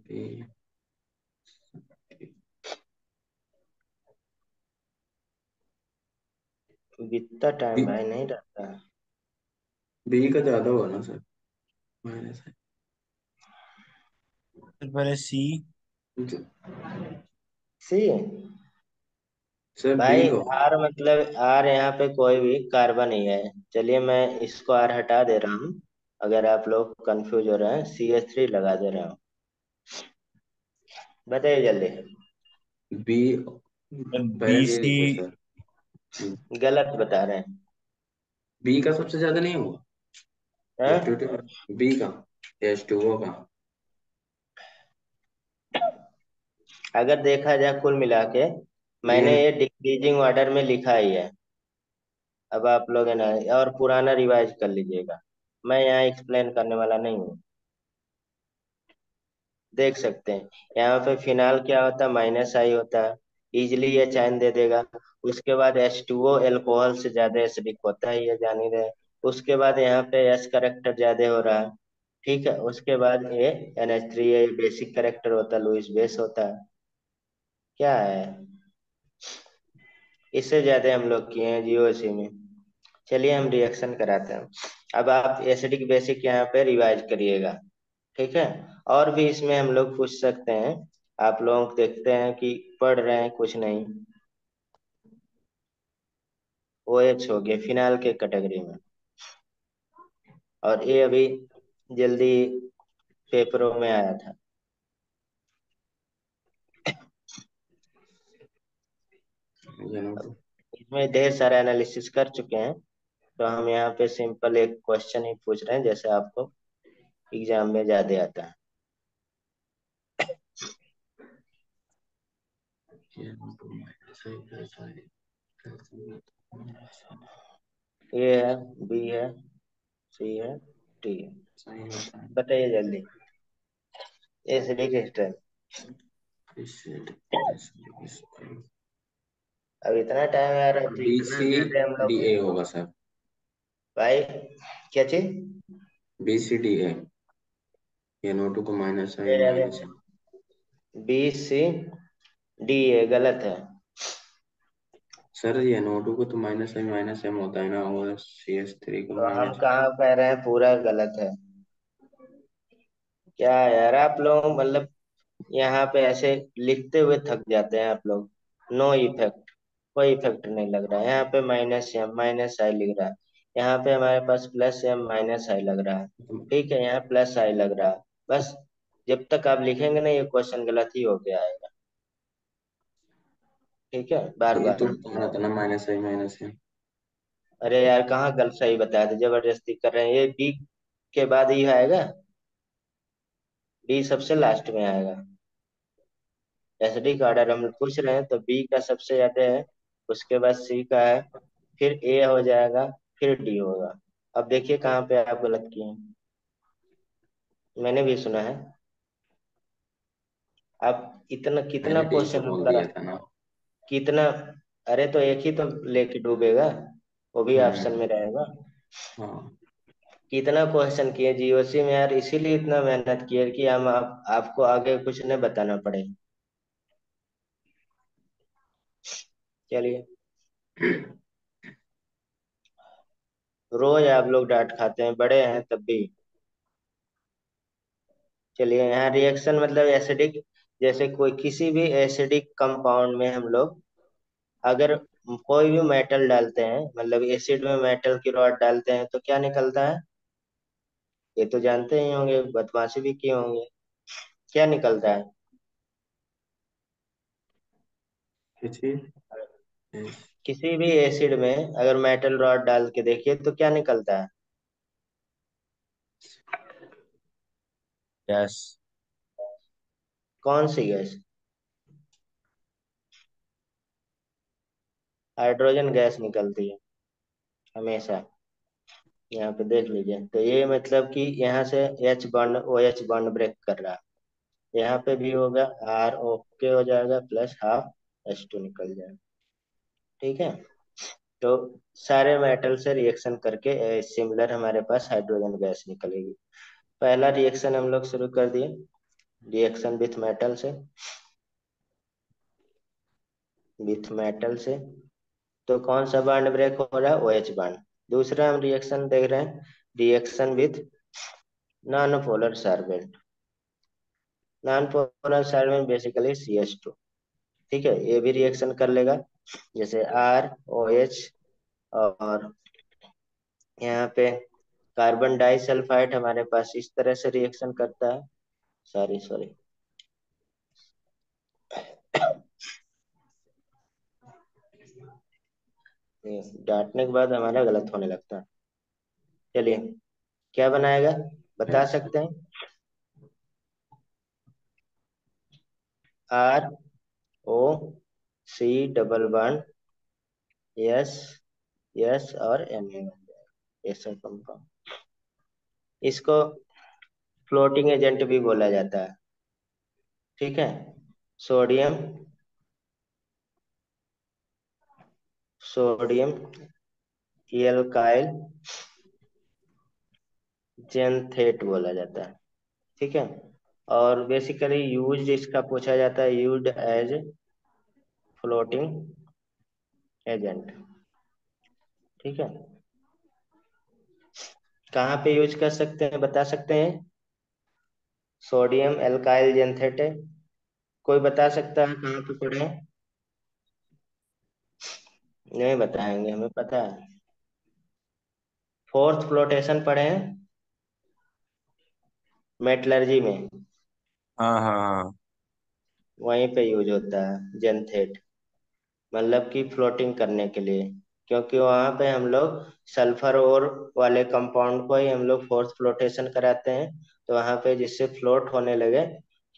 बी। बीतता टाइम बी भाई नहीं रहता। बी का ज्यादा होगा ना सर। माइनस है। सर पहले C। सी, सर बी भाई का होगा। आर मतलब आर यहाँ पे कोई भी कार्बन ही है। चलिए मैं इसको आर हटा दे रहा हूँ, अगर आप लोग कंफ्यूज हो रहे हैं, CH3 लगा दे रहा हूँ। बताइए जल्दी। बी बी पहले दे सी दीजिए सर। गलत बता रहे हैं। बी का सबसे ज्यादा नहीं होगा हाँ? रिएक्टिविटी? बी का H2O का। अगर देखा जाए कुल मिला के, मैंने रियल ये डिक्रीजिंग ऑर्डर में लिखा ही है। अब आप लोग है ना, और पुराना रिवाइज कर लीजिएगा, मैं यहाँ एक्सप्लेन करने वाला नहीं हूँ। देख सकते हैं यहाँ पे फिनाल क्या होता है, -I होता है, इजिली ये चाइन दे देगा। उसके बाद H2O एल्कोहल से ज्यादा एसिडिक होता है, ये जान ही रहे। उसके बाद यहाँ पे S करेक्टर ज्यादा हो रहा है। ठीक है, उसके बाद ये NH3, ये बेसिक करेक्टर होता है, लुईस बेस होता है। क्या है, इससे ज्यादा हम लोग किए हैं जीओसी में। चलिए हम रिएक्शन कराते हैं। अब आप एसिडिक बेसिक यहाँ पे रिवाइज करिएगा, ठीक है। और भी इसमें हम लोग पूछ सकते हैं, आप लोग देखते हैं कि पढ़ रहे हैं कुछ नहीं। OH हो गया फिनाइल के कैटेगरी में, और ये अभी जल्दी पेपरों में आया था। NO2। इसमें ढेर सारे एनालिसिस कर चुके हैं, तो हम यहाँ पे सिंपल एक क्वेश्चन ही पूछ रहे हैं जैसे आपको एग्जाम में ज्यादा आता है। NO2 minus I plus I ए है, बी है, सी है, टी है। सही होता है। बताइए जल्दी एसिडिक स्ट्रेंथ। अब इतना टाइम आ रहा है तो बी इतना सी ज्यादा हम डी लोग। ए होगा सर। भाई क्या चीज? BCDA। NO2 को माइनस I अरे माइनस I। BCDA गलत है। सर NO2 को तो माइनस I माइनस M होता है ना, और CH3 को तो हम माइनस। कहाँ कह रहे हैं पूरा गलत है? क्या यार आप लोग मतलब यहाँ पे ऐसे लिखते हुए थक जाते हैं आप लोग। नो इफेक्ट, कोई इफेक्ट नहीं लग रहा है यहाँ पे। -M -I लिख रहा है, यहाँ पे हमारे पास +M -I लग रहा है। ठीक है, यहाँ +I लग रहा है। बस जब तक आप लिखेंगे ना ये क्वेश्चन गलत ही हो गया आएगा। ठीक है, बार ये बार। तो बताना था ना माइनस I माइनस M। अरे यार कहाँ गलत सही बताया था, जबरदस्ती कर रहे हैं। ये बी के बाद ही आएगा, बी सबसे लास्ट में आएगा। एसडी का ऑर्डर हम पूछ रहे हैं तो बी का सबसे ज्यादा है, उसके बाद सी का है, फिर ए हो जाएगा, फिर डी होगा। अब देखिए कहाँ पे आप गलत किए हैं। मैंने भी सुना है। आप इतना कितना मैंने डी तो क्वेश्चन बोल करा, दिया था ना। कितना? अरे तो एक ही तो लेके डूबेगा, वो भी ऑप्शन हम्म। में रहेगा। हाँ। कितना क्वेश्चन किए जीओसी में यार, इसीलिए इतना मेहनत किए कि हम आपको आगे कुछ नहीं बताना पड़े। चलिए, रोज आप लोग डांट खाते हैं, बड़े हैं तब भी। चलिए यहाँ रिएक्शन मतलब एसिडिक, जैसे कोई किसी भी एसिडिक कंपाउंड में हम लोग अगर कोई भी मेटल डालते हैं, मतलब एसिड में मेटल की रॉड डालते हैं तो क्या निकलता है? ये तो जानते ही होंगे, बदमाशी भी किए होंगे। क्या निकलता है? किसी इस किसी भी एसिड में अगर मेटल रॉड डाल के देखिए तो क्या निकलता है? यस। कौन सी गैस? हाइड्रोजन गैस निकलती है हमेशा। यहाँ पे देख लीजिए, तो ये मतलब कि यहाँ से H bond OH bond break कर रहा है। यहाँ पे भी होगा, R ओके हो जाएगा, प्लस हाफ H2 निकल जाएगा। ठीक है, तो सारे मेटल से रिएक्शन करके सिमिलर हमारे पास हाइड्रोजन गैस निकलेगी। पहला रिएक्शन हम लोग शुरू कर दिए, रिएक्शन विथ मेटल से, विथ मेटल से। तो कौन सा बॉन्ड ब्रेक हो रहा है? OH bond. दूसरा हम रिएक्शन देख रहे हैं, reaction with non polar solvent. Non polar solvent basically CH2। ठीक है, ये भी रिएक्शन कर लेगा, जैसे ROH। और यहाँ पे कार्बन डाइसल्फाइड हमारे पास इस तरह से रिएक्शन करता है। सॉरी सॉरी, डांटने के बाद हमारा गलत होने लगता है। चलिए, क्या बनाएगा बता सकते हैं? ROC डबल बॉन्ड S और Na बन जाएगा, ऐसा कंपाउंड। इसको फ्लोटिंग एजेंट भी बोला जाता है। ठीक है, सोडियम, सोडियम एल्काइल जेनथेट बोला जाता है। ठीक है, और बेसिकली यूज इसका पूछा जाता है, यूज्ड एज फ्लोटिंग एजेंट। ठीक है, कहाँ पे यूज कर सकते हैं बता सकते हैं? सोडियम एल्काइल जेंथेट है, कोई बता सकता है कहाँ पे पढ़े हैं? नहीं बताएंगे, हमें पता है। फोर्थ फ्लोटेशन पढ़े हैं मेटलर्जी में, हाँ हाँ हाँ। वहीं पे यूज होता है जेंथेट, मतलब कि फ्लोटिंग करने के लिए। क्योंकि वहां पे हम लोग सल्फर और वाले कंपाउंड को ही हम लोग फोर्थ फ्लोटेशन कराते हैं, तो वहां पे जिससे फ्लोट होने लगे,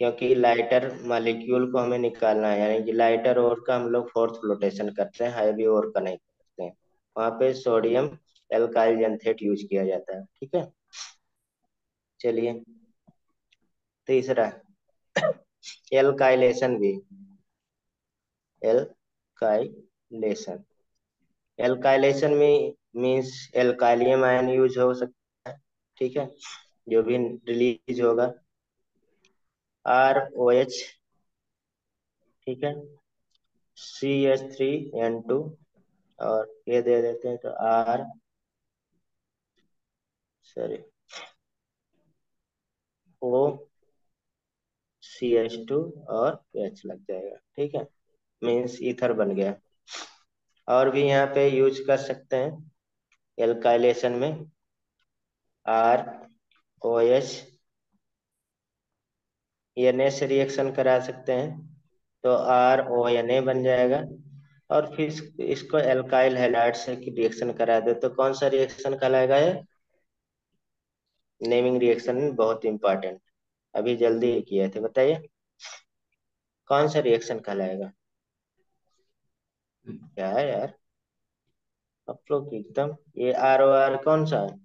क्योंकि लाइटर मॉलिक्यूल को हमें निकालना है, यानी कि लाइटर और का हम लोग फोर्थ फ्लोटेशन करते हैं, हैवी और का नहीं करते हैं। वहां पे सोडियम एल्काइल जेंथेट यूज किया जाता है। ठीक है, चलिए तीसरा, एल्काइलेशन भी। एल्काइलेशन, एल्काइलेशन में मीन्स एल्काइलियम आयन यूज हो सकता है। ठीक है, जो भी रिलीज होगा ROH। ठीक है, CH3N2, और ये दे देते हैं तो सॉरी OCH2 और H लग जाएगा। ठीक है, मीन्स ईथर बन गया। और भी यहाँ पे यूज कर सकते हैं एल्काइलेशन में, ROH Na से रिएक्शन करा सकते हैं, तो RONA बन जाएगा। और फिर इसको एल्काइल हैलाइड से रिएक्शन करा दे तो कौन सा रिएक्शन कहलाएगा ये? नेमिंग रिएक्शन बहुत इंपॉर्टेंट, अभी जल्दी ही किए थे, बताइए कौन सा रिएक्शन कहलाएगा? क्या है यार, आप लोग एकदम, ये ROR कौन सा है?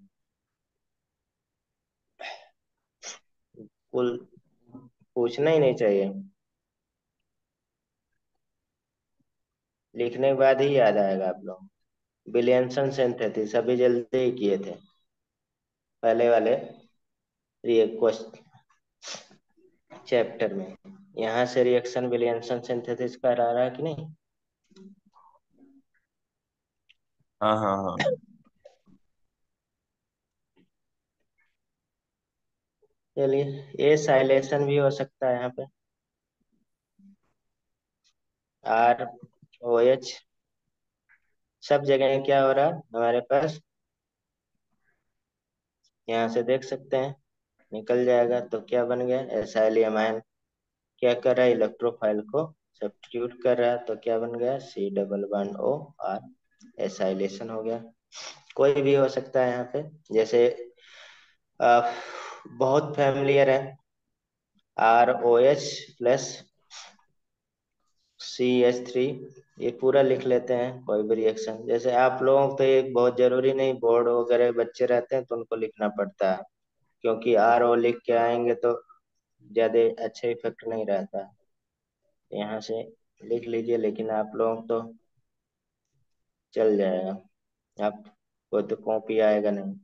कुल पूछना ही नहीं चाहिए, लिखने के बाद ही याद आएगा आप लोग। विलियमसन सिंथेसिस अभी जल्दी ही किए थे, पहले वाले क्वेश्चन चैप्टर में। यहाँ से रिएक्शन विलियमसन सिंथेसिस का आ रहा है कि नहीं? हाँ हाँ हाँ। चलिए, ये साइलेशन भी हो सकता है यहाँ पे, ROH। सब जगह क्या हो रहा है हमारे पास, यहाँ से देख सकते हैं, निकल जाएगा तो क्या बन गया? Acylium ion. क्या कर रहा है? इलेक्ट्रोफाइल को सब्स्टिट्यूट कर रहा है, तो क्या बन गया? C double bond O R, acylation हो गया। कोई भी हो सकता है यहाँ पे, जैसे आ, बहुत फैमिलियर है, ROH प्लस CH3, ये पूरा लिख लेते हैं, कोई भी रिएक्शन। जैसे आप लोगों को तो एक बहुत जरूरी नहीं, बोर्ड वगैरह बच्चे रहते हैं तो उनको लिखना पड़ता है, क्योंकि RO लिख के आएंगे तो ज्यादा अच्छा इफेक्ट नहीं रहता। यहाँ से लिख लीजिए, लेकिन आप लोगों को तो चल जाएगा, आप को तो कॉपी आएगा नहीं,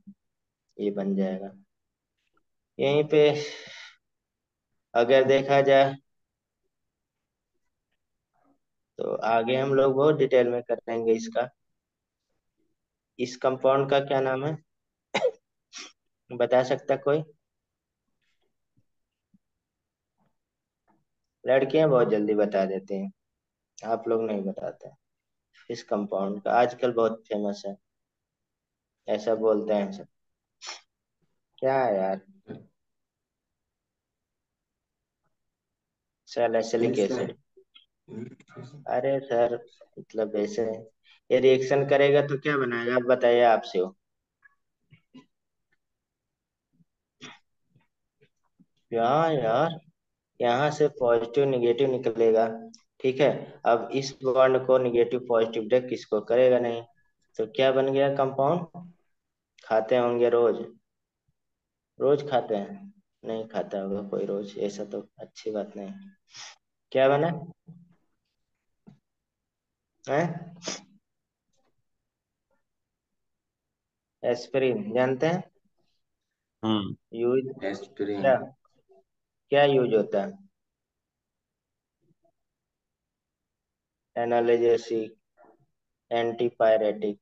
ये बन जाएगा। यहीं पे अगर देखा जाए तो आगे हम लोग बहुत डिटेल में करेंगे इसका। इस कंपाउंड का क्या नाम है, बता सकता कोई? लड़कियां बहुत जल्दी बता देती हैं, आप लोग नहीं बताते। इस कंपाउंड का आजकल बहुत फेमस है, ऐसा बोलते हैं सब। क्या है यार? Salicylic acid. अरे सर, मतलब ऐसे ये रिएक्शन करेगा तो क्या बनाएगा, आप बताइए, आपसे हो। यार यार, यहाँ से पॉजिटिव निगेटिव निकलेगा। ठीक है, अब इस बॉन्ड को निगेटिव पॉजिटिव देख किसको करेगा नहीं, तो क्या बन गया कंपाउंड? खाते होंगे रोज, रोज खाते हैं? नहीं खाता होगा कोई रोज, ऐसा तो अच्छी बात नहीं। क्या बना है? एस्पिरिन जानते हैं? हम्म। Use aspirin. क्या, क्या यूज होता है? Analgesic, antipyretic.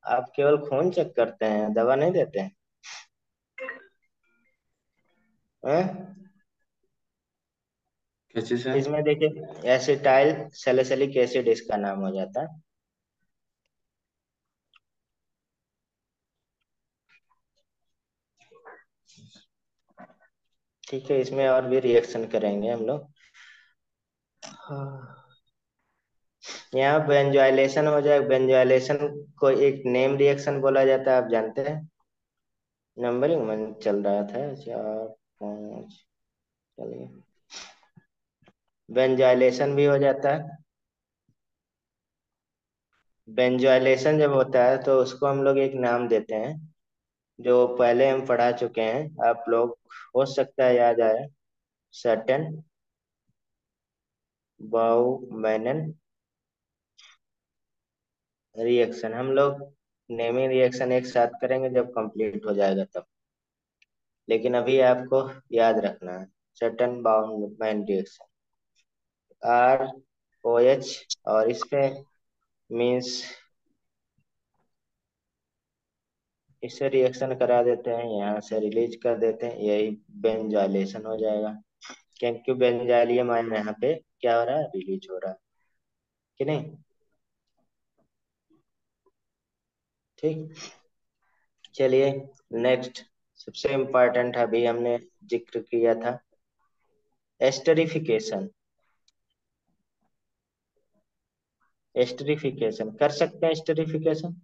आप केवल खून चेक करते हैं, दवा नहीं देते हैं? हैं? क्या चीज है? इसमें देखिए एसिटाइल सैलिसिलिक एसिड इसका नाम हो जाता है। ठीक है, इसमें और भी रिएक्शन करेंगे हम लोग। हाँ। यहाँ बेंजोइलेशन हो जाए। बेंजोइलेशन को एक नेम रिएक्शन बोला जाता है, आप जानते हैं? नंबरिंग मन चल रहा था, 4 5। चलिए, बेंजोइलेशन भी हो जाता है। बेंजोइलेशन जब होता है तो उसको हम लोग एक नाम देते हैं, जो पहले हम पढ़ा चुके हैं, आप लोग हो सकता है याद आए। Certain Baumann reaction. हम लोग नेमिंग रिएक्शन एक साथ करेंगे जब कंप्लीट हो जाएगा तब, लेकिन अभी आपको याद रखना है। सर्टेन बाउमैन रिएक्शन, ROH, और इस पे मीन्स इससे रिएक्शन करा देते हैं, यहाँ से रिलीज कर देते हैं, यही बेंजाइलेशन हो जाएगा। क्योंकि बेंजाइलियम आयन यहाँ पे क्या हो रहा है, रिलीज हो रहा है कि नहीं? ठीक। चलिए नेक्स्ट, सबसे इम्पोर्टेंट अभी हमने जिक्र किया था, एस्टरिफिकेशन। एस्टरिफिकेशन कर सकते हैं, एस्टरिफिकेशन।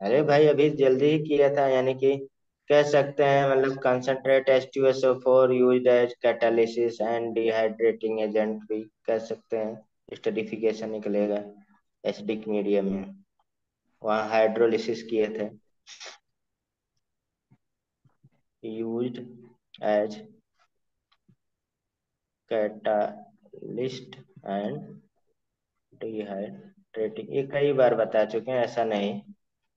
अरे भाई अभी जल्दी ही किया था, यानी कि कह सकते हैं, मतलब concentrate H2SO4 used as catalysis and dehydrating agent भी कह सकते हैं। एस्टरिफिकेशन निकलेगा एसिडिक मीडियम में, वहाँ हाइड्रोलिसिस किए थे। Used as catalyst and dehydrating, ये कई बार बता चुके हैं, ऐसा नहीं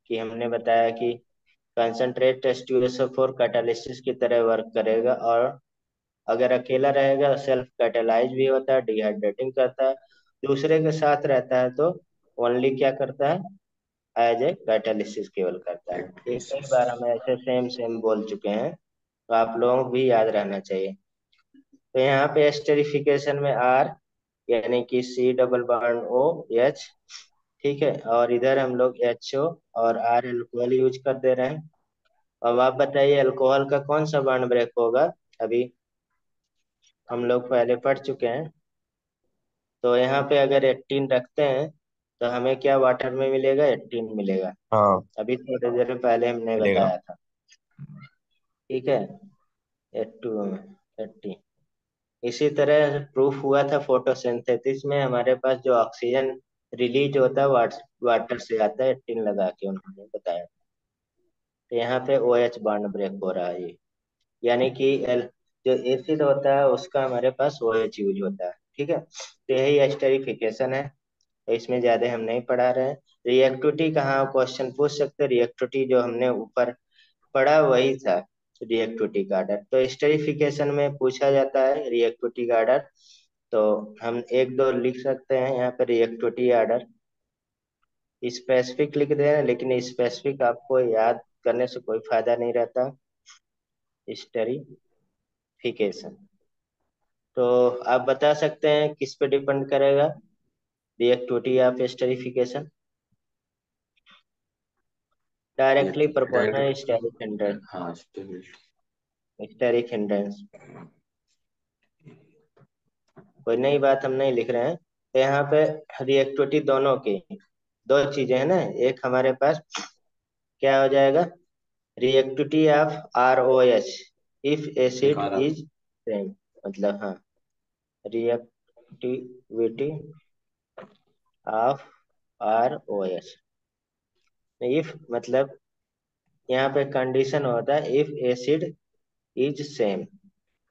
कि हमने बताया कि कंसंट्रेट H2SO4 कैटालिसिस की तरह वर्क करेगा, और अगर अकेला रहेगा सेल्फ कैटेलाइज भी होता है, डिहाइड्रेटिंग करता है। दूसरे के साथ रहता है तो ओनली क्या करता है, एज ए कैटालिसिस केवल करता है। ये कई बार हम ऐसे सेम सेम बोल चुके हैं, तो आप लोगों को भी याद रहना चाहिए। तो यहाँ पे एस्टेरिफिकेशन में R, यानी कि C डबल बॉन्ड OH, ठीक है, और इधर हम लोग HO और R एल्कोहल यूज कर दे रहे हैं। अब आप बताइए अल्कोहल का कौन सा बॉन्ड ब्रेक होगा? अभी हम लोग पहले पढ़ चुके हैं। तो यहाँ पे अगर 18 रखते हैं तो हमें क्या वाटर में मिलेगा, 18 मिलेगा। हाँ, अभी थोड़ी देर पहले हमने मिलेगा। बताया था। ठीक है, 82 में 30। इसी तरह प्रूफ हुआ था फोटोसिंथेसिस में, हमारे पास जो ऑक्सीजन रिलीज होता है वाटर से आता है, 18 लगा के उन्होंने बताया। तो यहाँ पे OH बॉन्ड ब्रेक हो रहा है ये, यानी कि जो एसिड होता है उसका हमारे पास OH यूज होता है। ठीक है, तो यही एस्टरिफिकेशन है, तो इसमें ज्यादा हम नहीं पढ़ा रहे हैं। रिएक्टिविटी कहाँ क्वेश्चन पूछ सकते हैं, रिएक्टिविटी जो हमने ऊपर पढ़ा वही था, रिएक्टिविटी का आर्डर। तो स्टेरिफिकेशन में पूछा जाता है रिएक्टिविटी का आर्डर, तो हम एक दो लिख सकते हैं यहाँ पे रिएक्टिविटी आर्डर। स्पेसिफिक लिख दे रहे हैं, लेकिन स्पेसिफिक आपको याद करने से कोई फायदा नहीं रहता। स्टेरिफिकेशन तो आप बता सकते हैं किस पे डिपेंड करेगा, reactivity of esterification? Directly proportional direct. Steric hindrance. हाँ स्टेबिलिटी। स्टेरिक हिंड्रेंस कोई नई बात हम नहीं लिख रहे हैं। तो यहाँ पे रिएक्टिविटी दोनों की, दो चीजें हैं ना, एक हमारे पास क्या हो जाएगा, reactivity of ROH if acid निकाला। इज सेम, मतलब हाँ, रिएक्टिविटी ऑफ ROH, इफ मतलब यहाँ पे कंडीशन होता है इफ एसिड इज सेम,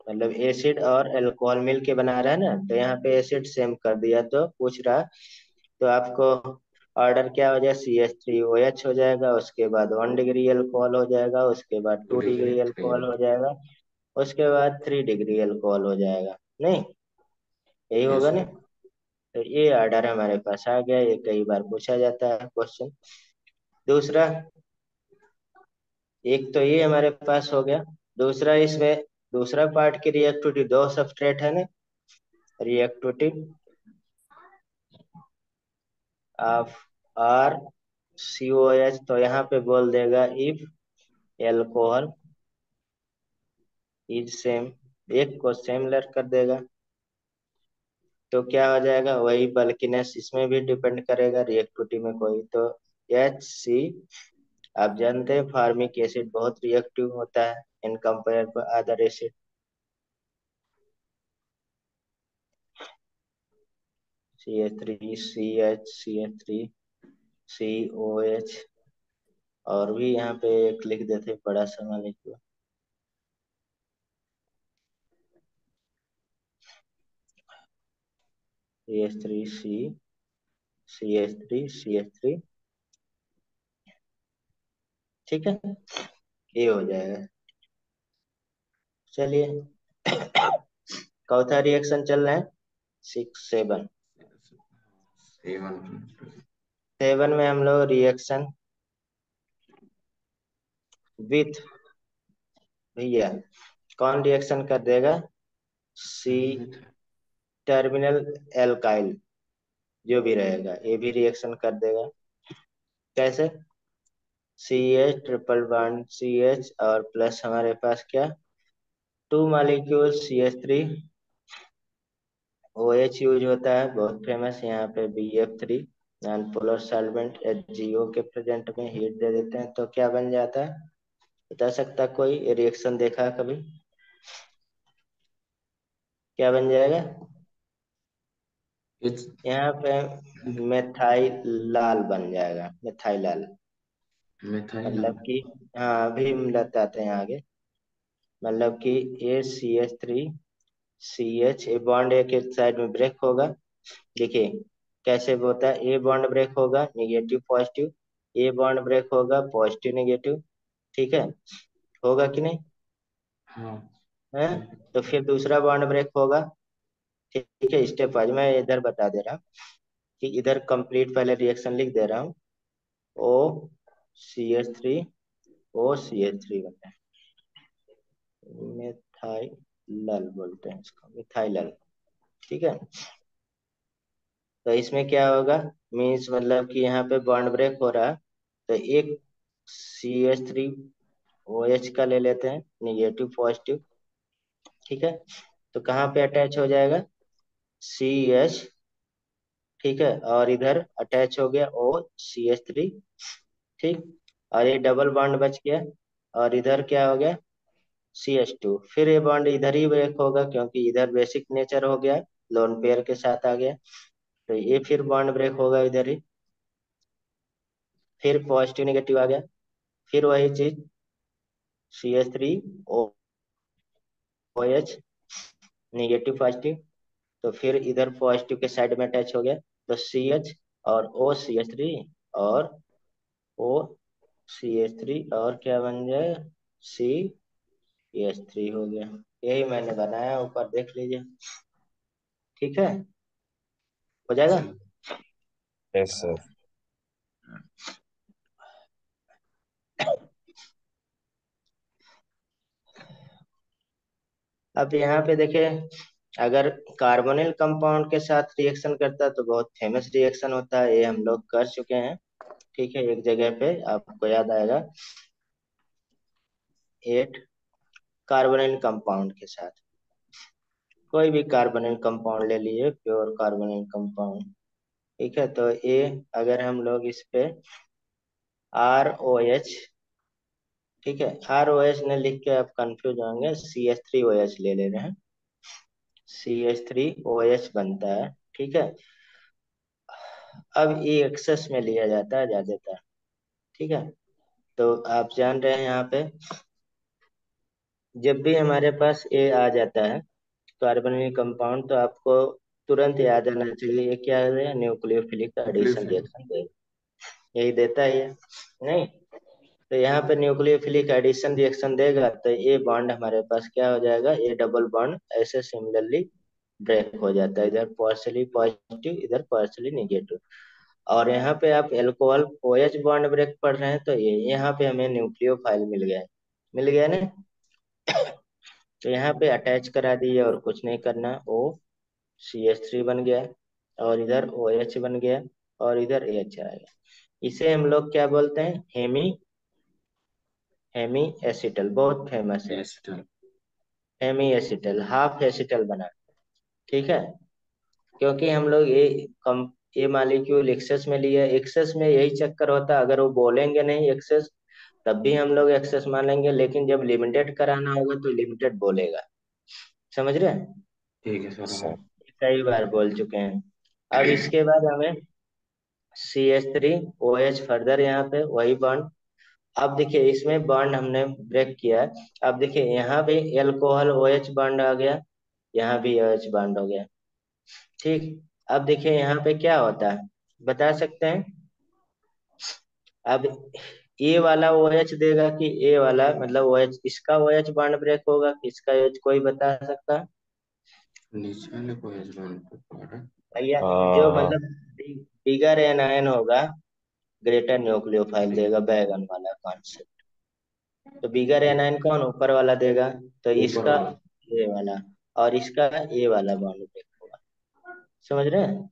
मतलब एसिड और अल्कोहल मिल के बना रहा है ना, तो यहाँ पे एसिड सेम कर दिया तो पूछ रहा, तो आपको ऑर्डर क्या हो जाए, CH3OH हो जाएगा, उसके बाद 1 डिग्री अल्कोहल हो जाएगा, उसके बाद two two degree degree three. Alcohol हो जाएगा, उसके बाद 3 डिग्री अल्कोहल हो जाएगा। नहीं, यही यस होगा सर। ना। तो ये ऑर्डर हमारे पास आ गया, ये कई बार पूछा जाता है क्वेश्चन। दूसरा, एक तो ये हमारे पास हो गया। दूसरा इसमें, दूसरा पार्ट की रिएक्टिविटी, दो सबस्ट्रेट है ना, reactivity of R C O H, तो यहाँ पे बोल देगा इफ एल्कोहल इज सेम, एक को सेमलर कर देगा। तो क्या हो जाएगा, वही बल्किनेस इसमें भी डिपेंड करेगा रिएक्टिविटी में कोई तो। एच सी, आप जानते हैं फार्मिक एसिड बहुत रिएक्टिव होता है in compare to other acid. CH3 CH CH3 COH, और भी यहाँ पे एक लिख देते बड़ा सा लिख, CH3 CH3 ठीक है, ये हो जाएगा। चलिए, चौथा रिएक्शन चल रहा है 6 7। 7। 7 में हम लोग रिएक्शन विथ, भैया कौन रिएक्शन कर देगा, सी टर्मिनल एल्काइल, जो भी रहेगा ये भी रिएक्शन कर देगा। कैसे, CH ट्रिपल बॉन्ड CH और प्लस हमारे पास क्या, 2 मॉलिक्यूल CH3 OH यूज होता है बहुत फेमस यहाँ पे, BF3 non polar solvent HGO के प्रेजेंट में हीट दे देते हैं तो क्या बन जाता है, बता सकता कोई, ये रिएक्शन देखा है कभी, क्या बन जाएगा इट्स यहाँ पे, मेथाइल लाल बन जाएगा, मेथाइलाल। मिथाइल। मतलब कि, हाँ अभी हम बताते हैं आगे। मतलब कि ACH3CH, ए बॉन्ड एक एक साइड में ब्रेक होगा। देखिए कैसे होता है, ए बॉन्ड ब्रेक होगा negative positive, a bond break होगा पॉजिटिव निगेटिव, ठीक है, होगा कि नहीं हाँ है। ठीक तो फिर दूसरा बॉन्ड ब्रेक होगा, ठीक है, स्टेप वाइज मैं इधर बता दे रहा हूँ कि इधर कंप्लीट पहले रिएक्शन लिख दे रहा हूँ। OCH3 OCH3 बनता है, मिथाइलल बोलते हैं इसको, मिथाइलल, ठीक है। तो इसमें क्या होगा, मीन्स मतलब कि यहाँ पे बॉन्ड ब्रेक हो रहा है, तो एक CH3 OH का ले लेते हैं निगेटिव पॉजिटिव, ठीक है। तो कहाँ पे अटैच हो जाएगा, CH, ठीक है, और इधर अटैच हो गया OCH3, ठीक, और ये डबल बॉन्ड बच गया, और इधर क्या हो गया CH2, फिर ये बॉन्ड इधर ही ब्रेक होगा क्योंकि इधर बेसिक नेचर हो गया, लोन पेयर के साथ आ गया, तो ये फिर बॉन्ड ब्रेक होगा इधर ही, फिर पॉजिटिव नेगेटिव आ गया, फिर वही चीज CH3 OH निगेटिव पॉजिटिव, तो फिर इधर पॉजिटिव के साइड में अटैच हो गया, तो CH और OCH3 और OCH3 और क्या बन जाए, CH3 हो गया। यही मैंने बनाया, ऊपर देख लीजिए, ठीक है, हो जाएगा। ठीक। Yes sir. अब यहाँ पे देखिए, अगर कार्बोनिल कंपाउंड के साथ रिएक्शन करता है तो बहुत फेमस रिएक्शन होता है, ये हम लोग कर चुके हैं, ठीक है, एक जगह पे आपको याद आएगा, 8 कार्बोनिल कंपाउंड के साथ, कोई भी कार्बोनिल कंपाउंड ले लीजिए, प्योर कार्बोनिल कंपाउंड, ठीक है। तो ये अगर हम लोग इस पे ROH, ठीक है, ROH ने लिख के आप कंफ्यूज होंगे, CH3OH ले रहे हैं, CH3OH बनता है, ठीक है। अब ये एक्सेस में लिया जाता है ज्यादातर, ठीक है। तो आप जान रहे हैं यहाँ पे, जब भी हमारे पास ए आ जाता है कार्बोनिल कंपाउंड, तो आपको तुरंत याद आना चाहिए ये क्या है, न्यूक्लियोफिलिक एडिशन न्यूक्लियोफिल। रिएक्शन दे, यही देता ही है नहीं। तो यहाँ पे न्यूक्लियोफिलिक एडिशन रिएक्शन देगा तो ए बॉन्ड हमारे पास क्या हो जाएगा, ए डबल बॉन्ड ऐसे सिमिलरली ब्रेक हो जाता है, इधर पार्शली पॉजिटिव इधर पार्शली नेगेटिव। और यहाँ पे आप एल्कोहल OH बॉन्ड ब्रेक पढ़ रहे हैं, तो ये यहाँ पे हमें न्यूक्लियोफाइल मिल गया है, मिल गया ना। तो यहाँ पे अटैच करा दिए और कुछ नहीं करना, CH3 बन गया और इधर OH बन गया और इधर H आ गया। इसे हम लोग क्या बोलते हैं, हेमी एसिटल, बहुत फेमस है। Acetal. Hemiacetal, half acetal बना, ठीक है। क्योंकि हम लोग ये मालिक्यूल एक्सेस में लिए, एक्सेस में यही चक्कर होता है, अगर वो बोलेंगे नहीं एक्सेस तब भी हम लोग एक्सेस मानेंगे, लेकिन जब लिमिटेड कराना होगा तो लिमिटेड बोलेगा। समझ रहे हैं? ठीक है सर, हाँ। कई बार बोल चुके हैं। अब इसके बाद हमें CH3 OH फर्दर यहाँ पे वही बॉन्ड। अब देखिए इसमें बॉन्ड हमने ब्रेक किया है। अब देखिए यहाँ भी एल्कोहल OH बॉन्ड आ गया, यहाँ भी OH बॉन्ड हो गया, ठीक। अब देखिए यहाँ पे क्या होता है, बता सकते हैं? अब ए वाला OH देगा कि ए वाला, मतलब OH, इसका OH बॉन्ड ब्रेक होगा कि इसका OH, कोई बता सकता है? नीचे वाले को एच बॉन्ड पे पड़ा। भैया जो हाँ। मतलब बिगर एनायन होगा ग्रेटर न्यूक्लियोफाइल देगा, बैगन वाला कॉन्सेप्ट। तो बिगर एनायन कौन, ऊपर वाला देगा, तो ऊपर इसका वाला। ए वाला और इसका ए वाला बॉन्ड ब्रेक होगा। समझ रहे हैं?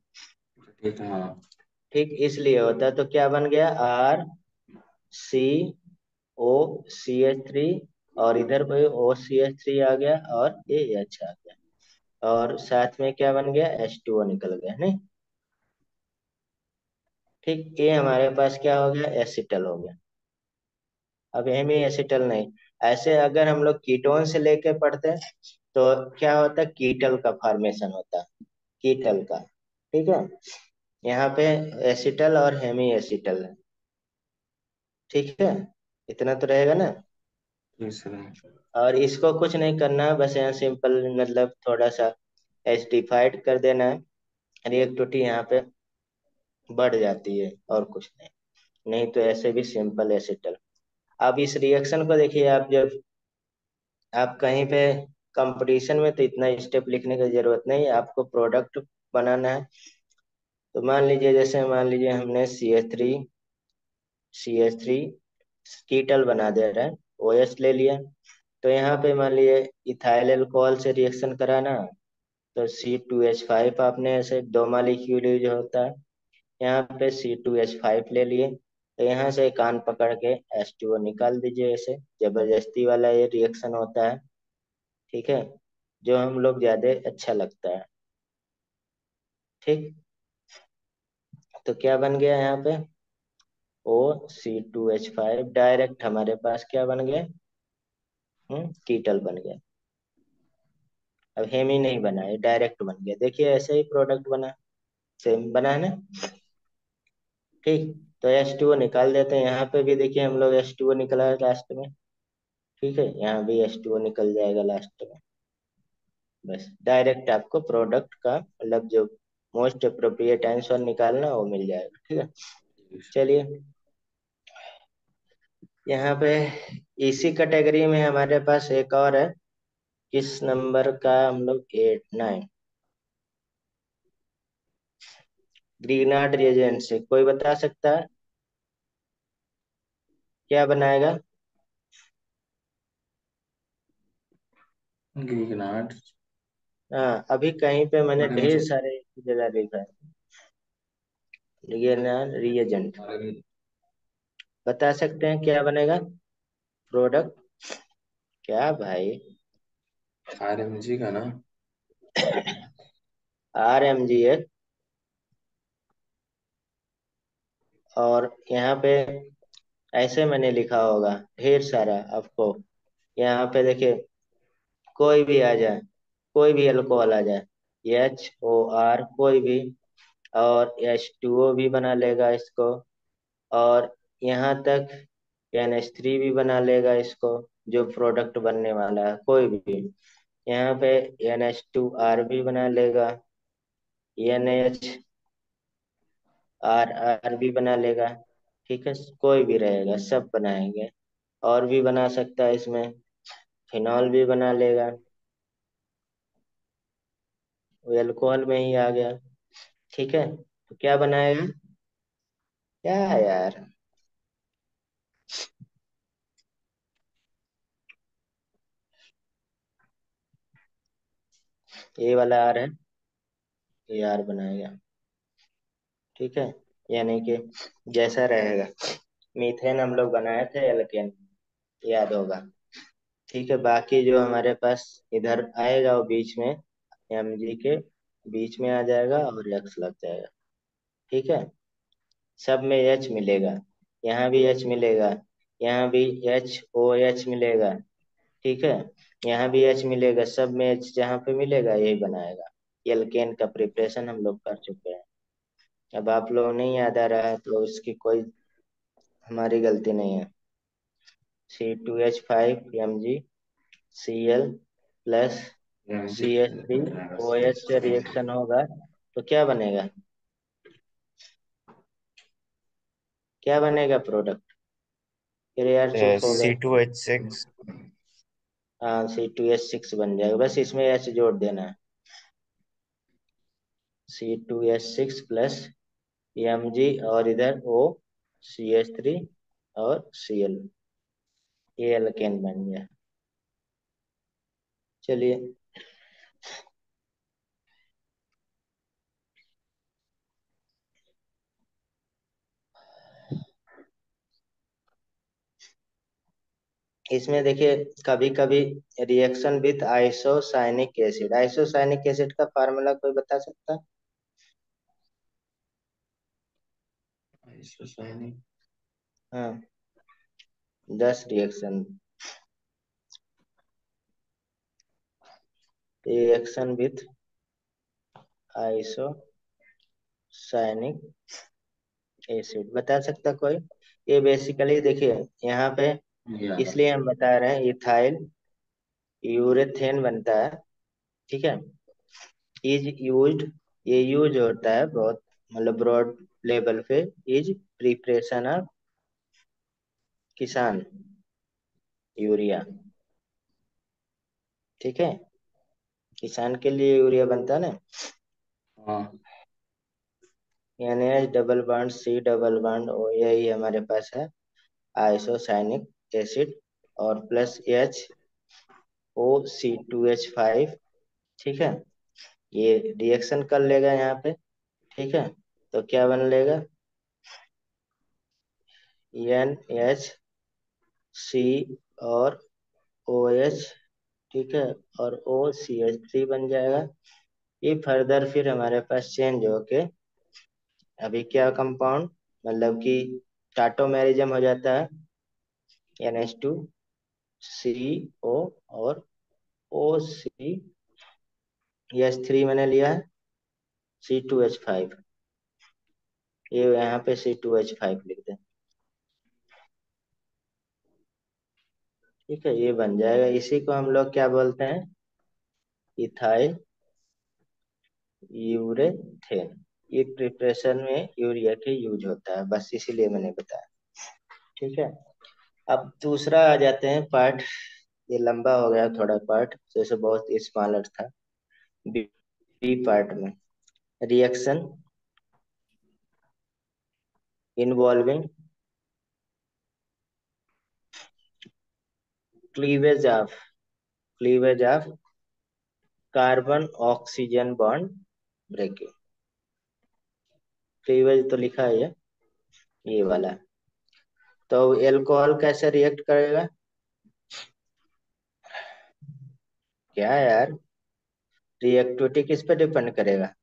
ठीक है, हाँ। ठीक, इसलिए होता है। तो क्या बन गया, RCOCH3, और इधर पे OCH3 आ गया और AH आ गया, और साथ में क्या बन गया, H2O निकल गया, नहीं? ठीक, ये हमारे पास क्या हो गया, एसिटल हो गया। अब हेमी एसिटल नहीं। ऐसे अगर हम लोग कीटोन से लेके पढ़ते हैं तो क्या होता है, कीटल का फॉर्मेशन होता है, कीटल का, ठीक है। यहाँ पे एसिटल और हेमी एसिटल है, ठीक है। इतना तो रहेगा ना। ठीक सर, हाँ। और इसको कुछ नहीं करना है, बस यहाँ सिंपल मतलब थोड़ा सा एसिडिफाइड कर देना है, रिएक्टिविटी यहाँ पे बढ़ जाती है, और कुछ नहीं। नहीं तो ऐसे भी सिंपल एसिटल। अब इस रिएक्शन को देखिए, आप जब आप कहीं पे कंपटीशन में, तो इतना स्टेप लिखने की जरूरत नहीं है, आपको प्रोडक्ट बनाना है। तो मान लीजिए, जैसे मान लीजिए हमने सी एच थ्री कीटल बना दे रहा है, OH ले लिया। तो यहाँ पे मान लीजिए इथाइल अल्कोहल से रिएक्शन कराना, तो C2H5 आपने ऐसे दो मालिक्यूल यूज होता है, यहाँ पे C2H5 ले लिए। तो यहाँ से कान पकड़ के H2O निकाल दीजिए, ऐसे जबरदस्ती वाला ये रिएक्शन होता है, ठीक है, जो हम लोग ज्यादा अच्छा लगता है, ठीक। तो क्या बन गया यहाँ पे, O C2H5 डायरेक्ट हमारे पास क्या बन गया, कीटल बन गया। अब हेमी नहीं बना, ये डायरेक्ट बन गया, देखिए ऐसे ही प्रोडक्ट बना, सेम बना है ना, ठीक। तो H2O निकाल देते हैं, यहाँ पे भी देखिए हम लोग H2O निकला है लास्ट में, ठीक है, यहाँ भी H2O निकल जाएगा लास्ट में। बस डायरेक्ट आपको प्रोडक्ट का मतलब जो मोस्ट अप्रोप्रिएट आंसर निकालना वो मिल जाएगा, ठीक है। ठीक सर। चलिए, यहाँ पे इसी कैटेगरी में हमारे पास एक और है, किस नंबर का, हम लोग 8 9, ग्रीनार्ड रिएजेंट से कोई बता सकता है क्या बनाएगा? गिगनाट। हाँ, अभी कहीं पे मैंने अरे ढेर मुझे। सारे जगह लिखा है ग्रीनार्ड रिएजेंट। अरे। बता सकते हैं क्या बनेगा प्रोडक्ट? क्या भाई, RMG का ना। RMGA। और यहाँ पे ऐसे मैंने लिखा होगा ढेर सारा आपको, यहाँ पे देखिए कोई भी आ जाए, कोई भी अल्कोहल आ जाए, HOR कोई भी, और H2O भी बना लेगा इसको, और यहाँ तक NH3 भी बना लेगा इसको, जो प्रोडक्ट बनने वाला है कोई भी। यहाँ पे NH2R भी बना लेगा, NHRR भी बना लेगा, ठीक है, कोई भी रहेगा सब बनाएंगे। और भी बना सकता है इसमें, फिनॉल भी बना लेगा, वो अल्कोहल में ही आ गया। ठीक है, तो क्या बनाएगा? क्या है यार? ये वाला आर है, ये आर बनाएगा। ठीक है, यानी कि जैसा रहेगा, मीथेन हम लोग बनाए थे एल्केन, याद होगा। ठीक है, बाकी जो हमारे पास इधर आएगा वो बीच में एम जी के बीच में आ जाएगा और एक्स लग जाएगा। ठीक है, सब में एच मिलेगा, यहाँ भी एच मिलेगा, यहाँ भी एच ओ एच मिलेगा। ठीक है, यहाँ भी एच मिलेगा, सब में एच जहाँ पे मिलेगा यही बनाएगा। एल्केन का प्रिपरेशन हम लोग कर चुके हैं। अब आप लोग नहीं याद आ रहा है तो इसकी कोई हमारी गलती नहीं है। C2H5 Mg Cl plus MG C H three बन रहा है ओ बस। एच से रिएक्शन होगा तो क्या बनेगा? क्या बनेगा प्रोडक्ट? फिर यार चुप हो गए। C2H6। हाँ, C2H6 बन जाएगा, बस इसमें एच जोड़ देना है। C2H6 प्लस Mg और इधर CH3 और Cl, ये एल्केन बन गया। चलिए, इसमें देखिए कभी कभी रिएक्शन विथ आइसोसाइनिक एसिड, आइसोसाइनिक एसिड का फार्मूला कोई बता सकता है? आइसोसाइनिक। हाँ, 10 रिएक्शन, रिएक्शन विथ आइसोसाइनिक एसिड बता सकता कोई? ये बेसिकली देखिए यहाँ पे, याद इसलिए हम बता रहे हैं इथाइल यूरेथेन बनता है। ठीक है, इज यूज्ड, ये यूज होता है बहुत, मतलब ब्रॉड लेवल पे, इज प्रिपरेशन ऑफ किसान यूरिया। ठीक है, किसान के लिए यूरिया बनता है ना। हाँ। NH double bond C double bond O, यही हमारे पास है आइसोसाइनिक एसिड, और प्लस HOC2H5। ठीक है, ये रिएक्शन कर लेगा यहाँ पे। ठीक है, तो क्या बन लेगा? NHC और OH। ठीक है, और OCH3 बन जाएगा। ये फर्दर फिर हमारे पास चेंज होके अभी क्या कंपाउंड, मतलब कि टाटोमेरिज्म हो जाता है, NH2CO और OCH3 मैंने लिया है, C2H5, ये यहाँ पे C2H5 लिख दें। ठीक है, ये बन जाएगा, इसी को हम लोग क्या बोलते हैं? Ethyl urethane. ये प्रिपरेशन में यूरिया के यूज होता है, बस इसीलिए मैंने बताया। ठीक है, अब दूसरा आ जाते हैं पार्ट, ये लंबा हो गया थोड़ा पार्ट, जैसे बहुत स्मॉलर था। बी, बी पार्ट में reaction involving cleavage of cleavage of carbon oxygen bond breaking. Cleavage तो लिखा है ये वाला। तो एल्कोहल कैसे रिएक्ट करेगा? क्या यार, रिएक्टिविटी किस पे डिपेंड करेगा?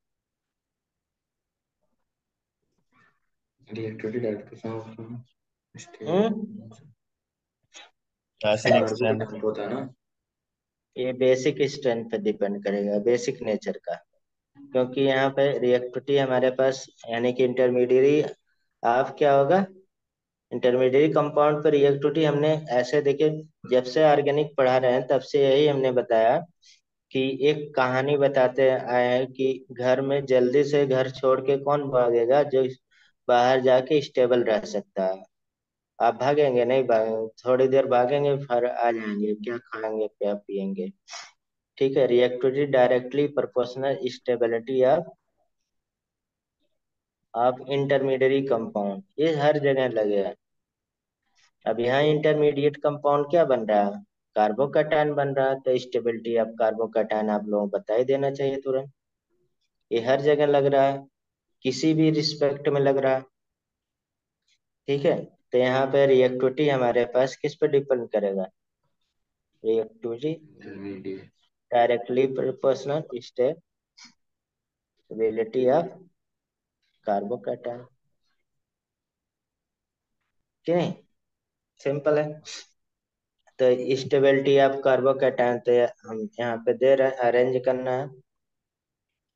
रिएक्टिविटी डायरेक्ट हम्म एसिडिक कार्बोरेट स्ट्रेंथ। डायरेक्ट होता है ना। ये बेसिक स्ट्रेंथ पे डिपेंड करेगा, बेसिक नेचर का, क्योंकि यहाँ पे रिएक्टिविटी हमारे पास, यानी कि इंटरमीडिएट ऑफ क्या होगा, इंटरमीडिएट कंपाउंड पर रिएक्टिविटी हमने ऐसे देखे, जब से ऑर्गेनिक पढ़ा रहे हैं तब से यही हमने बताया कि एक कहानी बताते आए हैं कि घर में जल्दी से घर छोड़ के कौन भागेगा, जो बाहर जाके स्टेबल रह सकता है। आप भागेंगे? नहीं भागेंगे, थोड़ी देर भागेंगे फिर आ जाएंगे, क्या खाएंगे क्या पिएंगे। ठीक है, reactivity directly proportional stability of intermediate compound, ये हर जगह लगे है। अब यहाँ इंटरमीडिएट कंपाउंड क्या बन रहा है, कार्बोकैटायन बन रहा है, तो स्टेबिलिटी ऑफ कार्बोकैटायन आप लोगों को बता ही देना चाहिए तुरंत। ये हर जगह लग रहा है, किसी भी रिस्पेक्ट में लग रहा है। ठीक है, तो यहाँ पे रिएक्टिविटी हमारे पास किस पे डिपेंड करेगा, reactivity intermediate. Directly proportional stability of carbocation. कि नहीं, सिंपल है। तो स्टेबिलिटी ऑफ कार्बोकैटायन तो हम यहाँ पे दे रहे हैं, अरेंज करना है,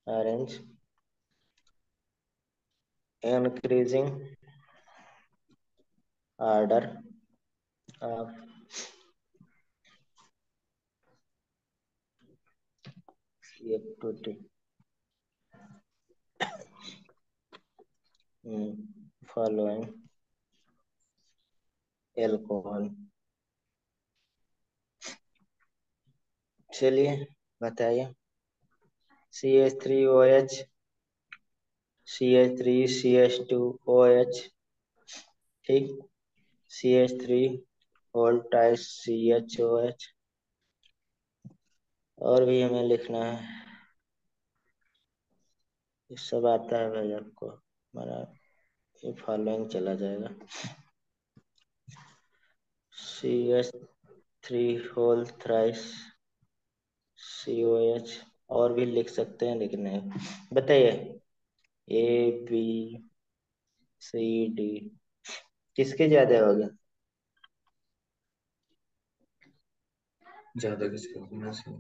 arrange increasing order of reactivity following alcohol। चलिए बताइए, CH3OH, CH3CH2OH, ठीक, CH3 होल टाइस CHOH, और भी हमें लिखना है, ये सब आता है भाई आपको, हमारा ये फॉलोइंग चला जाएगा, CH3 होल थ्राइस COH, और भी लिख सकते हैं लेकिन नहीं। बताइए, ABCD किसके ज्यादा हो गया, ज्यादा किसके होना से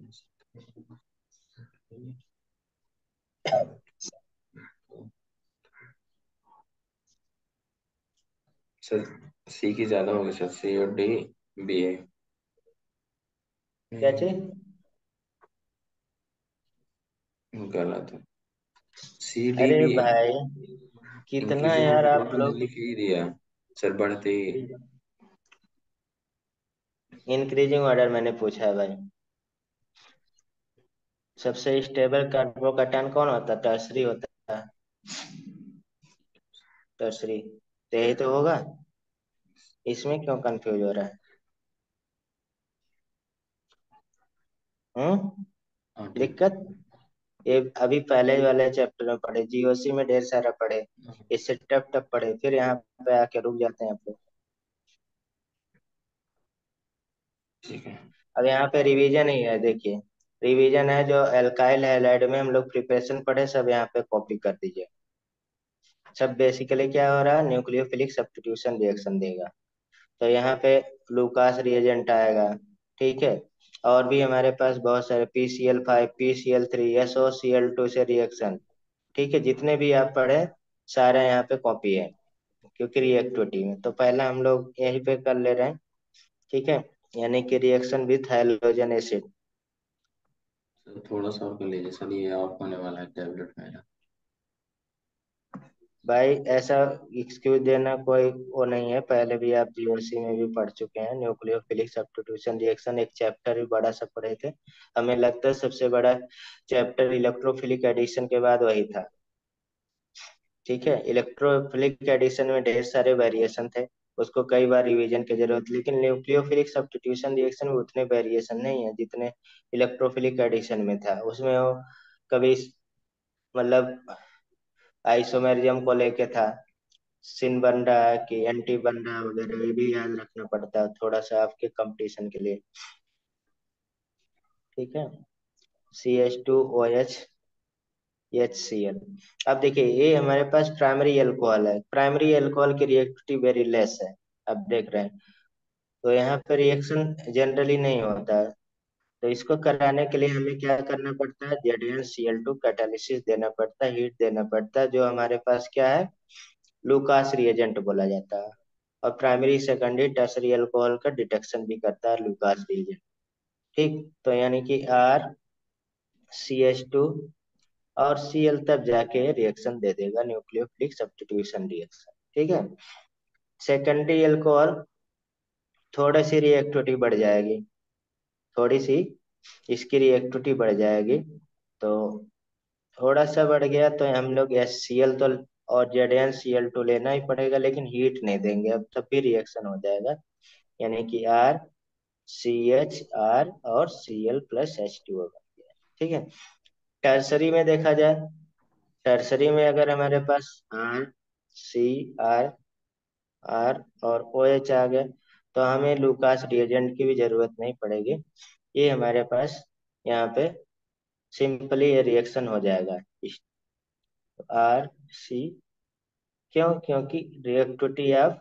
सर, सी की ज्यादा होगी सर, सी और डी, बी ए। क्या चीज, गलत है, सी डी अरे बी ए। भाई कितना इंक्रीजिंग यार ऑर्डर वो आप तो मैंने लोग, लिख ही दिया सर, बढ़ते ही। इंक्रीजिंग ऑर्डर मैंने पूछा है भाई। सबसे स्टेबल कार्बोकैटायन कौन होता है, टर्सरी होता है, टर्सरी, तो यही तो होगा, इसमें क्यों कंफ्यूज हो रहा है, हाँ ठीक। दिक्कत, ये अभी पहले वाले चैप्टर में पढ़े, जीओसी में ढेर सारा पढ़े, इससे टप टप पढ़े, फिर यहाँ पे आके रुक जाते हैं आप लोग। ठीक है। अब यहाँ पे रिवीजन ही है, देखिए रिवीजन है, जो एल्काइल हैलाइड में हम लोग प्रिपरेशन पढ़े सब यहाँ पे कॉपी कर दीजिए। सब बेसिकली क्या हो रहा है, न्यूक्लियोफिलिक सब्स्टिट्यूशन रिएक्शन देगा, तो यहाँ पे लूकास रिएजेंट आएगा। ठीक है, और भी हमारे पास बहुत सारे PCl5 PCl3 SOCl2 से रिएक्शन, ठीक है, जितने भी आप पढ़े सारे यहाँ पे कॉपी है, क्योंकि रिएक्टिविटी में तो पहला हम लोग यहीं पे कर ले रहे हैं। ठीक है, यानी कि reaction with hydrogen acid. Sir थोड़ा सा और कर लीजिए सर, ये ऑफ होने वाला है टैबलेट मेरा। भाई ऐसा एक्सक्यूज देना कोई वो नहीं है, पहले भी आप जीओसी में भी पढ़ चुके हैं, न्यूक्लियोफिलिक सब्स्टिट्यूशन रिएक्शन एक चैप्टर भी बड़ा सा पढ़े थे। हमें लगता है सबसे बड़ा चैप्टर इलेक्ट्रोफिलिक एडिशन के बाद वही था। ठीक है, इलेक्ट्रोफिलिक एडिशन में ढेर सारे वेरिएशन थे, उसको कई बार रिवीजन की जरूरत, लेकिन न्यूक्लियोफिलिक सब्स्टिट्यूशन रिएक्शन में उतने वेरिएशन नहीं है जितने इलेक्ट्रोफिलिक एडिशन में था। उसमें वो कभी मतलब आइसोमेरिज्म को लेके था, सिन बन रहा है कि एंटी बन रहा है वगैरह, ये भी याद रखना पड़ता है थोड़ा सा आपके कंपटीशन के लिए। ठीक है, CH2OH HCl। अब देखिए ये हमारे पास प्राइमरी अल्कोहल है, प्राइमरी अल्कोहल की रिएक्टिविटी वेरी लेस है, अब देख रहे हैं, तो यहाँ पे रिएक्शन जनरली नहीं होता है। तो इसको कराने के लिए हमें क्या करना पड़ता है, ZnCl2 कैटालिसिस देना पड़ता है, हीट देना पड़ता है, जो हमारे पास क्या है, लूकास रिएजेंट बोला जाता है। और प्राइमरी सेकेंडरी टर्सरी अल्कोहल का डिटेक्शन भी करता है लूकास रिएजेंट। ठीक, तो यानी कि RCH2 और Cl तब जाके रिएक्शन दे देगा, न्यूक्लियोफिलिक सब्स्टिट्यूशन रिएक्शन। ठीक है, सेकेंडरी अल्कोहल थोड़ी सी रिएक्टिविटी बढ़ जाएगी, थोड़ी सी इसकी रिएक्टिविटी बढ़ जाएगी। तो थोड़ा सा बढ़ गया तो हम लोग HCl तो और ZnCl2 लेना ही पड़ेगा, लेकिन हीट नहीं देंगे अब, तब भी रिएक्शन हो जाएगा। यानी कि RCH और Cl प्लस H2O बन गया। ठीक है। टर्सरी में देखा जाए, टर्सरी में अगर हमारे पास R और OH आ गए तो हमें लूकास रिएजेंट की भी जरूरत नहीं पड़ेगी। ये हमारे पास यहाँ पे सिंपली ये रिएक्शन हो जाएगा। RC, क्यों? क्योंकि रिएक्टिविटी ऑफ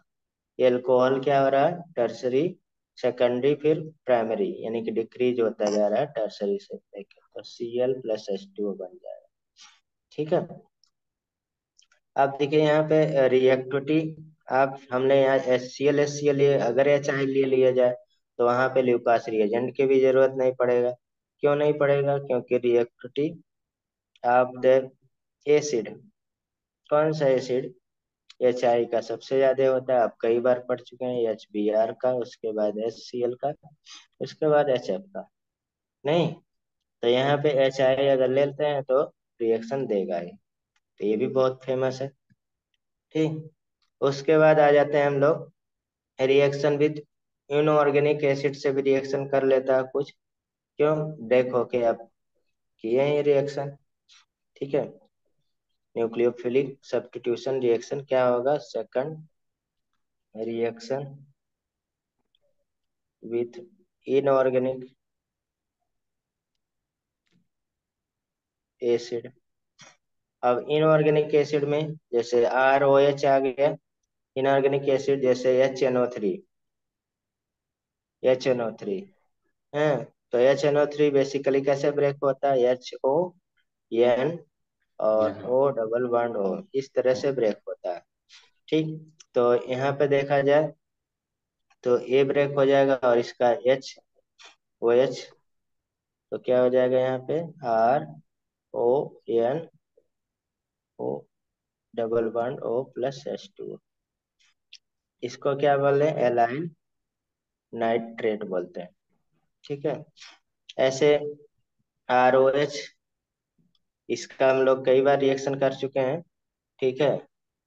एल्कोहल क्या हो रहा है, टर्सरी सेकेंडरी फिर प्राइमरी, यानी कि डिक्रीज होता जा रहा है टर्सरी से लेके, तो Cl प्लस H2O बन जाएगा। ठीक है। अब देखिए यहाँ पे रिएक्टिविटी, आप हमने यहाँ HCl लिए, अगर HI लिए लिया जाए तो वहां पे ल्यूकास रिएजेंट की भी जरूरत नहीं पड़ेगा। क्यों नहीं पड़ेगा? क्योंकि रिएक्टिविटी ऑफ द एसिड, कौन सा एसिड, HI का सबसे ज्यादा होता है, आप कई बार पढ़ चुके हैं, HBr का, उसके बाद HCl का, उसके बाद HF का। नहीं, तो यहाँ पे HI अगर लेते हैं तो रिएक्शन देगा ही, तो ये भी बहुत फेमस है। ठीक। उसके बाद आ जाते हैं हम लोग रिएक्शन विद इनऑर्गेनिक एसिड से भी रिएक्शन कर लेता है कुछ। क्यों? देखो कि आप किए हैं ये रिएक्शन। ठीक है। न्यूक्लियोफिलिक सब्स्टिट्यूशन रिएक्शन क्या होगा, second reaction with inorganic acid. अब इनऑर्गेनिक एसिड में जैसे ROH आ गया, इनऑर्गेनिक एसिड जैसे HNO3 है। तो HNO3 बेसिकली कैसे ब्रेक होता है, HON और यहाँ O डबल बॉन्ड O, इस तरह से ब्रेक होता है। ठीक। तो यहाँ पे देखा जाए तो A ब्रेक हो जाएगा और इसका HOH, तो क्या हो जाएगा यहाँ पे, RONO double bond O plus H2O। इसको क्या बोलते हैं, एलाइन नाइट्रेट बोलते हैं। ठीक है। ऐसे ROH, इसका हम लोग कई बार रिएक्शन कर चुके हैं। ठीक है।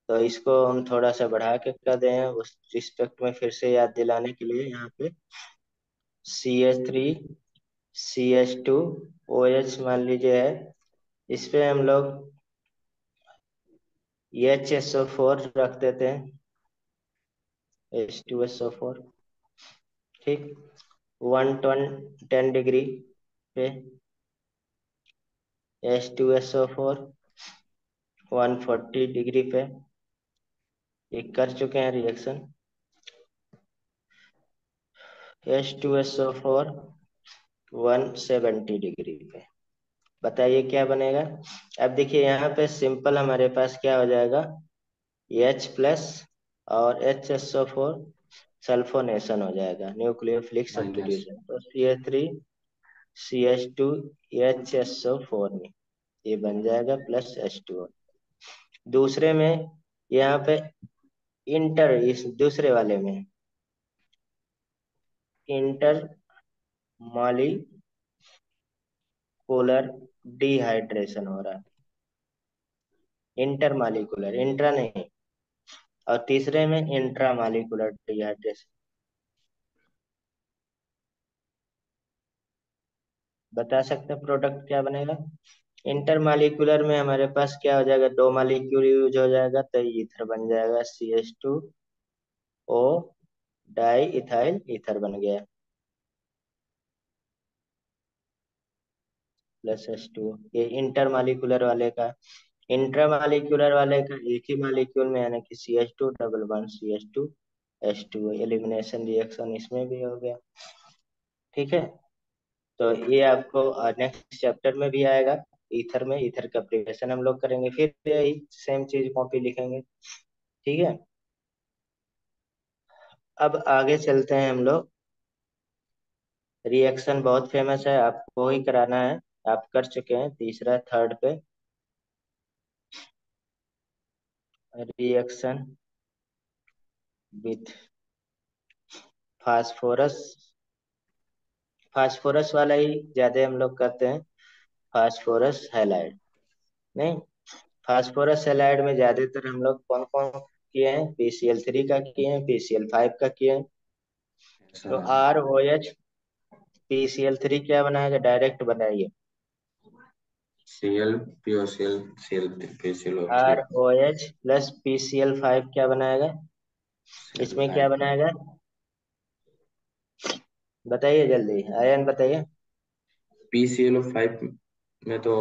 तो इसको हम थोड़ा सा बढ़ा के कर दें उस रिस्पेक्ट में, फिर से याद दिलाने के लिए, यहाँ पे CH3CH2OH मान लीजिए है, इस पे हम लोग HSO4 रख देते हैं, H2SO4। ठीक। 110 डिग्री पे H2SO4, 140 डिग्री पे, ये कर चुके हैं रिएक्शन। H2SO4 170 डिग्री पे, बताइए क्या बनेगा। अब देखिए यहाँ पे सिंपल हमारे पास क्या हो जाएगा, H प्लस और HSO4 सल्फोनेशन हो जाएगा, न्यूक्लियोफिलिक माइनस। सब्स्टिट्यूशन, तो CH3CH2HSO4 में ये बन जाएगा प्लस H2O। दूसरे में यहाँ पे इस दूसरे वाले में इंटर मॉलिक्यूलर डिहाइड्रेशन हो रहा है, इंटर मॉलिक्यूलर, इंट्रा नहीं, और तीसरे में इंट्रा मॉलिक्यूलर डिहाइड्रेशन। बता सकते हैं प्रोडक्ट क्या बनेगा। इंटर मॉलिक्यूलर में हमारे पास क्या हो जाएगा, दो मॉलिक्यूल यूज हो जाएगा तो ईथर बन जाएगा, CH2O डाई इथाइल ईथर बन गया प्लस H2O। ये इंटर मॉलिक्यूलर वाले का, इंट्रा मॉलिक्यूलर वाले का एक ही मॉलिक्यूल में, यानी कि CH2 double bond CH2H2O, elimination reaction इसमें भी हो गया। ठीक है। तो ये आपको नेक्स्ट चैप्टर में भी आएगा, ईथर में, ईथर का प्रिपरेशन हम लोग करेंगे, फिर यही सेम चीज कॉपी लिखेंगे। ठीक है। अब आगे चलते हैं हम लोग, रिएक्शन बहुत फेमस है, आपको ही कराना है, आप कर चुके हैं तीसरा थर्ड पे, रिएक्शन विथ फास्फोरस फास्फोरस वाला ही ज्यादा हम लोग करते हैं, फास्फोरस हैलाइड। नहीं, फास्फोरस हैलाइड में ज्यादातर हम लोग कौन कौन किए हैं, PCl3 का किए हैं, PCl5 का किए हैं। ऐसा तो है। ROH PCl3 क्या बनाएगा, डायरेक्ट बनाइए। Cl POCl Cl PClO3 ROH plus PCl5 क्या बनाएगा, इसमें क्या Cl5 बनाएगा, बताइए जल्दी, आयन बताइए। PClO5 में तो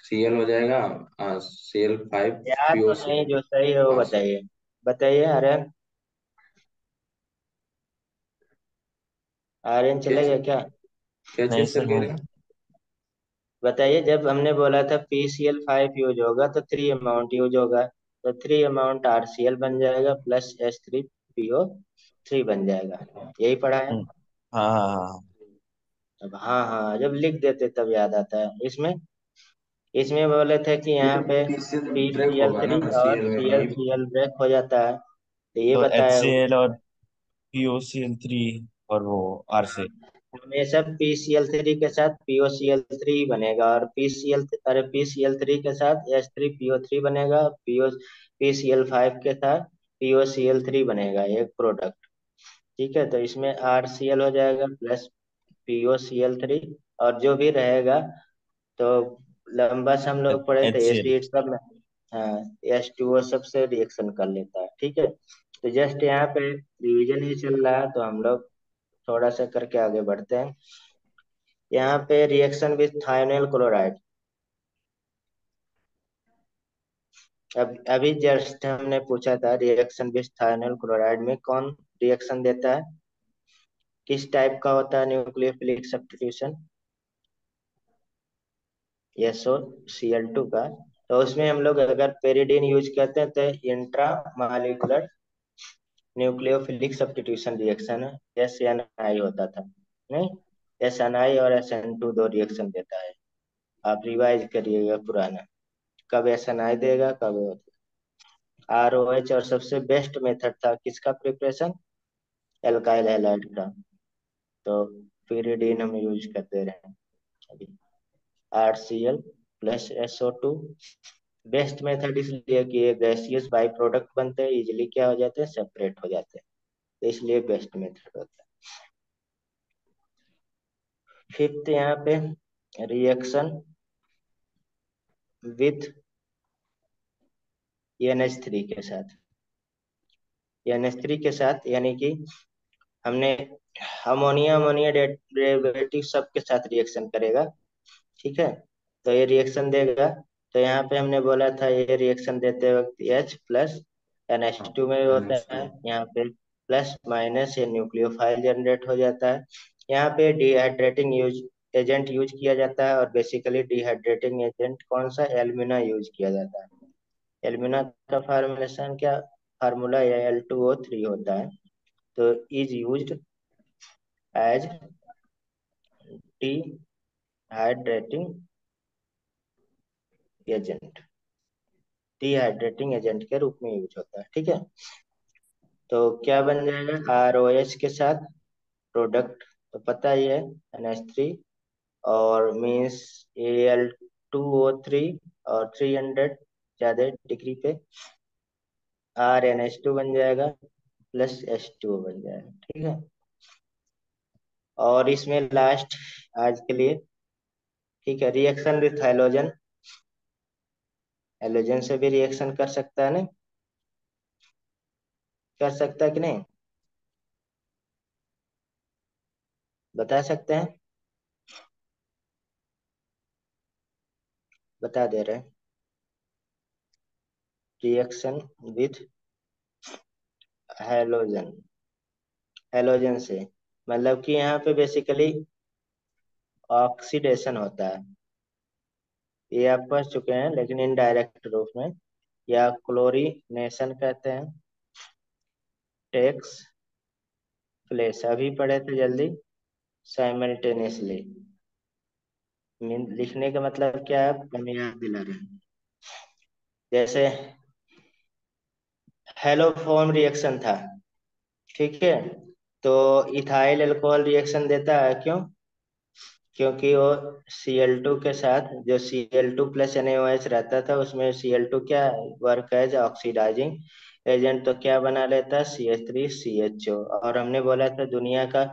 Cl हो जाएगा, Cl5 याद तो नहीं, POCl। जो सही है वो हाँ सर। बताइए। बताइए आर्यन, आर्यन क्या चलेगा चीज, क्या? क्या नहीं चीज सर सर कह वो। रहे हैं? बताइए, जब हमने बोला था PCl5 यूज होगा तो 3 अमाउंट यूज होगा, तो 3 अमाउंट RCl बन जाएगा प्लस H3PO3 बन जाएगा। यही पढ़ा है। हम्म, हाँ हाँ हाँ हाँ। अब हाँ हाँ, जब लिख देते तब याद आता है। इसमें इसमें बोले थे कि ये यहाँ तो पे PCl ब्रेक होगा ना PCl3 और Cl में Cl वही। Cl ब्रेक हो जाता है, तो ये तो बताया हूँ। HCl और POCl3 और वो R से। हमेशा PCl3 के साथ POCl3 बनेगा, और PCl3 के साथ H3PO3 बनेगा, PCl5 के साथ POCl3 बनेगा, एक प्रोडक्ट। ठीक है, तो इसमें RCl हो जाएगा प्लस POCl3, और जो भी रहेगा, तो लंबा से हम लोग पढ़े थे HCl। एसिड सब में। हाँ, H2O सबसे रिएक्शन कर लेता है। ठीक है, तो जस्ट यहाँ पे रिवीजन ही चल रहा है, तो हम लोग थोड़ा सा करके आगे बढ़ते हैं। यहाँ पे रिएक्शन विथ थायोनाइल क्लोराइड, अब अभी जस्ट हमने पूछा था रिएक्शन विथ थायोनाइल क्लोराइड में कौन रिएक्शन देता है, किस टाइप का होता है न्यूक्लियोफिलिक सब्स्टिट्यूशन, SOCl2 का। तो उसमें हम लोग अगर पेरिडीन यूज करते हैं तो intra molecular nucleophilic substitution reaction है, SNI होता था। नहीं, SNI और SN2 दो रिएक्शन देता है। आप रिवाइज करिएगा पुराना, कब SNI देगा कब ROH। और सबसे बेस्ट मेथड था किसका प्रिपरेशन, एल्काइल हैलाइड का। तो pyridine हम यूज करते रहे अभी, RCl plus SO2। Best method इसलिए कि ये गैसियस बाई प्रोडक्ट बनते हैं, इजिली क्या हो जाते हैं, सेपरेट हो जाते हैं, तो इसलिए बेस्ट मेथड होता है। फिफ्थ यहाँ पे रिएक्शन विथ NH3 के साथ, NH3 के साथ यानी कि हमने अमोनिया अमोनिया डेरिवेटिव सबके साथ रिएक्शन करेगा। ठीक है, तो ये रिएक्शन देगा। तो यहाँ पे हमने बोला था ये रिएक्शन देते वक्त H प्लस हाँ NH2 में होता है, NH2। यहाँ पे प्लस माइनस ये न्यूक्लियोफाइल जनरेट हो जाता है। यहाँ पे डिहाइड्रेटिंग यूज एजेंट यूज किया जाता है, और बेसिकली डिहाइड्रेटिंग एजेंट कौन सा, एल्यूमिना यूज किया जाता है। एल्यूमिना का फॉर्मुलेशन क्या, फार्मूला Al2O3 होता है। तो is used as dehydrating agent, dehydrating agent के रूप में यूज होता है। ठीक है, तो क्या बन जाएगा, ROH के साथ प्रोडक्ट तो पता ही है, NH3, और मीन्स Al2O3, और 300 ज्यादा डिग्री पे RNH2 बन जाएगा प्लस H2O बन जाएगा। ठीक है, और इसमें लास्ट आज के लिए, ठीक है, रिएक्शन विथ हेलोजन, हेलोजन से भी रिएक्शन कर सकता है ना, कर सकता है कि नहीं, बता सकते हैं, बता दे रहे हैं। रिएक्शन विथ हेलोजन, हेलोजन से मतलब कि यहाँ पे बेसिकली ऑक्सीडेशन होता है, ये आप पढ़ चुके हैं लेकिन इनडायरेक्ट रूप में, या क्लोरीनेशन कहते हैं, टेक्स प्लेस, अभी पढ़े थे जल्दी, साइमल्टेनियसली। लिखने का मतलब क्या है, हमें याद दिला रहे हैं। जैसे हेलोफॉर्म रिएक्शन था, ठीक है, तो इथाइल अल्कोहल रिएक्शन देता है, क्यों, क्योंकि वो Cl2 के साथ जो Cl2 प्लस NaOH रहता था उसमें Cl2 क्या वर्क एज ऑक्सीडाइजिंग एजेंट, तो क्या बना लेता है CH3CHO। और हमने बोला था दुनिया का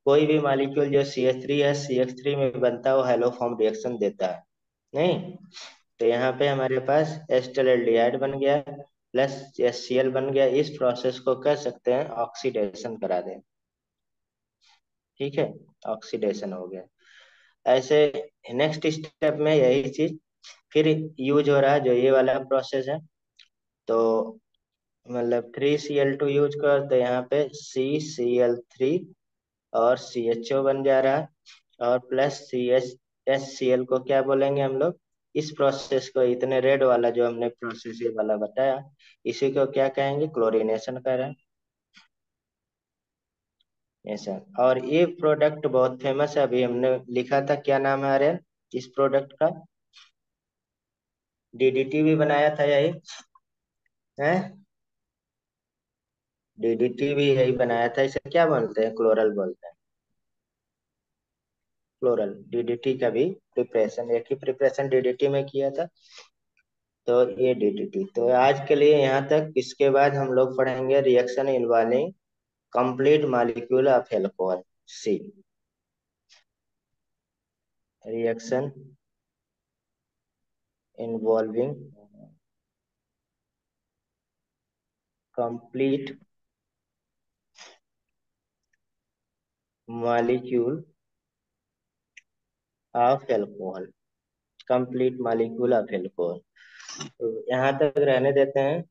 कोई भी मॉलिक्यूल जो CH3 है CH3 में बनता है वो हेलोफॉर्म रिएक्शन देता है नहीं। तो यहाँ पे हमारे पास एस्टरेल्डिहाइड बन गया प्लस HCl बन गया। इस प्रोसेस को कह सकते हैं ऑक्सीडेशन करा दें। ठीक है, ऑक्सीडेशन हो गया। ऐसे नेक्स्ट स्टेप में यही चीज फिर यूज हो रहा है जो ये वाला प्रोसेस है। तो मतलब 3Cl2 यूज कर तो यहाँ पे CCl3 और CHO बन जा रहा है, और प्लस HCl को क्या बोलेंगे हम लोग, इस प्रोसेस को इतने रेड वाला जो हमने प्रोसेस ये वाला बताया इसी को क्या कहेंगे, क्लोरीनेशन कर रहे हैं ऐसा। और ये प्रोडक्ट बहुत फेमस है, अभी हमने लिखा था, क्या नाम है आर्यन इस प्रोडक्ट का? DDT भी बनाया था यही है, DDT भी यही बनाया था। इसे क्या बोलते हैं, क्लोरल बोलते हैं, क्लोरल। DDT का भी प्रिपरेशन एक ही प्रिपरेशन DDT में किया था। तो ये DDT तो आज के लिए यहाँ तक। इसके बाद हम लोग पढ़ेंगे reaction involving complete molecule of alcohol, C, reaction involving complete molecule of alcohol, complete molecule of alcohol. तो यहाँ तक रहने देते हैं।